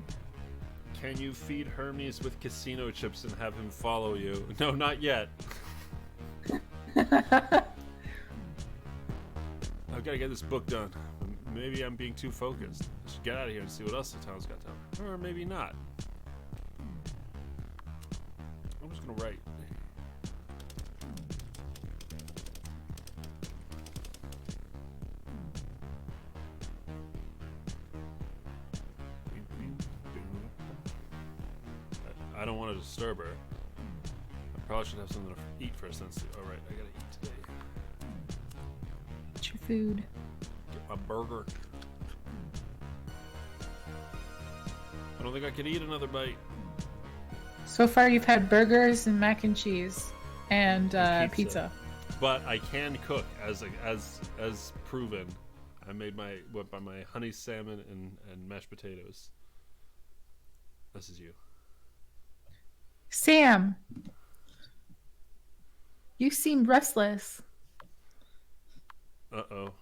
Can you feed Hermes with casino chips and have him follow you? No, not yet. I've got to get this book done. Maybe I'm being too focused. I should get out of here and see what else the town's got to tell me. Or maybe not. I'm just gonna write. I don't want to disturb her. I probably should have something to eat first. All right, I gotta eat today. What's your food? Get my burger. I don't think I could eat another bite. So far, you've had burgers and mac and cheese and pizza. But I can cook, as proven. I made my honey salmon and mashed potatoes. This is you. Sam, you seem restless. Uh-oh.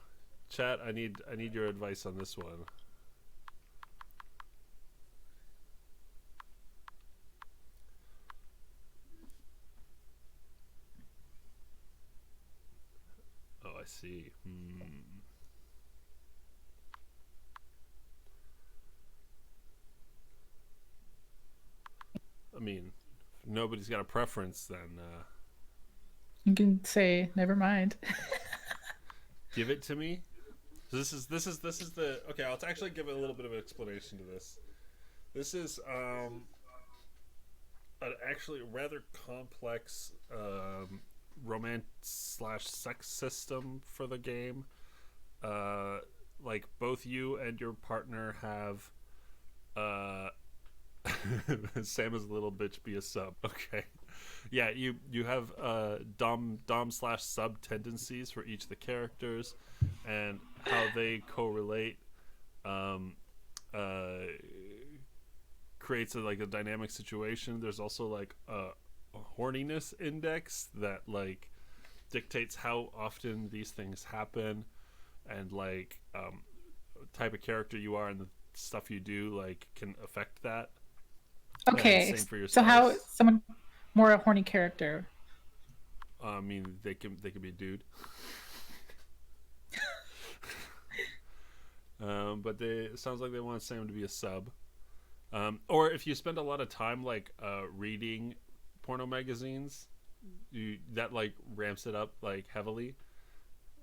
Chat, I need your advice on this one. Oh, I see. I mean, if nobody's got a preference, then You can say, never mind. give it to me. This is the okay. I'll actually give a little bit of an explanation to this. This is an actually rather complex romance/sex system for the game. Like both you and your partner have Sam is a little bitch, be a sub. Okay. Yeah, you have dom/sub tendencies for each of the characters, and how they correlate creates a dynamic situation. There's also like a horniness index that like dictates how often these things happen, and like type of character you are and the stuff you do like can affect that. Okay, same for your so how spouse. someone more a horny character? I mean, they can be a dude. But it sounds like they want Sam to be a sub. Or if you spend a lot of time like reading porno magazines, that like ramps it up like heavily.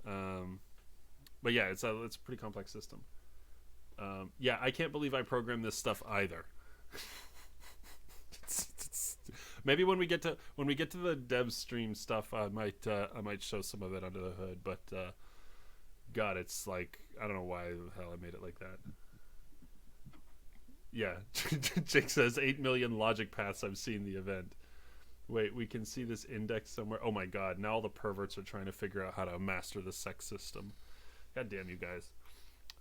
But yeah, it's a pretty complex system. Yeah, I can't believe I programmed this stuff either. Maybe when we get to the dev stream stuff, I might show some of it under the hood. But God, it's like I don't know why the hell I made it like that. Yeah, Jake says 8 million logic paths I've seen the event. Wait, we can see this index somewhere. Oh my God! Now all the perverts are trying to figure out how to master the sex system. God damn you guys.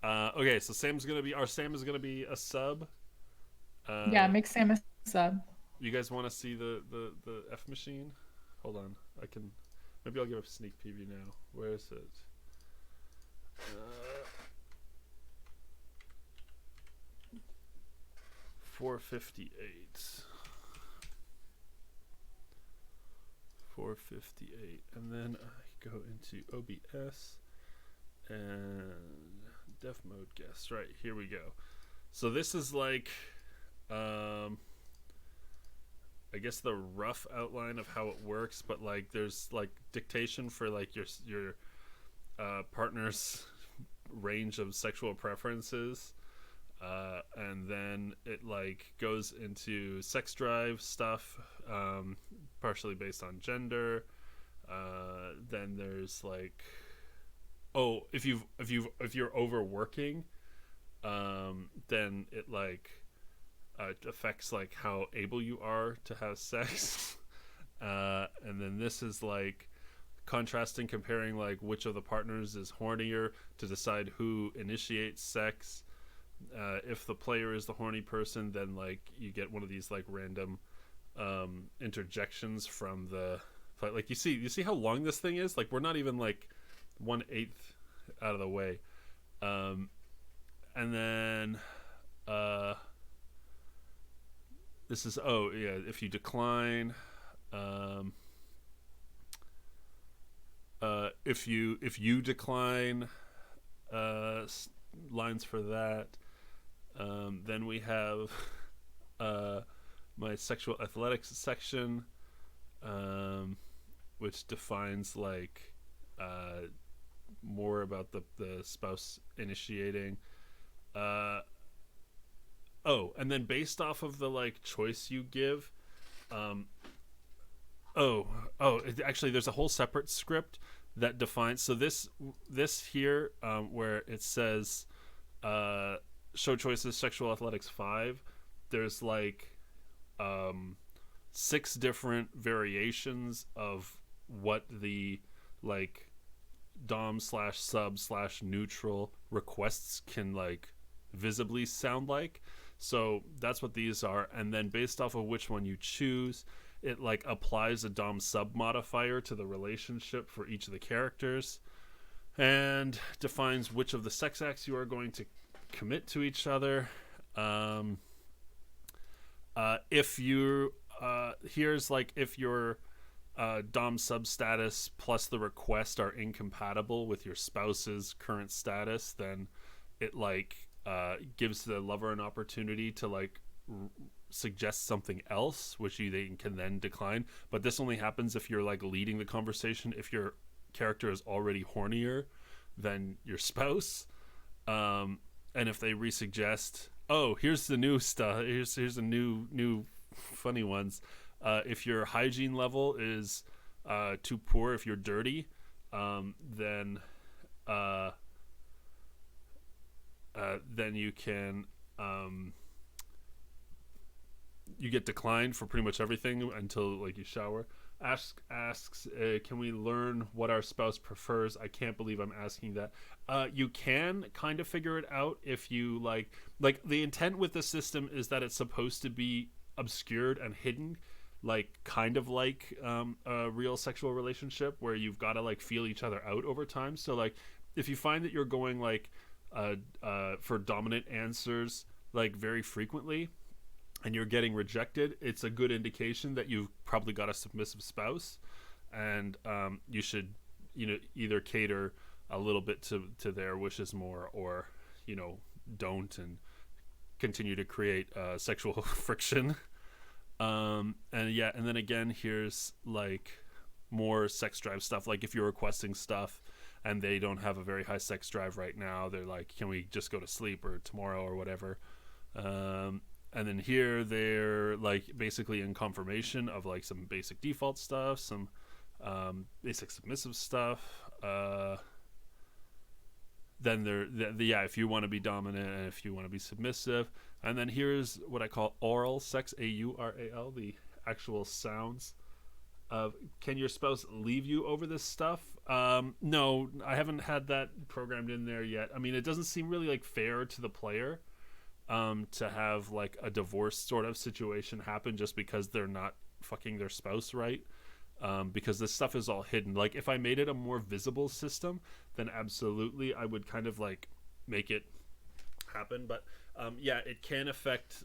Okay, so Sam is gonna be a sub. Yeah, make Sam a sub. You guys want to see the F machine? Hold on, maybe I'll give a sneak preview now. Where is it? 458. 458, and then I go into OBS and def mode guest. Right, here we go. So this is like I guess the rough outline of how it works, but like there's like dictation for like your partner's range of sexual preferences. and then it like goes into sex drive stuff, partially based on gender. Then there's like, oh, if you're overworking, then it like affects like how able you are to have sex. And then this is like contrasting, comparing like which of the partners is hornier to decide who initiates sex. If the player is the horny person, then like you get one of these like random interjections from the like you see how long this thing is. Like we're not even like 1/8 out of the way. And then this is, oh yeah, if you decline, if you decline lines for that, then we have my sexual athletics section, which defines like more about the spouse initiating. And then based off of the like choice you give, actually there's a whole separate script that defines. So this here, where it says show choices sexual athletics 5, there's like 6 different variations of what the like dom / sub / neutral requests can like visibly sound like. So that's what these are, and then based off of which one you choose, it like applies a dom sub modifier to the relationship for each of the characters, and defines which of the sex acts you are going to commit to each other. If you here's like if your dom sub status plus the request are incompatible with your spouse's current status, then it like gives the lover an opportunity to like suggest something else, which they can then decline. But this only happens if you're like leading the conversation, if your character is already hornier than your spouse, and if they resuggest, oh, here's the new stuff, here's the new funny ones. If your hygiene level is too poor, if you're dirty, then you can you get declined for pretty much everything until like you shower. Asks can we learn what our spouse prefers? I can't believe I'm asking that. You can kind of figure it out if you like the intent with the system is that it's supposed to be obscured and hidden, like kind of like a real sexual relationship where you've got to like feel each other out over time. So like if you find that you're going like for dominant answers like very frequently and you're getting rejected, it's a good indication that you've probably got a submissive spouse, and you should either cater a little bit to their wishes more, or don't, and continue to create sexual friction. And then again, here's like more sex drive stuff. Like if you're requesting stuff and they don't have a very high sex drive right now, they're like, can we just go to sleep or tomorrow or whatever. And then here they're like basically in confirmation of like some basic default stuff, some basic submissive stuff. Then if you want to be dominant and if you want to be submissive. And then here's what I call oral sex, AURAL, the actual sounds of, can your spouse leave you over this stuff? No, I haven't had that programmed in there yet. I mean, it doesn't seem really like fair to the player to have like a divorce sort of situation happen just because they're not fucking their spouse right. Because this stuff is all hidden. Like if I made it a more visible system, then absolutely I would kind of like make it happen. But it can affect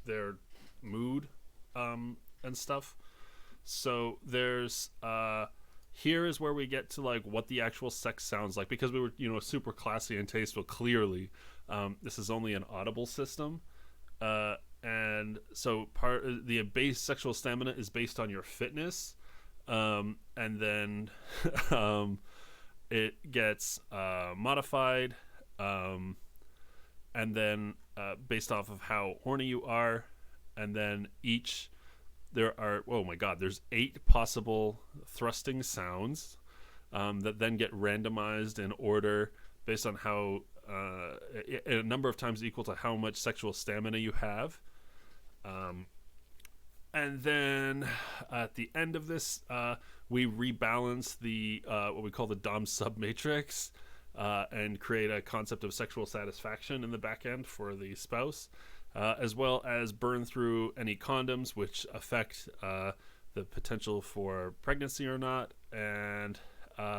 their mood and stuff. So there's here is where we get to like what the actual sex sounds like, because we were super classy and tasteful. Clearly this is only an audible system, and so the base sexual stamina is based on your fitness, and then it gets modified and then based off of how horny you are, and then there are, oh my god, there's 8 possible thrusting sounds that then get randomized in order based on how a number of times equal to how much sexual stamina you have. And then at the end of this, we rebalance the what we call the Dom sub matrix and create a concept of sexual satisfaction in the back end for the spouse, as well as burn through any condoms which affect the potential for pregnancy or not, and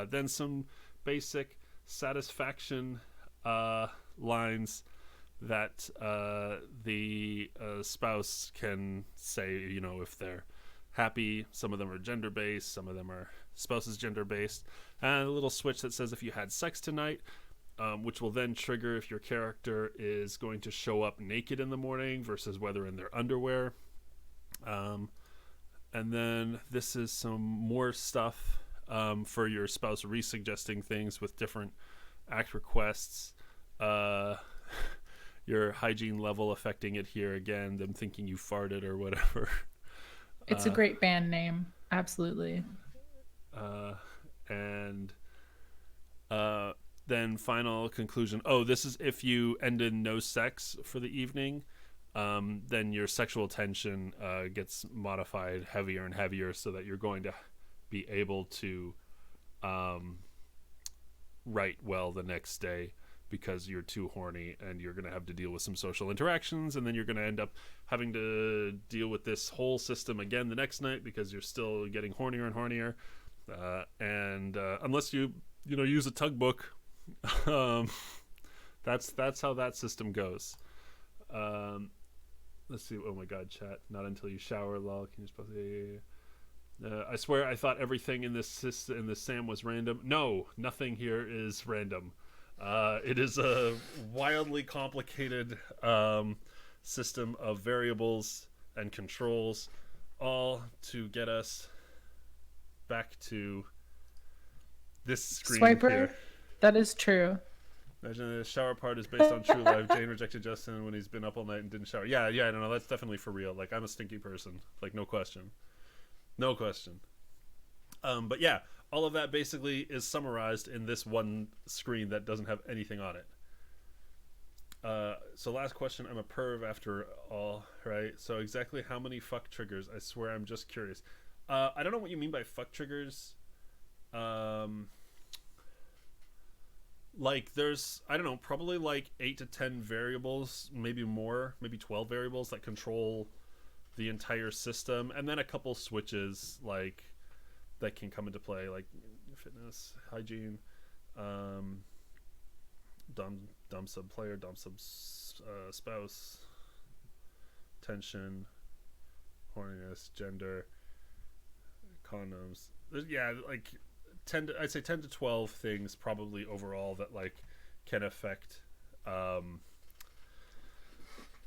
then some basic satisfaction lines that the spouse can say, you know, if they're happy. Some of them are gender-based, some of them are spouse's gender-based, and a little switch that says if you had sex tonight, which will then trigger if your character is going to show up naked in the morning versus whether in their underwear. And then this is some more stuff for your spouse re-suggesting things with different act requests. Your hygiene level affecting it here again, them thinking you farted or whatever. It's a great band name. Absolutely. And then final conclusion. Oh, this is if you end in no sex for the evening, then your sexual tension gets modified heavier and heavier so that you're going to be able to write well the next day, because you're too horny and you're going to have to deal with some social interactions, and then you're going to end up having to deal with this whole system again the next night because you're still getting hornier and hornier. And unless you use a tugbook, that's how that system goes. Let's see. Oh my god, chat. Not until you shower, lol. Can you spell? I swear I thought everything in this SAM was random. No, nothing here is random. It is a wildly complicated system of variables and controls, all to get us back to this screen Swiper, here. that is true. Imagine the shower part is based on true life. Jane rejected Justin when he's been up all night and didn't shower. Yeah, I don't know. That's definitely for real. Like, I'm a stinky person. Like, no question. No question. But yeah, all of that basically is summarized in this one screen that doesn't have anything on it. So last question. I'm a perv after all, right? So exactly how many fuck triggers? I swear I'm just curious. I don't know what you mean by fuck triggers. Like there's, I don't know, probably like 8 to 10 variables, maybe more, maybe 12 variables that control the entire system, and then a couple switches like that can come into play, like fitness, hygiene, dom sub player, dom sub spouse, tension, horniness, gender, condoms. Yeah, like I'd say 10 to 12 things probably overall that like can affect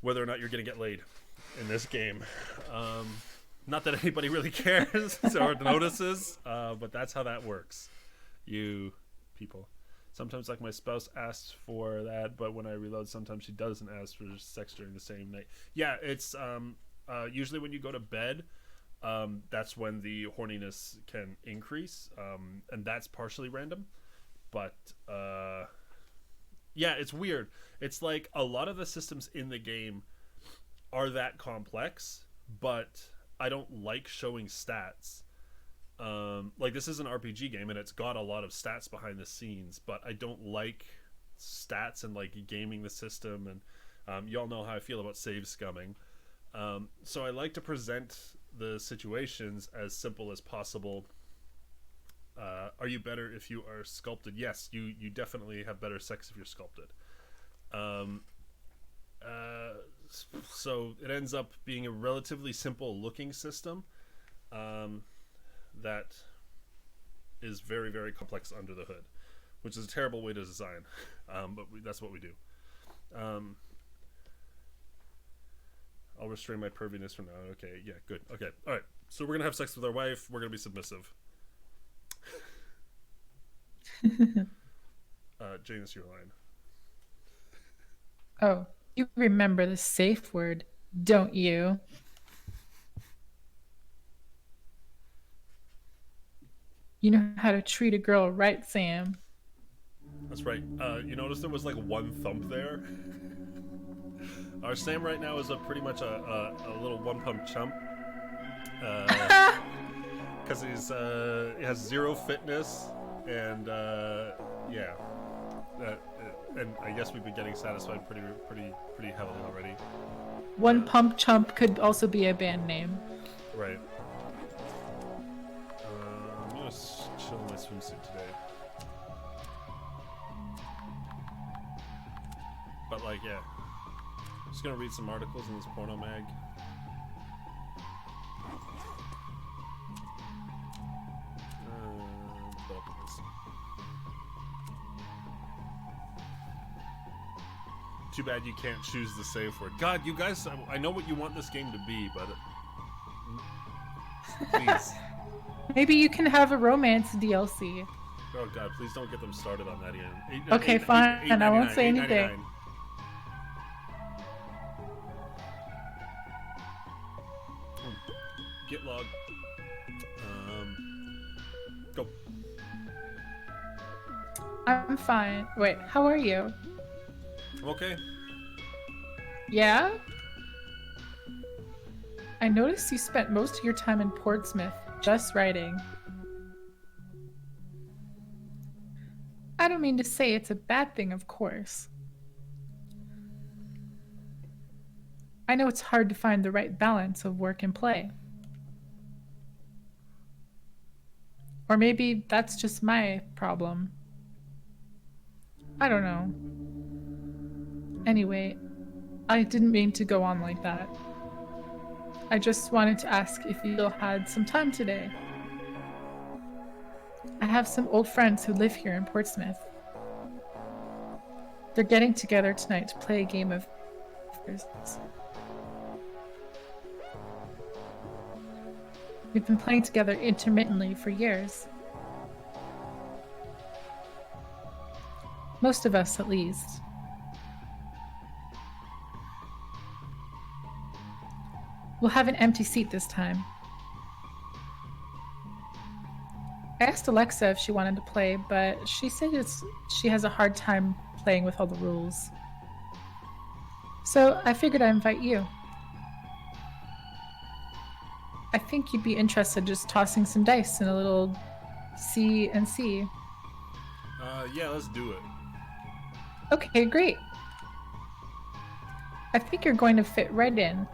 whether or not you're gonna get laid in this game. Not that anybody really cares or notices, but that's how that works. You people. Sometimes, like, my spouse asks for that, but when I reload, sometimes she doesn't ask for sex during the same night. Yeah, it's usually when you go to bed, that's when the horniness can increase, and that's partially random. But yeah, it's weird. It's like a lot of the systems in the game are that complex, but I don't like showing stats. Like, this is an RPG game and it's got a lot of stats behind the scenes, but I don't like stats and like gaming the system, and y'all know how I feel about save scumming. So I like to present the situations as simple as possible. Are you better if you are sculpted? Yes, you definitely have better sex if you're sculpted. So it ends up being a relatively simple looking system that is very, very complex under the hood, which is a terrible way to design, but that's what we do. I'll restrain my perviness from now. Okay, yeah, good. Okay, all right. So we're going to have sex with our wife. We're going to be submissive. Jane, is your line. Oh, you remember the safe word, don't you? You know how to treat a girl right, Sam. That's right. You notice there was like one thump there? Our Sam right now is pretty much a little one pump chump. Because he has zero fitness, and yeah. And I guess we've been getting satisfied pretty heavily already. One Pump Chump could also be a band name. Right. I'm gonna chill in my swimsuit today. But like, yeah, just gonna read some articles in this porno mag. Put up this. Too bad you can't choose the safe word. God, you guys, I know what you want this game to be, but please. Maybe you can have a romance DLC. Oh God, please don't get them started on that again. Okay, fine. I won't say anything. Get log. Go. I'm fine. Wait, how are you? I'm okay. Yeah? I noticed you spent most of your time in Portsmouth just writing. I don't mean to say it's a bad thing, of course. I know it's hard to find the right balance of work and play. Or maybe that's just my problem. I don't know. Anyway, I didn't mean to go on like that. I just wanted to ask if you still had some time today. I have some old friends who live here in Portsmouth. They're getting together tonight to play a game of... We've been playing together intermittently for years. Most of us, at least. We'll have an empty seat this time. I asked Alexa if she wanted to play, but she said she has a hard time playing with all the rules. So I figured I'd invite you. I think you'd be interested just tossing some dice in a little C and C. Yeah, let's do it. Okay, great. I think you're going to fit right in.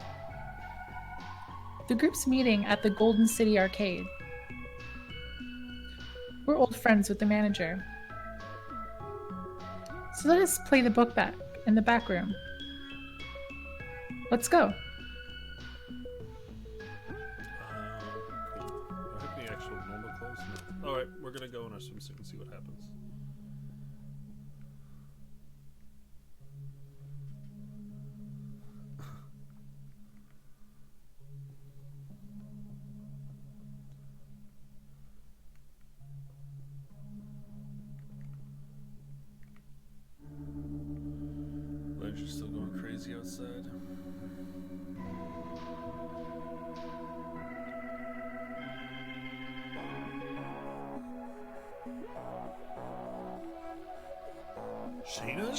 The group's meeting at the Golden City Arcade. We're old friends with the manager. So let us play the book back in the back room. Let's go. Cool. I have the actual normal clothes. No. All right, we're gonna go in our swimsuit and see what happens. You're still going crazy outside. Sheena?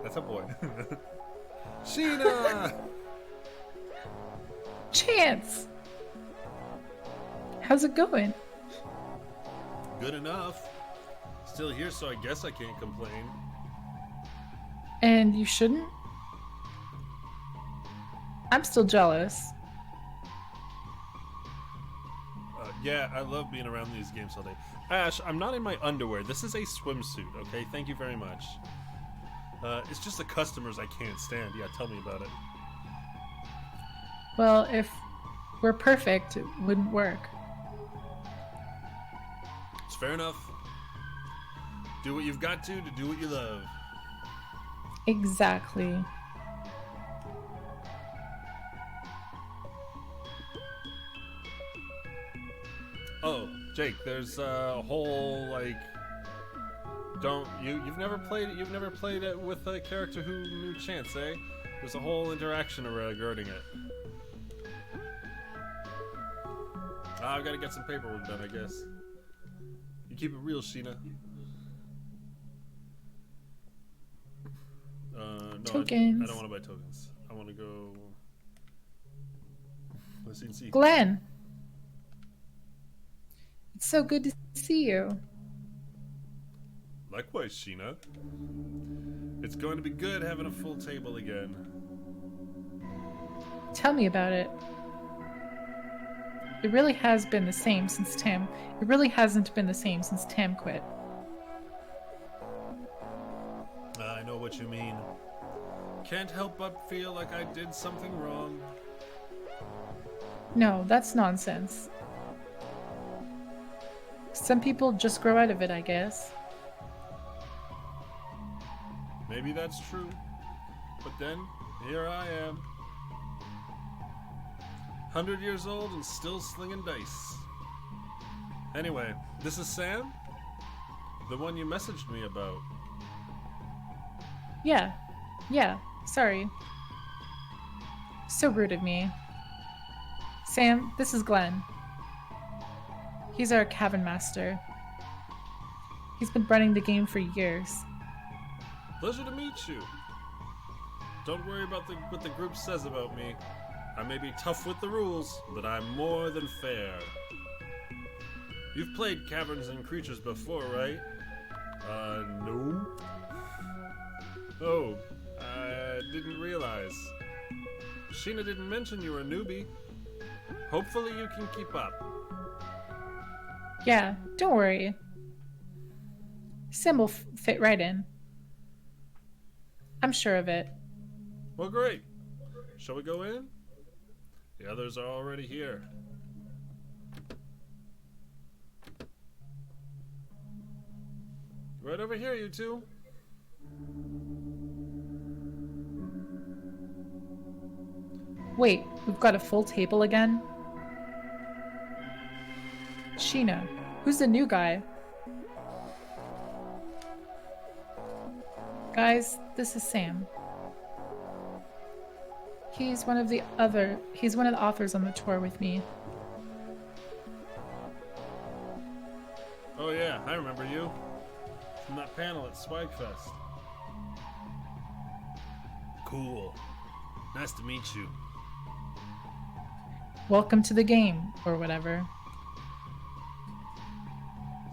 That's a boy. Sheena! Chance! How's it going? Good enough. Still here, so I guess I can't complain. And you shouldn't? I'm still jealous. Yeah, I love being around these games all day. Ash, I'm not in my underwear. This is a swimsuit, okay? Thank you very much. It's just the customers I can't stand. Yeah, tell me about it. Well, if we're perfect, it wouldn't work. It's fair enough. Do what you've got to do what you love. Exactly. Oh, Jake, there's a whole, like, Don't you've never played it with a character who knew chance, eh? There's a whole interaction regarding it. I've got to get some paperwork done, I guess. You keep it real, Sheena. No, Tokens. I don't want to buy tokens. I want to go. Let's see. Glenn, it's so good to see you. Likewise, Sheena. It's going to be good having a full table again. Tell me about it. It really has been the same since Tam. It really hasn't been the same since Tam quit. I know what you mean. Can't help but feel like I did something wrong. No, that's nonsense. Some people just grow out of it, I guess. Maybe that's true. But then, here I am. 100 years old and still slinging dice. Anyway, this is Sam? The one you messaged me about. Yeah, sorry. So rude of me. Sam, this is Glenn. He's our cabin master. He's been running the game for years. Pleasure to meet you. Don't worry about what the group says about me. I may be tough with the rules, but I'm more than fair. You've played Caverns and Creatures before, right? No. Oh, I didn't realize. Sheena didn't mention you were a newbie. Hopefully you can keep up. Yeah, don't worry. Sam will fit right in. I'm sure of it. Well, great. Shall we go in? The others are already here. Right over here, you two. Wait, we've got a full table again? Sheena, who's the new guy? Guys, this is Sam. He's one of the authors on the tour with me. Oh yeah, I remember you. From that panel at Swagfest. Cool. Nice to meet you. Welcome to the game, or whatever.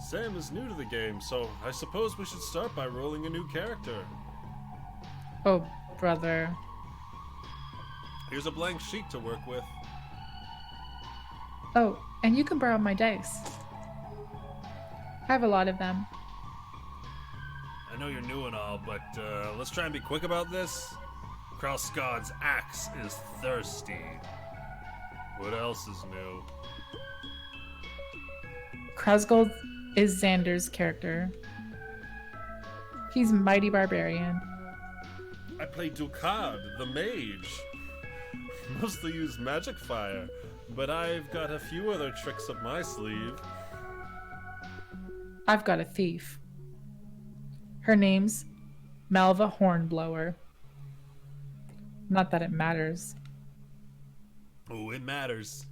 Sam is new to the game, so I suppose we should start by rolling a new character. Oh, brother. Here's a blank sheet to work with. Oh, and you can borrow my dice. I have a lot of them. I know you're new and all, but let's try and be quick about this. Krauskad's axe is thirsty. What else is new? Krasgold is Xander's character. He's mighty barbarian. I play Dukad, the mage. Mostly use magic fire, but I've got a few other tricks up my sleeve. I've got a thief. Her name's Malva Hornblower. Not that it matters. Oh, it matters.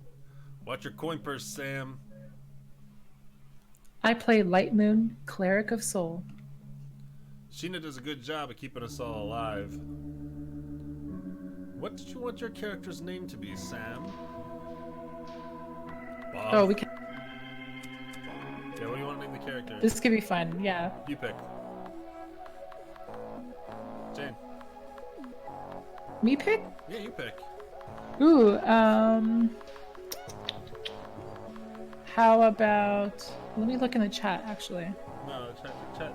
Watch your coin purse, Sam. I play Light Moon, Cleric of Soul. Sheena does a good job of keeping us all alive. What did you want your character's name to be, Sam? Bob? Oh, we can. Yeah, what do you want to name the character? This could be fun, yeah. You pick. Jane. Me pick? Yeah, you pick. Ooh, how about... Let me look in the chat, actually. No, chat.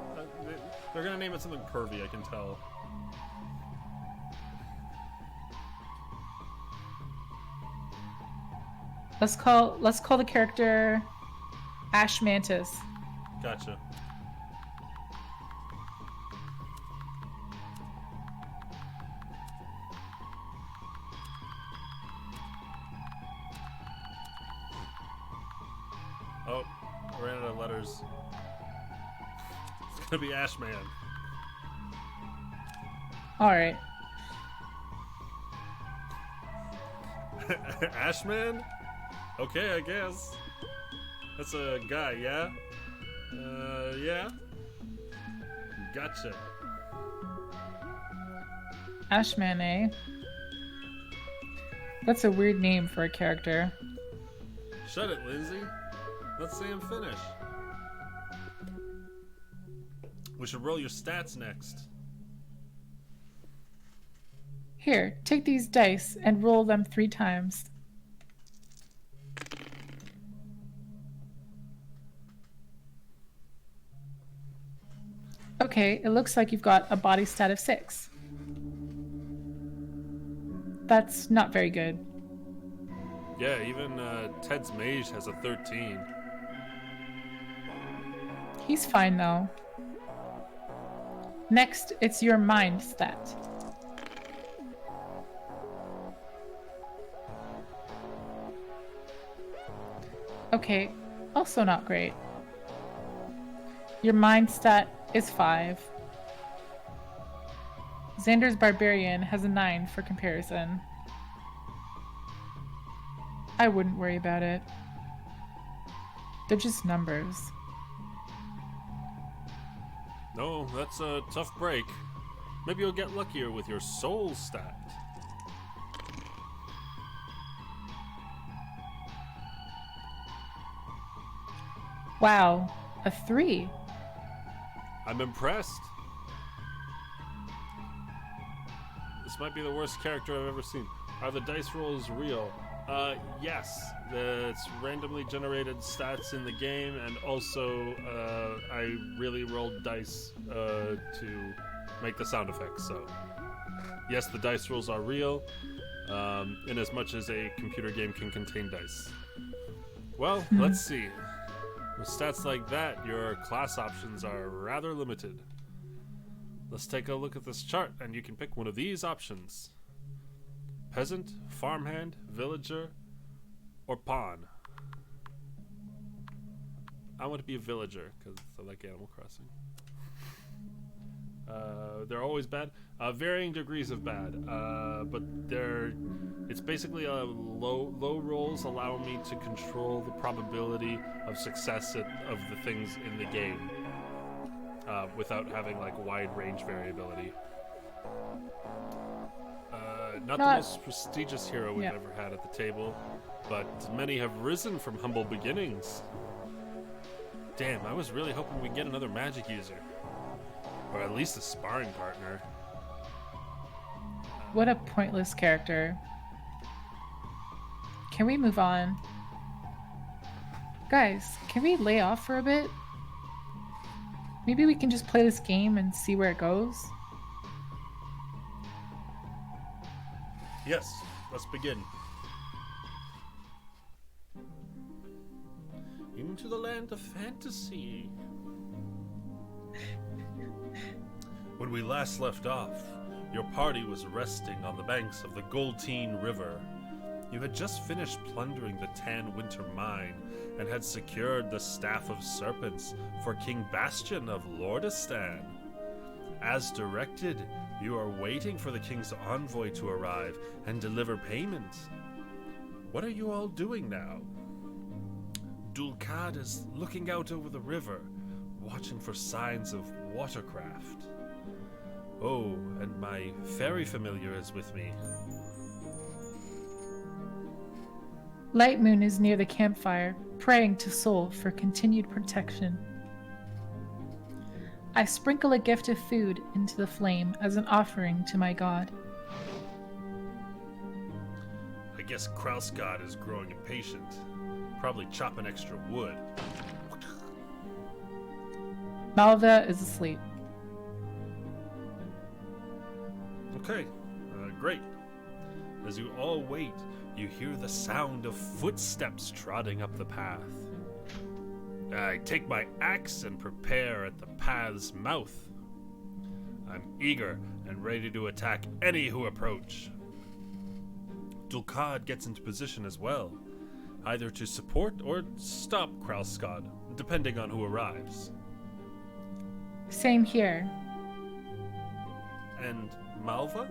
They're gonna name it something pervy, I can tell. Let's call the character Ash Mantis. Gotcha. Oh, I ran out of letters. gonna be Ashman. Alright. Ashman? Okay, I guess. That's a guy, yeah? Yeah? Gotcha. Ashman, eh? That's a weird name for a character. Shut it, Lindsay. Let's see him finish. We should roll your stats next. Here, take these dice and roll them 3 times. Okay, it looks like you've got a body stat of 6. That's not very good. Yeah, even Ted's mage has a 13. He's fine though. Next, it's your mind stat. Okay, also not great. Your mind stat is 5. Xander's Barbarian has a 9 for comparison. I wouldn't worry about it. They're just numbers. No, that's a tough break. Maybe you'll get luckier with your soul stat. Wow, a 3. I'm impressed. This might be the worst character I've ever seen. Are the dice rolls real? Yes. It's randomly generated stats in the game, and also I really rolled dice to make the sound effects. So, yes, the dice rolls are real, in as much as a computer game can contain dice. Well, let's see. With stats like that, your class options are rather limited. Let's take a look at this chart, and you can pick one of these options. Peasant, farmhand, villager, or pawn. I want to be a villager, because I like Animal Crossing. They're always bad. Varying degrees of bad, but it's basically a low rolls allow me to control the probability of success of the things in the game, without having like wide range variability. Not the most prestigious hero we've ever had at the table, but many have risen from humble beginnings. Damn, I was really hoping we'd get another magic user. Or at least a sparring partner. What a pointless character. Can we move on? Guys, can we lay off for a bit? Maybe we can just play this game and see where it goes? Yes, let's begin. Into the land of fantasy. When we last left off, your party was resting on the banks of the Goldteen River. You had just finished plundering the Tan Winter Mine and had secured the Staff of Serpents for King Bastion of Lordistan. As directed, you are waiting for the king's envoy to arrive and deliver payment. What are you all doing now? Dulcad is looking out over the river, watching for signs of watercraft. Oh, and my fairy familiar is with me. Light Moon is near the campfire, praying to Sol for continued protection. I sprinkle a gift of food into the flame as an offering to my god. I guess Krausgard is growing impatient. Probably chopping extra wood. Malva is asleep. Okay, great. As you all wait, you hear the sound of footsteps trotting up the path. I take my axe and prepare at the path's mouth. I'm eager and ready to attack any who approach. Dulcad gets into position as well, either to support or stop Krausgard, depending on who arrives. Same here. And Malva?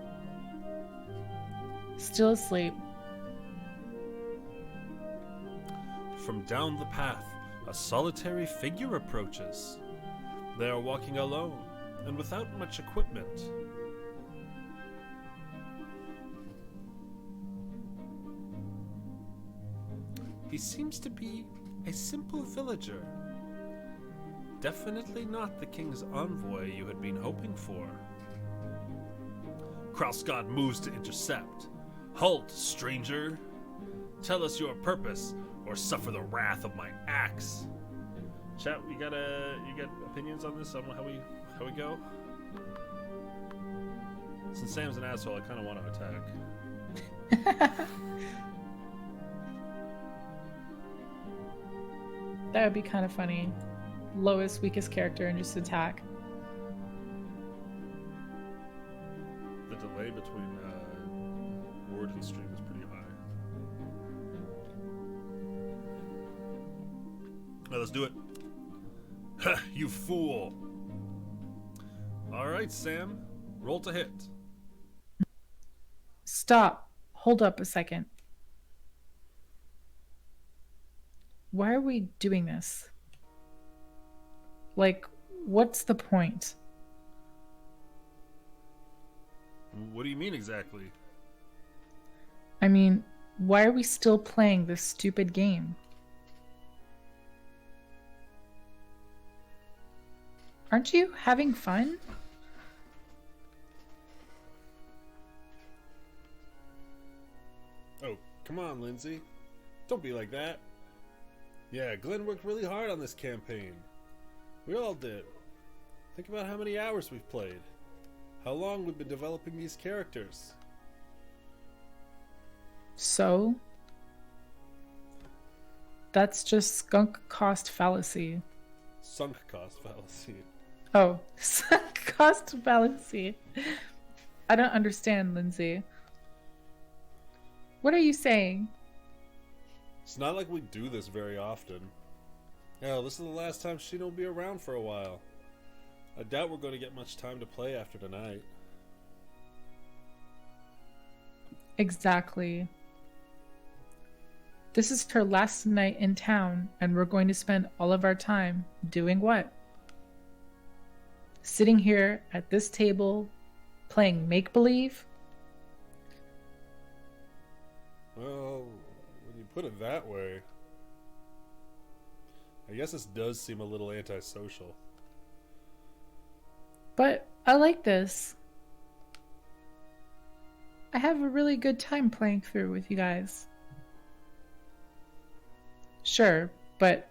Still asleep. From down the path, a solitary figure approaches. They are walking alone, and without much equipment. He seems to be a simple villager. Definitely not the king's envoy you had been hoping for. Kralskod moves to intercept. Halt, stranger! Tell us your purpose, or suffer the wrath of my axe. Chat, you got opinions on this? On how we go? Since Sam's an asshole, I kind of want to attack. That would be kind of funny. Lowest, weakest character and just attack. The delay between word and stream is pretty high. Now let's do it. Ha, you fool! Alright, Sam. Roll to hit. Stop. Hold up a second. Why are we doing this? Like, what's the point? What do you mean exactly? I mean, why are we still playing this stupid game? Aren't you having fun? Oh, come on, Lindsay. Don't be like that. Yeah, Glenn worked really hard on this campaign. We all did. Think about how many hours we've played. How long we've been developing these characters. So? That's just skunk cost fallacy. Sunk cost fallacy. Oh, sunk cost fallacy. I don't understand, Lindsay. What are you saying? It's not like we do this very often. Hell, this is the last time Sheena will be around for a while. I doubt we're going to get much time to play after tonight. Exactly. This is her last night in town, and we're going to spend all of our time doing what? Sitting here at this table, playing make-believe? Well, when you put it that way, I guess this does seem a little antisocial. But I like this. I have a really good time playing through with you guys. Sure, but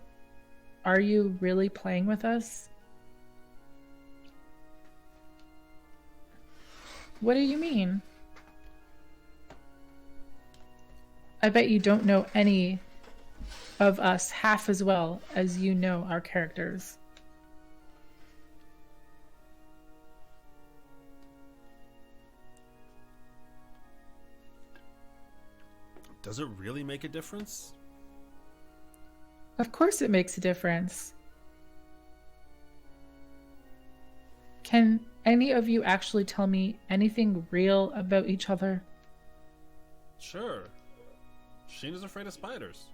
are you really playing with us? What do you mean? I bet you don't know any of us half as well as you know our characters. Does it really make a difference? Of course it makes a difference. Can any of you actually tell me anything real about each other? Sure. Sheena's afraid of spiders.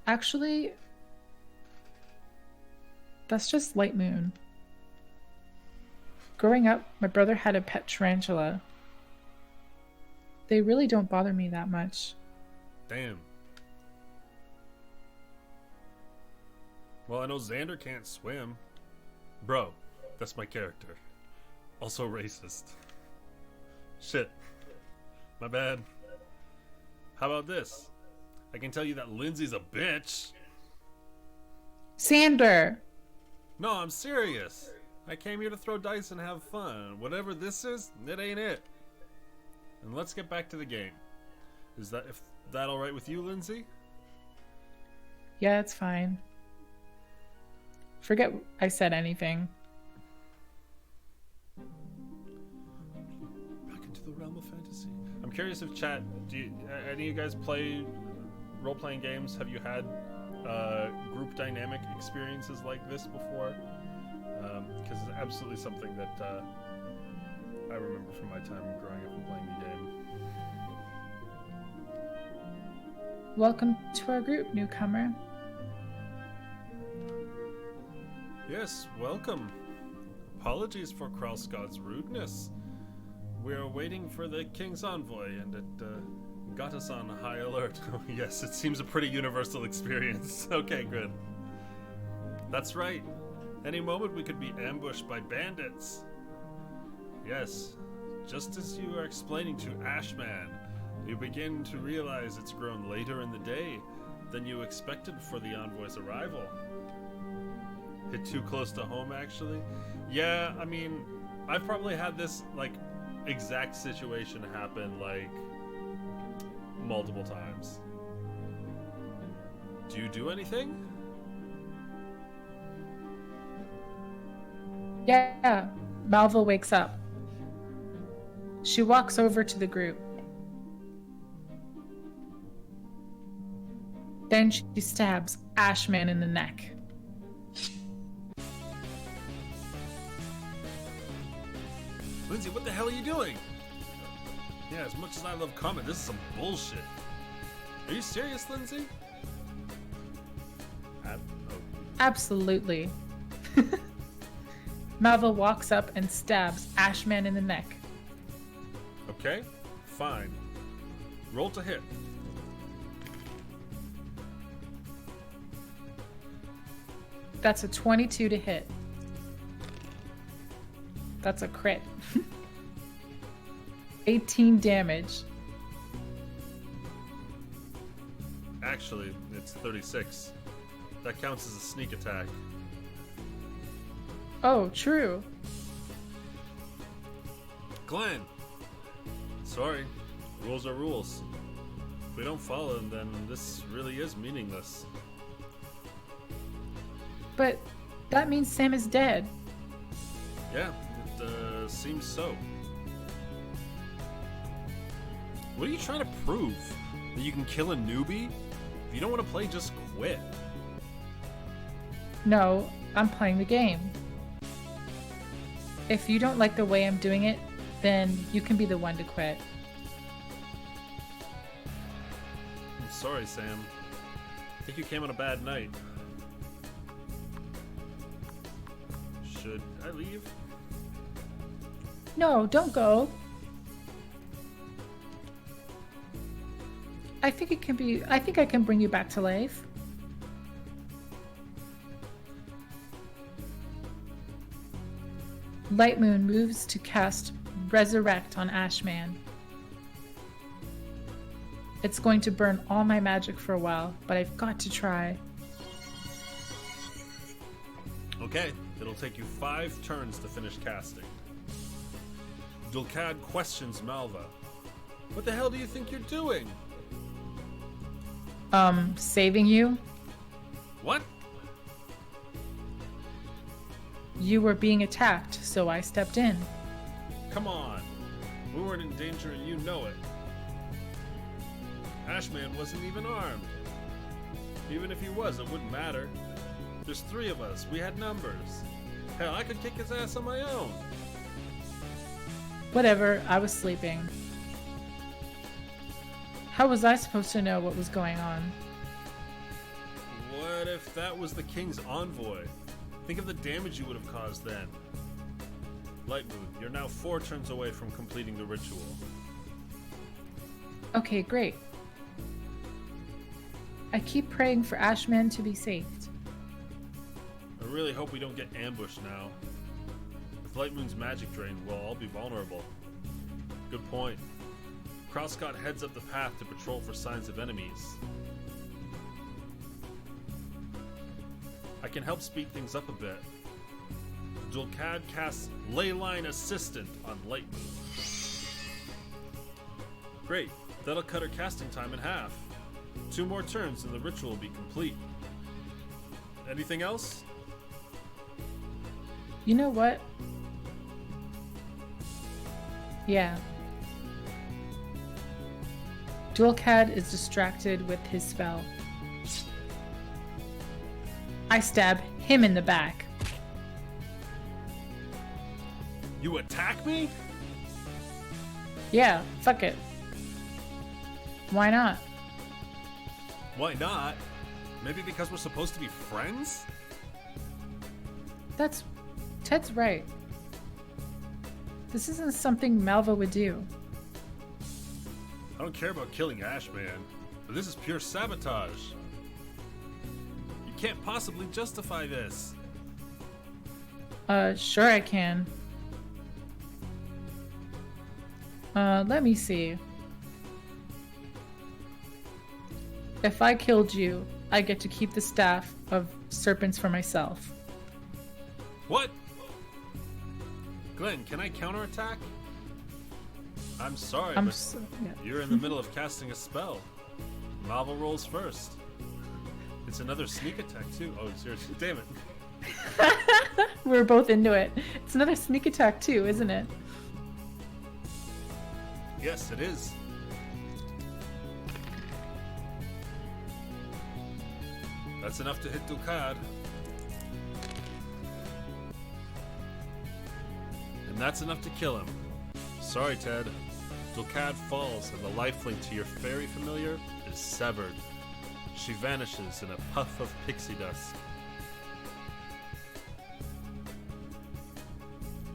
Actually, that's just Light Moon. Growing up, my brother had a pet tarantula. They really don't bother me that much. Damn. Well, I know Xander can't swim. Bro, that's my character. Also racist. Shit. My bad. How about this? I can tell you that Lindsay's a bitch. Sander! No, I'm serious. I came here to throw dice and have fun. Whatever this is, it ain't it. And let's get back to the game. Is that all right with you, Lindsay? Yeah, it's fine. Forget I said anything. Back into the realm of fantasy. I'm curious if chat, any of you guys play role-playing games? Have you had group dynamic experiences like this before, because it's absolutely something that I remember from my time growing up and playing the game. Welcome to our group, newcomer. Yes, welcome. Apologies for Kralskod's rudeness. We are waiting for the King's Envoy, and it got us on high alert. Oh, yes, it seems a pretty universal experience. Okay, good. That's right. Any moment we could be ambushed by bandits. Yes, just as you are explaining to Ashman, you begin to realize it's grown later in the day than you expected for the envoy's arrival. Hit too close to home, actually? Yeah, I mean, I've probably had this, like, exact situation happen, like, multiple times. Do you do anything? Yeah, Malva wakes up. She walks over to the group. Then she stabs Ashman in the neck. Lindsay, what the hell are you doing? Yeah, as much as I love Comet, this is some bullshit. Are you serious, Lindsay? Absolutely. Malva walks up and stabs Ashman in the neck. Okay, fine. Roll to hit. That's a 22 to hit. That's a crit. 18 damage. Actually, it's 36. That counts as a sneak attack. Oh, true. Glenn! Sorry, rules are rules. If we don't follow them, then this really is meaningless. But that means Sam is dead. Yeah, it seems so. What are you trying to prove? That you can kill a newbie? If you don't want to play, just quit. No, I'm playing the game. If you don't like the way I'm doing it, then you can be the one to quit. I'm sorry, Sam. I think you came on a bad night. Should I leave? No, don't go. I think I can bring you back to life. Light Moon moves to cast Resurrect on Ashman. It's going to burn all my magic for a while, but I've got to try. Okay, it'll take you 5 turns to finish casting. Dulcad questions Malva. What the hell do you think you're doing? Saving you? What? You were being attacked, so I stepped in. Come on. We weren't in danger and you know it. Ashman wasn't even armed. Even if he was, it wouldn't matter. There's 3 of us. We had numbers. Hell, I could kick his ass on my own. Whatever, I was sleeping. How was I supposed to know what was going on? What if that was the King's Envoy? Think of the damage you would have caused then. Lightmoon, you're now 4 turns away from completing the ritual. Okay, great. I keep praying for Ashman to be saved. I really hope we don't get ambushed now. With Lightmoon's magic drain, we'll all be vulnerable. Good point. Kralskod heads up the path to patrol for signs of enemies. I can help speed things up a bit. Dulcad casts Leyline Assistant on Lightmoon. Great, that'll cut her casting time in half. 2 more turns and the ritual will be complete. Anything else? You know what? Yeah. Dulcad is distracted with his spell. I stab him in the back. You attack me? Yeah, fuck it. Why not? Why not? Maybe because we're supposed to be friends? Ted's right. This isn't something Malva would do. I don't care about killing Ashman, but this is pure sabotage. You can't possibly justify this. Sure I can. Let me see. If I killed you, I get to keep the staff of serpents for myself. What? Glenn, can I counterattack? I'm sorry, but Yeah. you're in the middle of casting a spell. Malva rolls first. It's another sneak attack, too. Oh, seriously. Damn it. We're both into it. It's another sneak attack too, isn't it? Yes, it is. That's enough to hit Dukad. And that's enough to kill him. Sorry, Ted. Dulcad falls and the lifelink to your fairy familiar is severed. She vanishes in a puff of pixie dust.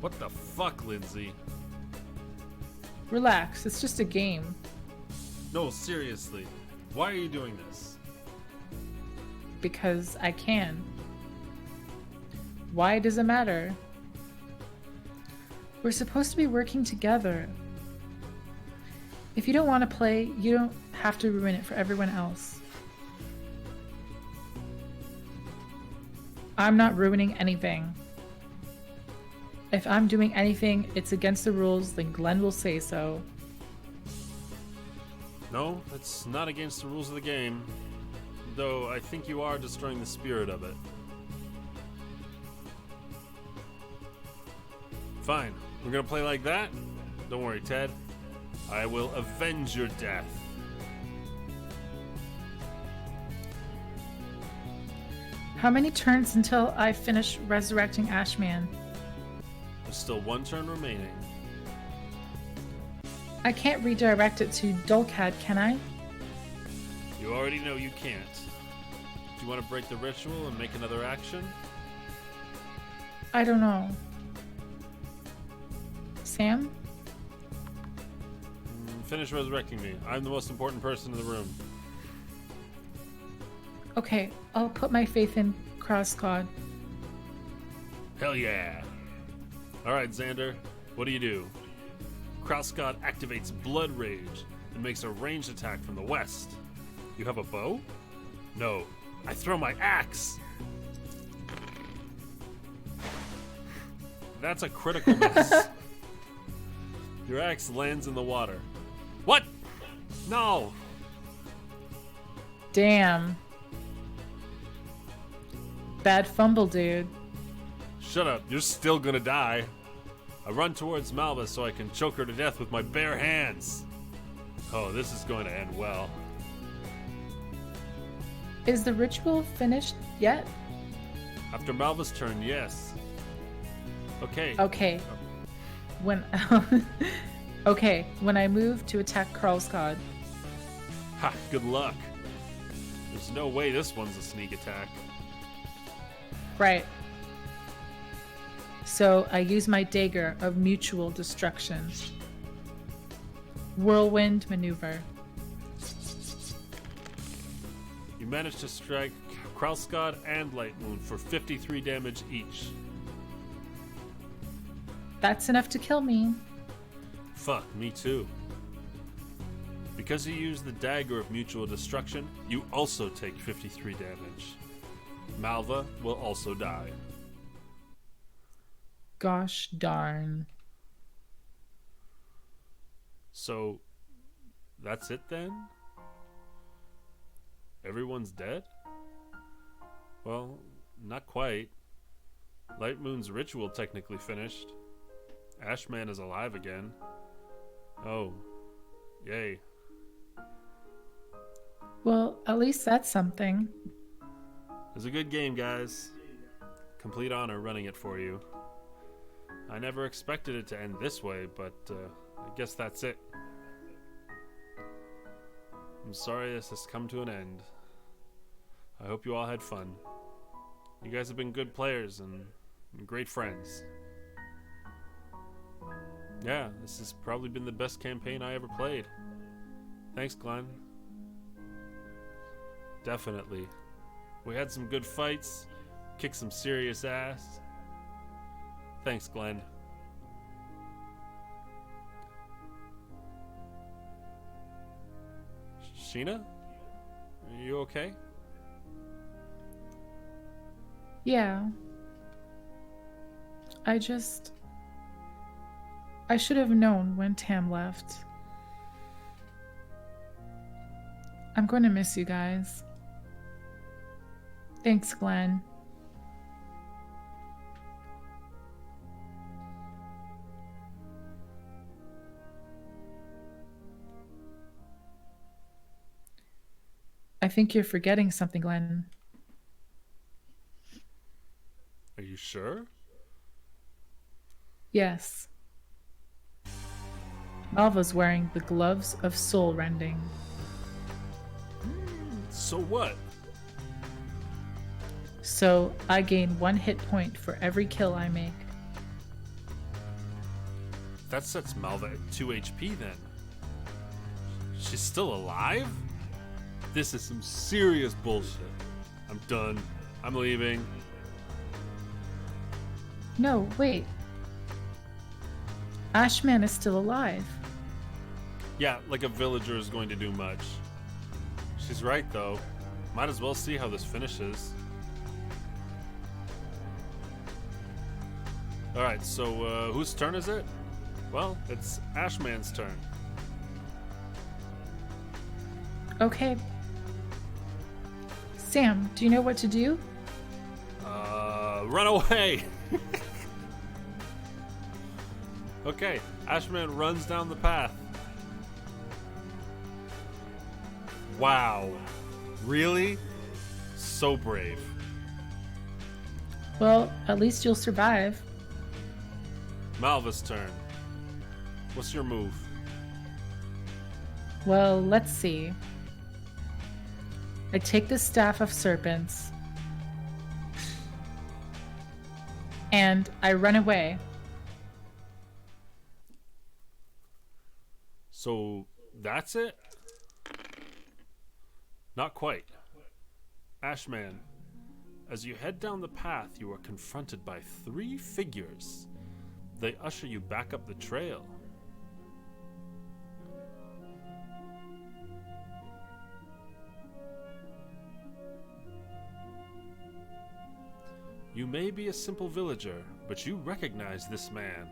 What the fuck, Lindsay? Relax, it's just a game. No, seriously. Why are you doing this? Because I can. Why does it matter? We're supposed to be working together. If you don't want to play, you don't have to ruin it for everyone else. I'm not ruining anything. If I'm doing anything, it's against the rules, then Glenn will say so. No, it's not against the rules of the game. Though I think you are destroying the spirit of it. Fine. We're gonna play like that? Don't worry, Ted. I will avenge your death. How many turns until I finish resurrecting Ashman? There's still one turn remaining. I can't redirect it to Dulcad, can I? You already know you can't. Do you want to break the ritual and make another action? I don't know. Sam? Finish resurrecting me. I'm the most important person in the room. Okay, I'll put my faith in Crosscod. Hell yeah. Alright, Xander. What do? Krauskod activates Blood Rage and makes a ranged attack from the west. You have a bow? No. I throw my axe! That's a critical miss. Your axe lands in the water. What? No! Damn. Bad fumble, dude. Shut up, you're still gonna die. I run towards Malva so I can choke her to death with my bare hands. Oh, this is going to end well. Is the ritual finished yet? After Malva's turn, yes. Okay. Okay. When Okay, when I move to attack Karlskad. Ha, good luck. There's no way this one's a sneak attack. Right. So I use my dagger of mutual destruction. Whirlwind maneuver. You managed to strike Krauskod and Lightmoon for 53 damage each. That's enough to kill me. Fuck, me too. Because you used the dagger of mutual destruction, you also take 53 damage. Malva will also die. Gosh darn. So, that's it then? Everyone's dead? Well, not quite. Lightmoon's ritual technically finished. Ashman is alive again. Oh, yay. Well, at least that's something. It was a good game, guys. Complete honor running it for you. I never expected it to end this way, but I guess that's it. I'm sorry this has come to an end. I hope you all had fun. You guys have been good players and great friends. Yeah, this has probably been the best campaign I ever played. Thanks, Glenn. Definitely. We had some good fights, kicked some serious ass. Thanks, Glenn. Sheena? Are you okay? Yeah. I should have known when Tam left. I'm going to miss you guys. Thanks, Glenn. I think you're forgetting something, Glenn. Are you sure? Yes. Malva's wearing the gloves of soul rending. So what? So I gain 1 hit point for every kill I make. That sets Malva at 2 HP then. She's still alive? This is some serious bullshit. I'm done. I'm leaving. No, wait. Ashman is still alive. Yeah, like a villager is going to do much. She's right though. Might as well see how this finishes. Alright, so whose turn is it? Well, it's Ashman's turn. Okay. Sam, do you know what to do? Run away! Okay, Ashman runs down the path. Wow. Really? So brave. Well, at least you'll survive. Malva's turn. What's your move? Well, let's see. I take the Staff of Serpents. And I run away. So, that's it? Not quite. Ashman, as you head down the path, you are confronted by 3 figures. They usher you back up the trail. You may be a simple villager, but you recognize this man.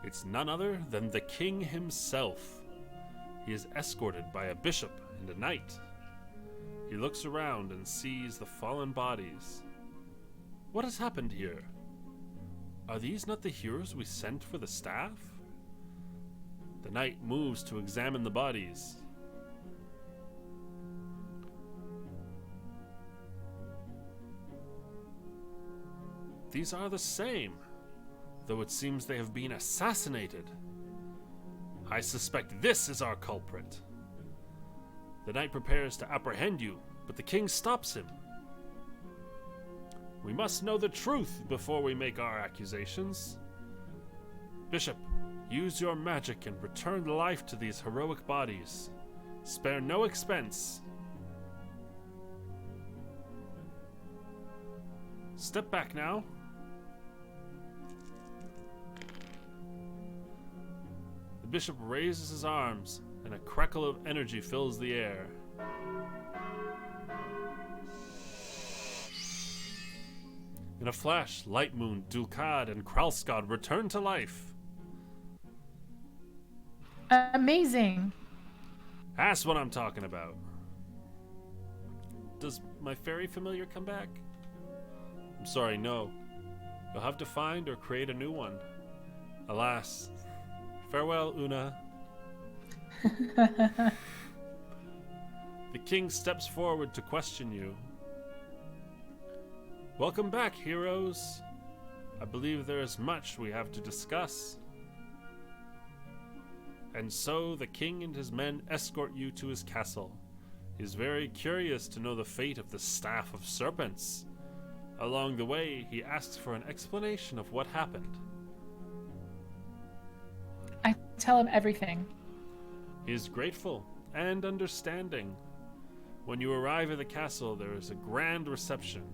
It's none other than the king himself. He is escorted by a bishop and a knight. He looks around and sees the fallen bodies. What has happened here? Are these not the heroes we sent for the staff? The knight moves to examine the bodies. These are the same, though it seems they have been assassinated. I suspect this is our culprit. The knight prepares to apprehend you, but the king stops him. We must know the truth before we make our accusations. Bishop, use your magic and return life to these heroic bodies. Spare no expense. Step back now. The bishop raises his arms, and a crackle of energy fills the air. In a flash, Lightmoon, Dulcad, and Kralskad return to life. Amazing. That's what I'm talking about. Does my fairy familiar come back? I'm sorry, no. You'll have to find or create a new one. Alas. Farewell, Una. The king steps forward to question you. Welcome back, heroes. I believe there is much we have to discuss. And so the king and his men escort you to his castle. He is very curious to know the fate of the Staff of Serpents. Along the way, he asks for an explanation of what happened. I tell him everything. He is grateful and understanding. When you arrive at the castle, there is a grand reception.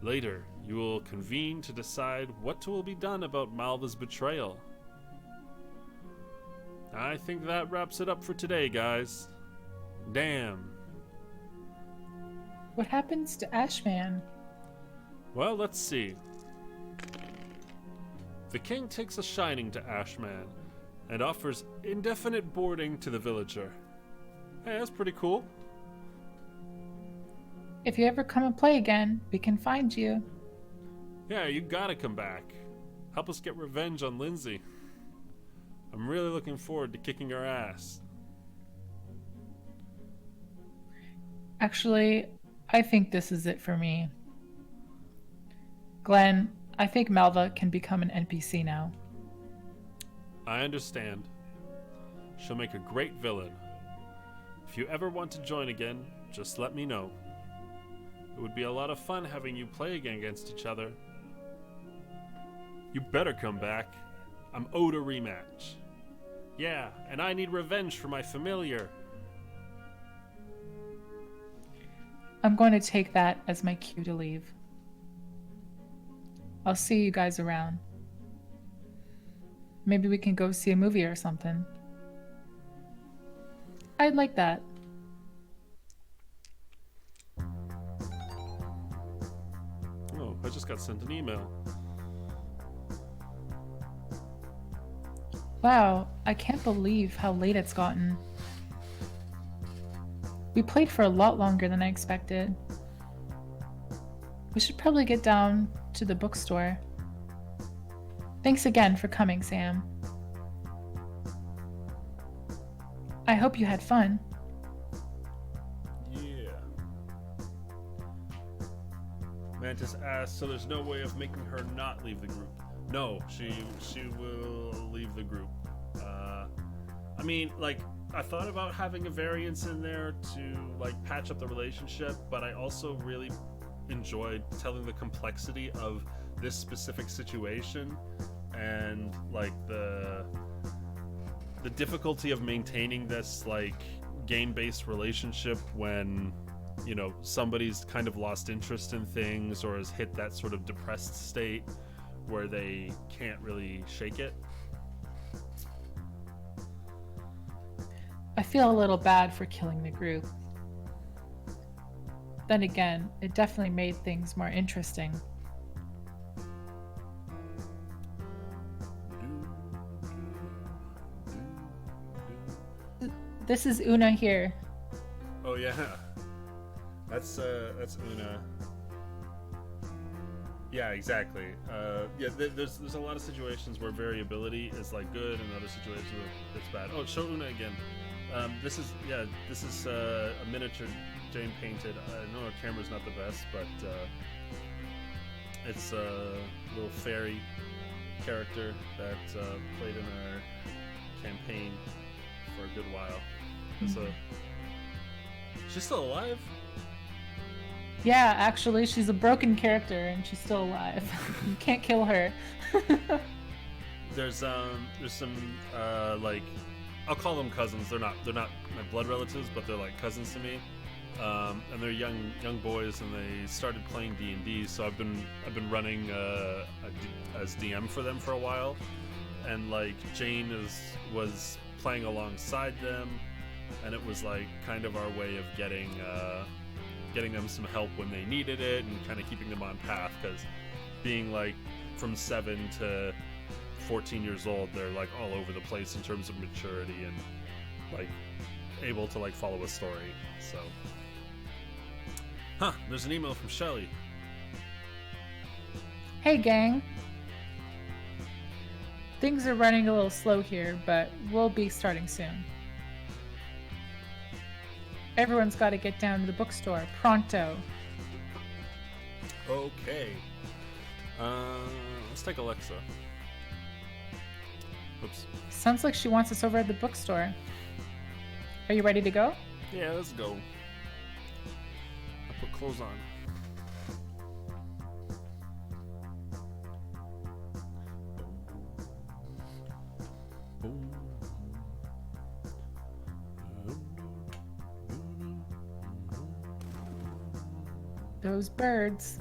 Later, you will convene to decide what will be done about Malva's betrayal. I think that wraps it up for today, guys. Damn. What happens to Ashman? Well, let's see. The king takes a shining to Ashman and offers indefinite boarding to the villager. Hey, that's pretty cool. If you ever come and play again, we can find you. Yeah, you gotta come back. Help us get revenge on Lindsay. I'm really looking forward to kicking her ass. Actually, I think this is it for me. Glenn, I think Malva can become an NPC now. I understand. She'll make a great villain. If you ever want to join again, just let me know. It would be a lot of fun having you play again against each other. You better come back. I'm owed a rematch. Yeah, and I need revenge for my familiar. I'm going to take that as my cue to leave. I'll see you guys around. Maybe we can go see a movie or something. I'd like that. Oh, I just got sent an email. Wow, I can't believe how late it's gotten. We played for a lot longer than I expected. We should probably get down to the bookstore. Thanks again for coming, Sam. I hope you had fun. Yeah. Mantis asks, so there's no way of making her not leave the group? No, she will leave the group. I mean, like, I thought about having a variance in there to, like, patch up the relationship, but I also really enjoyed telling the complexity of this specific situation and, like, the difficulty of maintaining this, like, game-based relationship when, you know, somebody's kind of lost interest in things or has hit that sort of depressed state where they can't really shake it. I feel a little bad for killing the group. Then again, it definitely made things more interesting. This is Una here. Oh yeah, that's Una. Yeah, exactly. There's a lot of situations where variability is like good, and other situations where it's bad. Oh, show Una again. This is a miniature Jane painted. I know our camera's not the best, but it's a little fairy character that played in our campaign for a good while. She's still alive? Yeah, actually, she's a broken character and she's still alive. You can't kill her. There's some like, I'll call them cousins. They're not my blood relatives, but they're like cousins to me. And they're young boys, and they started playing D&D. So I've been running as DM for them for a while, and like Jane was playing alongside them, and it was like kind of our way of getting them some help when they needed it, and kind of keeping them on path, because being like from 7 to 14 years old, they're like all over the place in terms of maturity and like able to like follow a story. So there's an email from Shelly. Hey gang. Things are running a little slow here, but we'll be starting soon. Everyone's got to get down to the bookstore pronto. Okay. Let's take Alexa. Oops. Sounds like she wants us over at the bookstore. Are you ready to go? Yeah, let's go. I put clothes on. Those birds.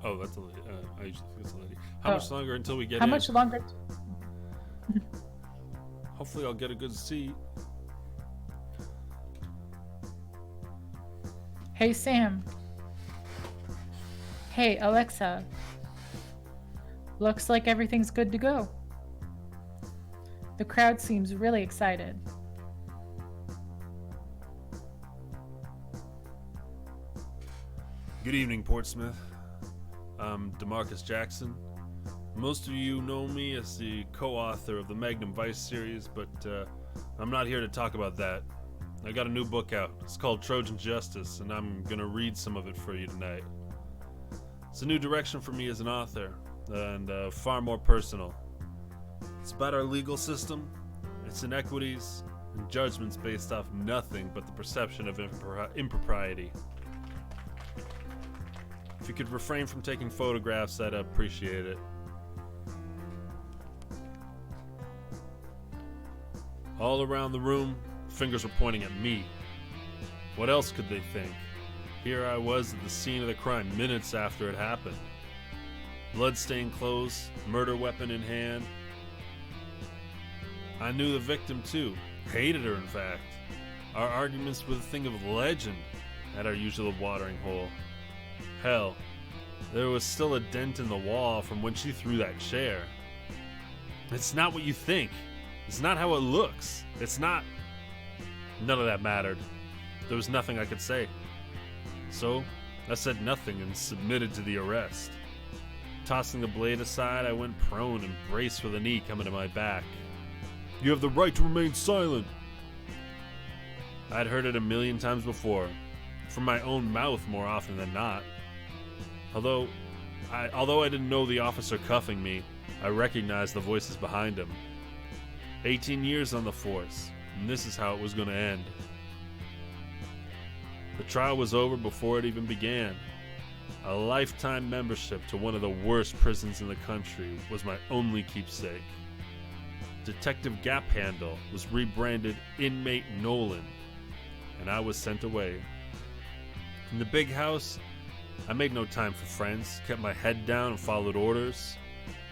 Oh, that's a lady. I usually think it's a lady. How much longer until we get in? How much longer? Hopefully I'll get a good seat. Hey, Sam. Hey, Alexa. Looks like everything's good to go. The crowd seems really excited. Good evening, Portsmouth. I'm DeMarcus Jackson. Most of you know me as the co-author of the Magnum Vice series, but I'm not here to talk about that. I got a new book out. It's called Trojan Justice, and I'm gonna read some of it for you tonight. It's a new direction for me as an author, and far more personal. It's about our legal system, its inequities, and judgments based off nothing but the perception of impropriety. If you could refrain from taking photographs, I'd appreciate it. All around the room, fingers were pointing at me. What else could they think? Here I was at the scene of the crime minutes after it happened. Blood-stained clothes, murder weapon in hand. I knew the victim too, hated her in fact. Our arguments were a thing of legend at our usual watering hole. Hell, there was still a dent in the wall from when she threw that chair. It's not what you think. It's not how it looks. It's not... None of that mattered. There was nothing I could say. So, I said nothing and submitted to the arrest. Tossing the blade aside, I went prone and braced for the knee coming to my back. You have the right to remain silent. I'd heard it a million times before, from my own mouth more often than not. Although I didn't know the officer cuffing me, I recognized the voices behind him. 18 years on the force, and this is how it was going to end. The trial was over before it even began. A lifetime membership to one of the worst prisons in the country was my only keepsake. Detective Gaphandle was rebranded Inmate Nolan, and I was sent away. In the big house, I made no time for friends, kept my head down and followed orders.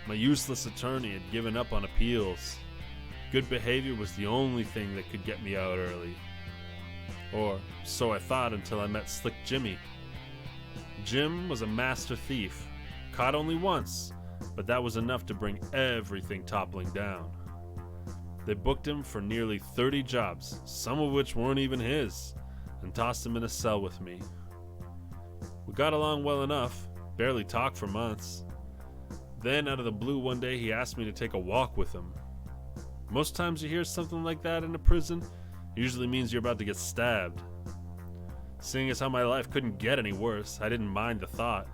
My useless attorney had given up on appeals. Good behavior was the only thing that could get me out early. Or so I thought until I met Slick Jimmy. Jim was a master thief, caught only once, but that was enough to bring everything toppling down. They booked him for nearly 30 jobs, some of which weren't even his, and tossed him in a cell with me. We got along well enough, barely talked for months. Then out of the blue one day he asked me to take a walk with him. Most times you hear something like that in a prison, it usually means you're about to get stabbed. Seeing as how my life couldn't get any worse, I didn't mind the thought.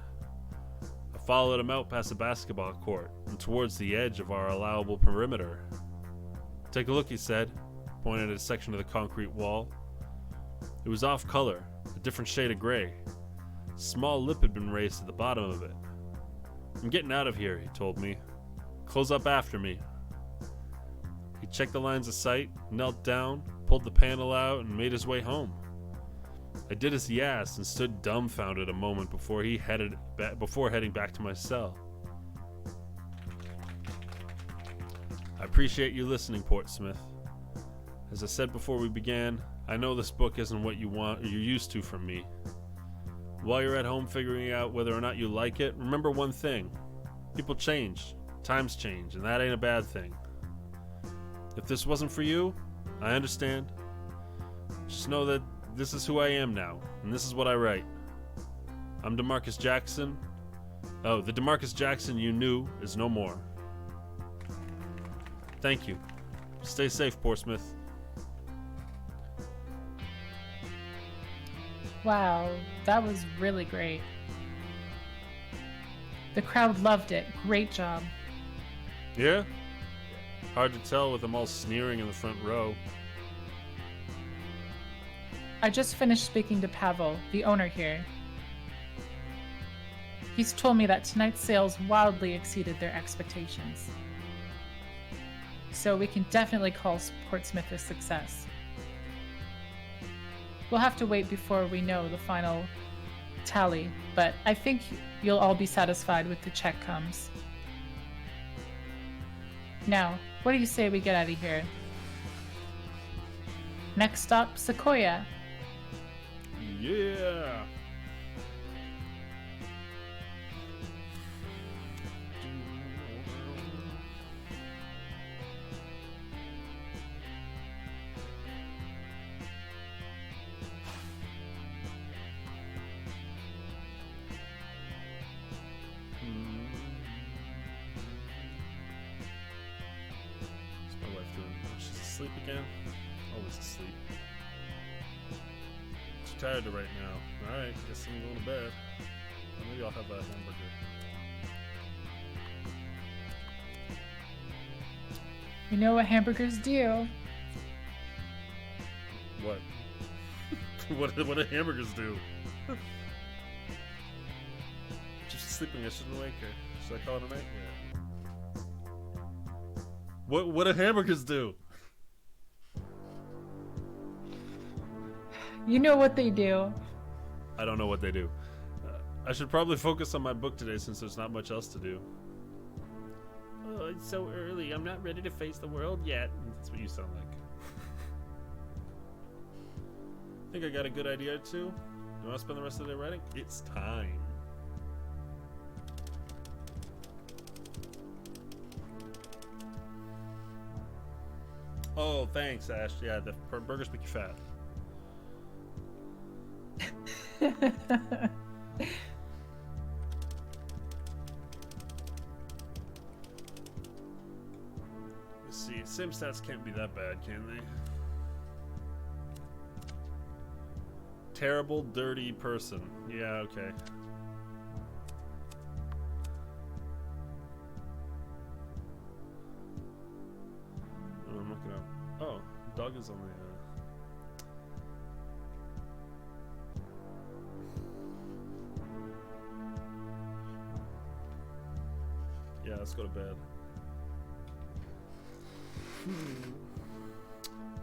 I followed him out past the basketball court and towards the edge of our allowable perimeter. Take a look, he said, pointing at a section of the concrete wall. It was off color, a different shade of gray. A small lip had been raised at the bottom of it. I'm getting out of here, he told me. Close up after me. He checked the lines of sight, knelt down, pulled the panel out, and made his way home. I did as he asked and stood dumbfounded a moment before heading back to my cell. I appreciate you listening, Portsmouth. As I said before we began, I know this book isn't what you want or you're used to from me. While you're at home figuring out whether or not you like it, remember one thing. People change, times change, and that ain't a bad thing. If this wasn't for you, I understand. Just know that this is who I am now, and this is what I write. I'm DeMarcus Jackson, Oh, the DeMarcus Jackson you knew is no more. Thank you. Stay safe, Portsmouth. Wow, that was really great. The crowd loved it. Great job. Yeah? Hard to tell with them all sneering in the front row. I just finished speaking to Pavel, the owner here. He's told me that tonight's sales wildly exceeded their expectations. So we can definitely call Portsmouth a success. We'll have to wait before we know the final tally, but I think you'll all be satisfied with the check comes. Now, what do you say we get out of here? Next stop, Sequoia. Yeah! What's my wife doing? She's asleep again? Always asleep. Too tired to write now. Alright, guess I'm going to bed. Or maybe I'll have a hamburger. You know what hamburgers do. What? what do hamburgers do? She's sleeping, I shouldn't wake her. Should I call it a night? Yeah. What do hamburgers do? You know what they do. I don't know what they do. I should probably focus on my book today since there's not much else to do. Oh, it's so early. I'm not ready to face the world yet. That's what you sound like. Think I got a good idea too? You want to spend the rest of the day writing? It's time. Oh, thanks, Ash. Yeah, the burgers make you fat. Let's see. Sim stats can't be that bad, can they? Terrible, dirty person. Yeah, okay. Oh, I'm looking up. Oh, dog is on the. Yeah, let's go to bed.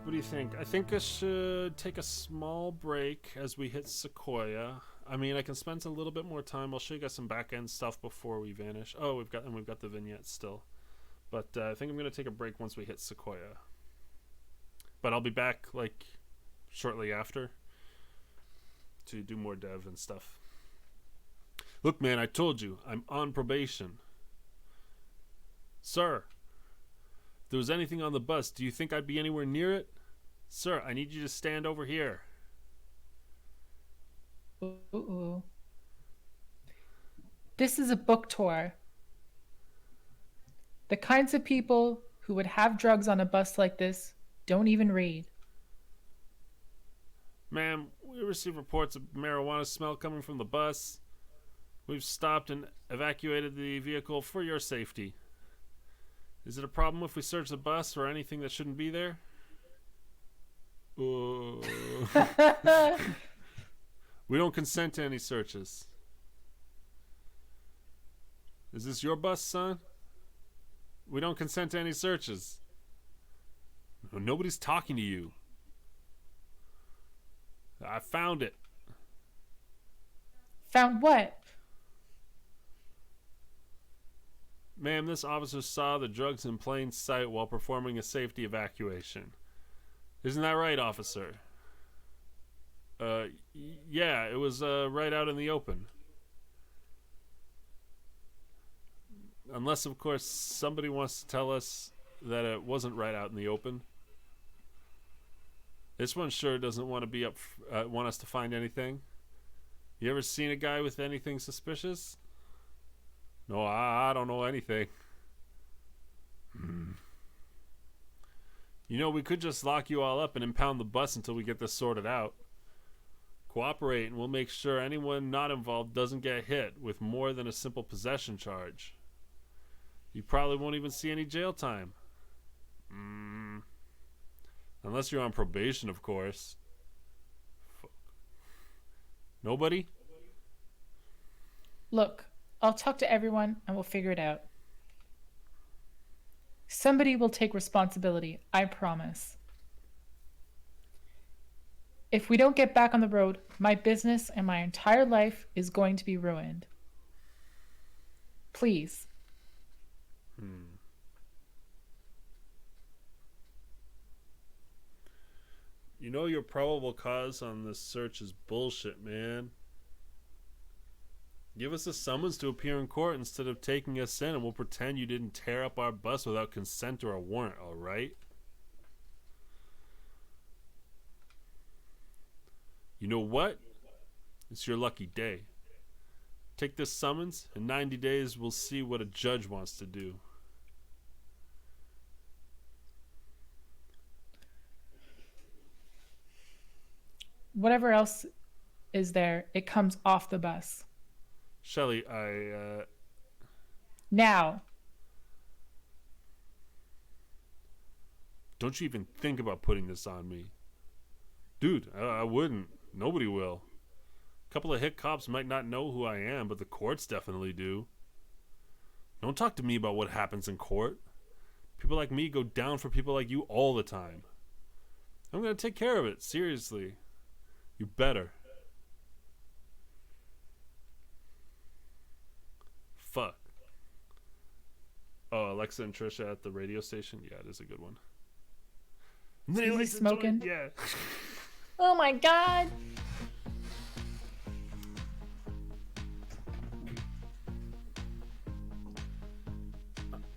What do you think? I think I should take a small break as we hit Sequoia. I mean, I can spend a little bit more time. I'll show you guys some back end stuff before we vanish. Oh, we've got the vignettes still. But I think I'm gonna take a break once we hit Sequoia. But I'll be back like shortly after to do more dev and stuff. Look, man, I told you I'm on probation. Sir, if there was anything on the bus, do you think I'd be anywhere near it? Sir, I need you to stand over here. Ooh. This is a book tour. The kinds of people who would have drugs on a bus like this don't even read. Ma'am, we received reports of marijuana smell coming from the bus. We've stopped and evacuated the vehicle for your safety. Is it a problem if we search the bus or anything that shouldn't be there? We don't consent to any searches. Is this your bus, son? We don't consent to any searches. No, nobody's talking to you. I found it. Found what? Ma'am, this officer saw the drugs in plain sight while performing a safety evacuation. Isn't that right, officer? Yeah, it was right out in the open. Unless, of course, somebody wants to tell us that it wasn't right out in the open. This one sure doesn't want to be want us to find anything. You ever seen a guy with anything suspicious? No, I don't know anything. You know, we could just lock you all up and impound the bus until we get this sorted out. Cooperate and we'll make sure anyone not involved doesn't get hit with more than a simple possession charge. You probably won't even see any jail time. Unless you're on probation, of course. Fuck. Nobody? Look, I'll talk to everyone and we'll figure it out. Somebody will take responsibility, I promise. If we don't get back on the road, my business and my entire life is going to be ruined. Please. You know your probable cause on this search is bullshit, man. Give us a summons to appear in court instead of taking us in, and we'll pretend you didn't tear up our bus without consent or a warrant, alright? You know what? It's your lucky day. Take this summons. In 90 days, we'll see what a judge wants to do. Whatever else is there, it comes off the bus. Shelly, Now. Don't you even think about putting this on me. Dude, I wouldn't. Nobody will. A couple of hit cops might not know who I am, but the courts definitely do. Don't talk to me about what happens in court. People like me go down for people like you all the time. I'm gonna take care of it, seriously. You better. Fuck. Oh, Alexa and Trisha at the radio station? Yeah, it is a good one. And then Is he smoking? Yeah. Oh my god!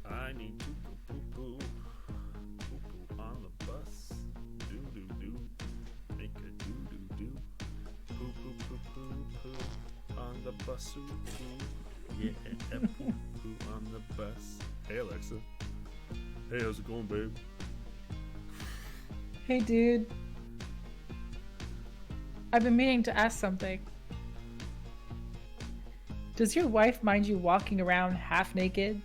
I need to go poo-poo. Poo-poo on the bus. Do-do-do. Make a do-do-do. Poo-poo-poo-poo-poo on the bus. Ooh-poo. Yeah, poo-poo on the bus. Hey, Alexa. Hey, how's it going, babe? Hey, dude. I've been meaning to ask something. Does your wife mind you walking around half naked?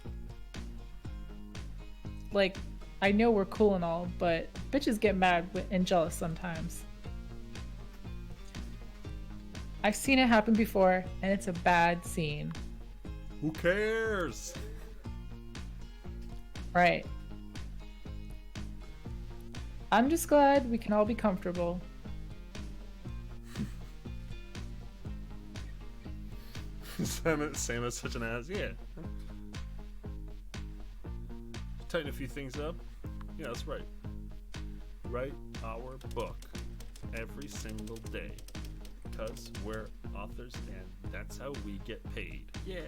Like, I know we're cool and all, but bitches get mad and jealous sometimes. I've seen it happen before, and it's a bad scene. Who cares? Right. I'm just glad we can all be comfortable. Sam is such an ass. Yeah. Tighten a few things up. Yeah, that's right. Write our book every single day. Because we're authors and that's how we get paid. Yeah.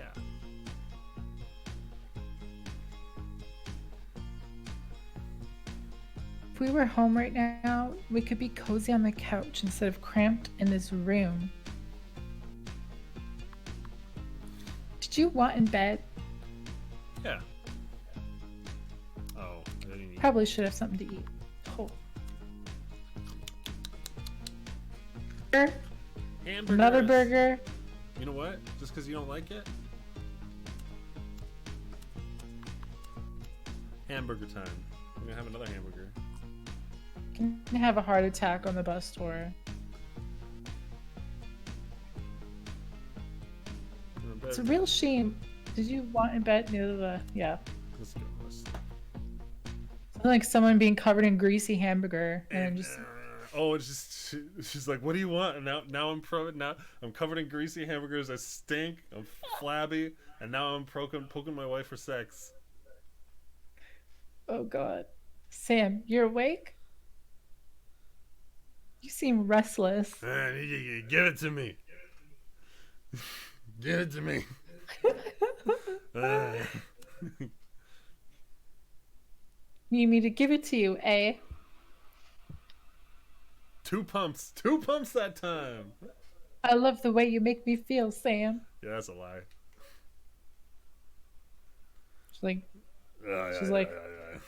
If we were home right now, we could be cozy on the couch instead of cramped in this room. Did you want in bed? Yeah. Oh, I didn't eat. Probably should have something to eat. Oh. Burger? Hamburgers. Another burger? You know what? Just because you don't like it? Hamburger time. We're gonna have another hamburger. Can have a heart attack on the bus tour. It's a real shame. Did you want in bed near the... Yeah. Let's go. Let's... Like someone being covered in greasy hamburger and just... Oh, it's just she's like, "What do you want?" And now I'm covered in greasy hamburgers. I stink. I'm flabby, and now I'm poking my wife for sex. Oh God, Sam, you're awake? You seem restless. Give it to me. Give it to me. Need me to give it to you, eh? Two pumps that time. I love the way you make me feel, Sam. Yeah, that's a lie. She's like, Yeah, she's yeah, like, yeah, yeah, yeah.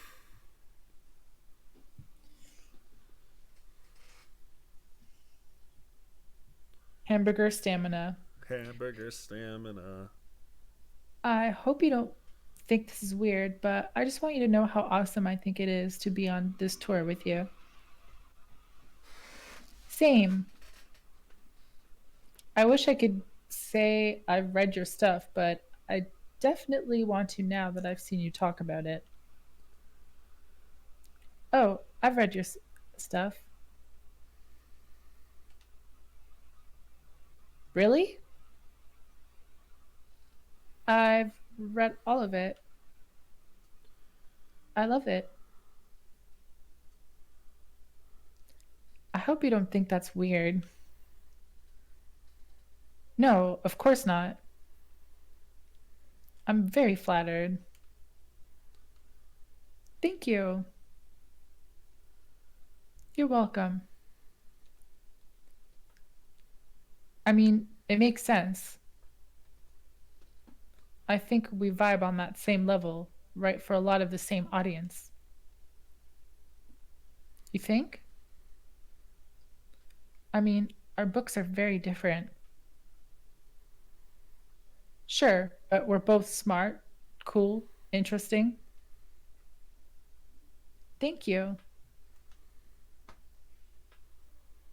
hamburger stamina. Hamburger stamina. I hope you don't think this is weird, but I just want you to know how awesome I think it is to be on this tour with you. Same. I wish I could say I've read your stuff, but I definitely want to now that I've seen you talk about it. Oh, I've read your stuff. Really? I've read all of it. I love it. I hope you don't think that's weird. No, of course not. I'm very flattered. Thank you. You're welcome. I mean, it makes sense. I think we vibe on that same level, right, for a lot of the same audience. You think? I mean, our books are very different. Sure, but we're both smart, cool, interesting. Thank you.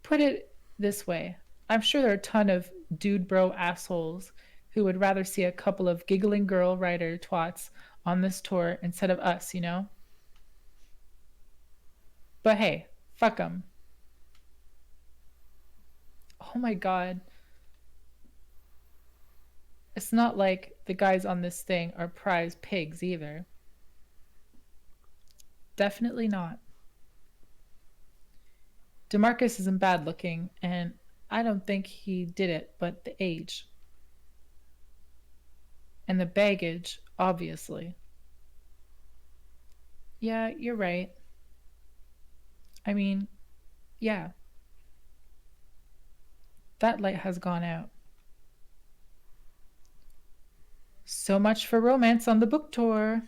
Put it this way, I'm sure there are a ton of dude bro assholes who would rather see a couple of giggling girl writer twats on this tour instead of us, you know? But hey, fuck them. Oh my god. It's not like the guys on this thing are prize pigs either. Definitely not. DeMarcus isn't bad looking, and I don't think he did it, but the age. And the baggage, obviously. Yeah, you're right. I mean, yeah, that light has gone out. So much for romance on the book tour.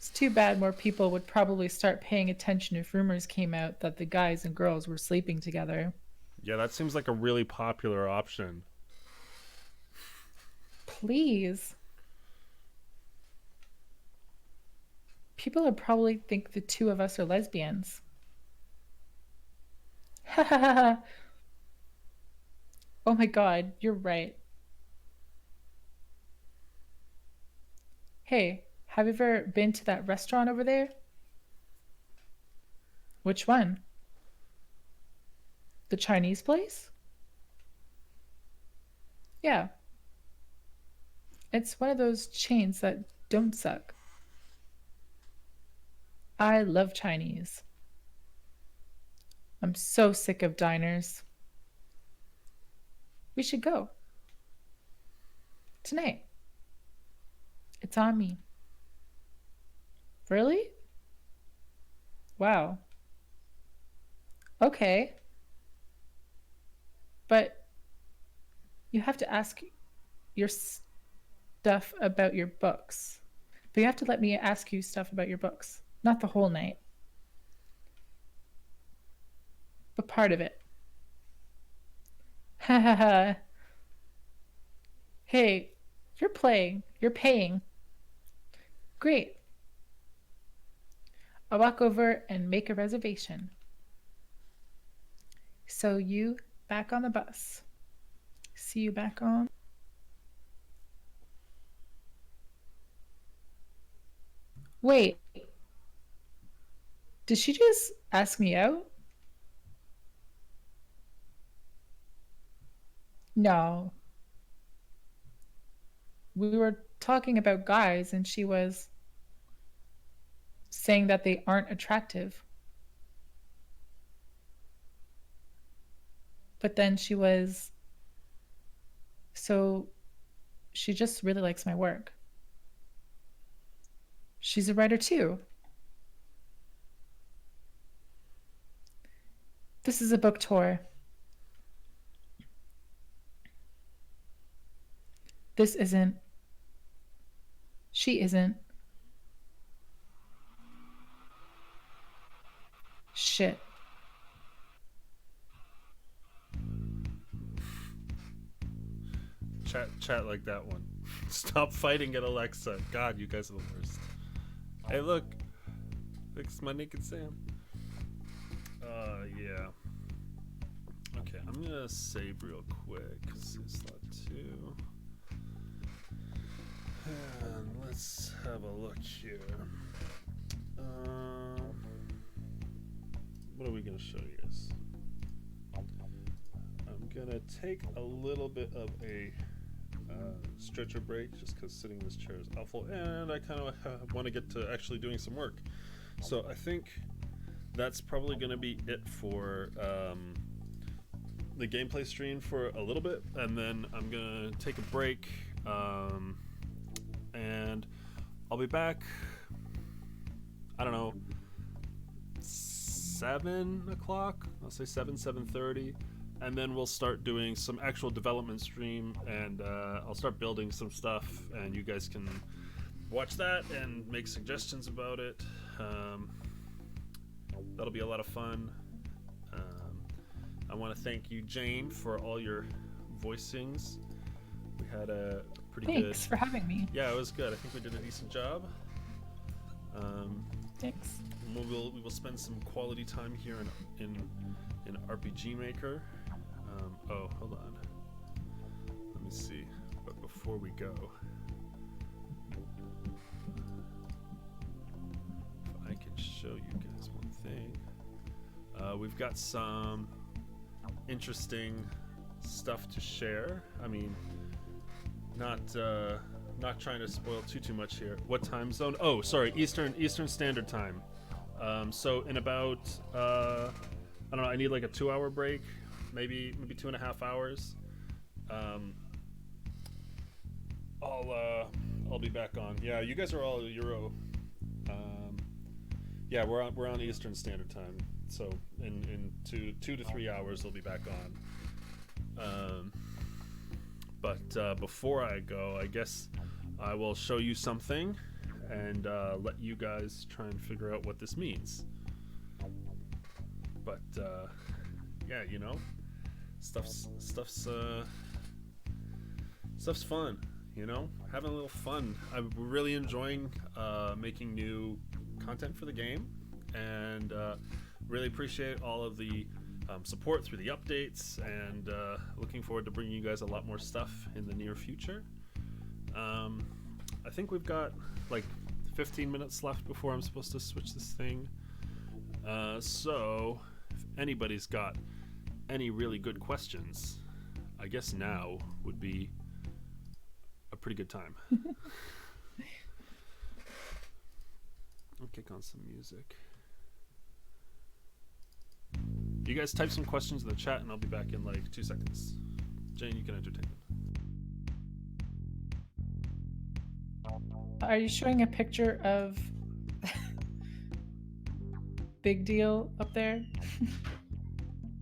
It's too bad more people would probably start paying attention if rumors came out that the guys and girls were sleeping together. Yeah, that seems like a really popular option. Please. People would probably think the two of us are lesbians. Ha ha ha ha. Oh my god, you're right. Hey, have you ever been to that restaurant over there? Which one? The Chinese place? Yeah. It's one of those chains that don't suck. I love Chinese. I'm so sick of diners. We should go. Tonight. It's on me. Really? Wow. Okay. But you have to ask your stuff about your books. But you have to let me ask you stuff about your books. Not the whole night, but part of it. Ha ha ha. Hey, you're playing. You're paying. Great. I'll walk over and make a reservation. So you back on the bus. See you back on. Wait, did she just ask me out? No. We were talking about guys and she was saying that they aren't attractive. But then so she just really likes my work. She's a writer too. This is a book tour. This isn't. She isn't. Shit. Chat like that one. Stop fighting at Alexa. God, you guys are the worst. Hey, look. It's my naked Sam. Yeah. Okay, I'm gonna save real quick. Slot 2. And let's have a look here. What are we gonna show you guys? I'm gonna take a little bit of a stretcher break just because sitting in this chair is awful, and I kind of want to get to actually doing some work. So I think that's probably going to be it for the gameplay stream for a little bit, and then I'm going to take a break, and I'll be back, I don't know, 7 o'clock? I'll say 7:30. And then we'll start doing some actual development stream, and I'll start building some stuff, and you guys can watch that and make suggestions about it. That'll be a lot of fun. I want to thank you, Jane, for all your voicings. We had a pretty good... Thanks for having me. Yeah, it was good. I think we did a decent job. Thanks. We will spend some quality time here in RPG Maker. Oh, hold on. Let me see. But before we go, if I can show you guys one thing. We've got some interesting stuff to share. I mean, not trying to spoil too much here. What time zone? Oh, sorry, Eastern Standard Time. So in about I don't know, I need like a 2-hour break, maybe 2.5 hours. I'll be back on. Yeah, you guys are all Euro. Yeah, we're on Eastern Standard Time. So in 2 to 3 hours, I'll be back on. But before I go, I guess I will show you something and let you guys try and figure out what this means. But yeah, you know, stuff's fun. You know, having a little fun. I'm really enjoying making new content for the game, and really appreciate all of the support through the updates, and looking forward to bringing you guys a lot more stuff in the near future. I think we've got like 15 minutes left before I'm supposed to switch this thing. So if anybody's got any really good questions, I guess now would be a pretty good time. I'll kick on some music. You guys type some questions in the chat and I'll be back in like 2 seconds. Jane, you can entertain them. Are you showing a picture of Big Deal up there?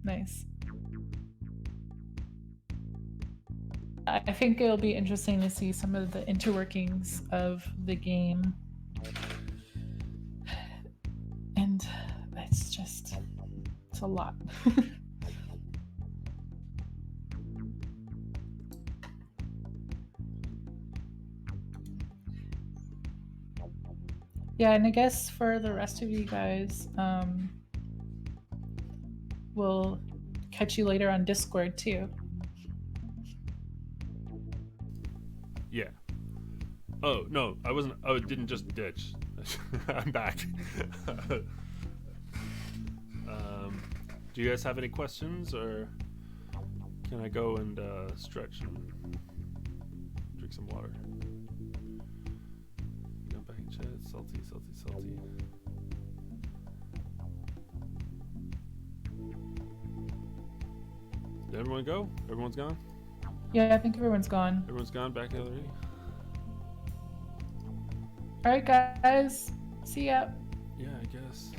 Nice. I think it'll be interesting to see some of the interworkings of the game. And it's a lot. Yeah, and I guess for the rest of you guys, we'll catch you later on Discord too. Yeah. Oh, no, I wasn't. Oh, it didn't just ditch. I'm back. Do you guys have any questions, or can I go and stretch and drink some water? Jump back in chat. Salty. Did everyone go? Everyone's gone? Yeah, I think everyone's gone. Everyone's gone back in already? Alright guys, see ya. Yeah, I guess.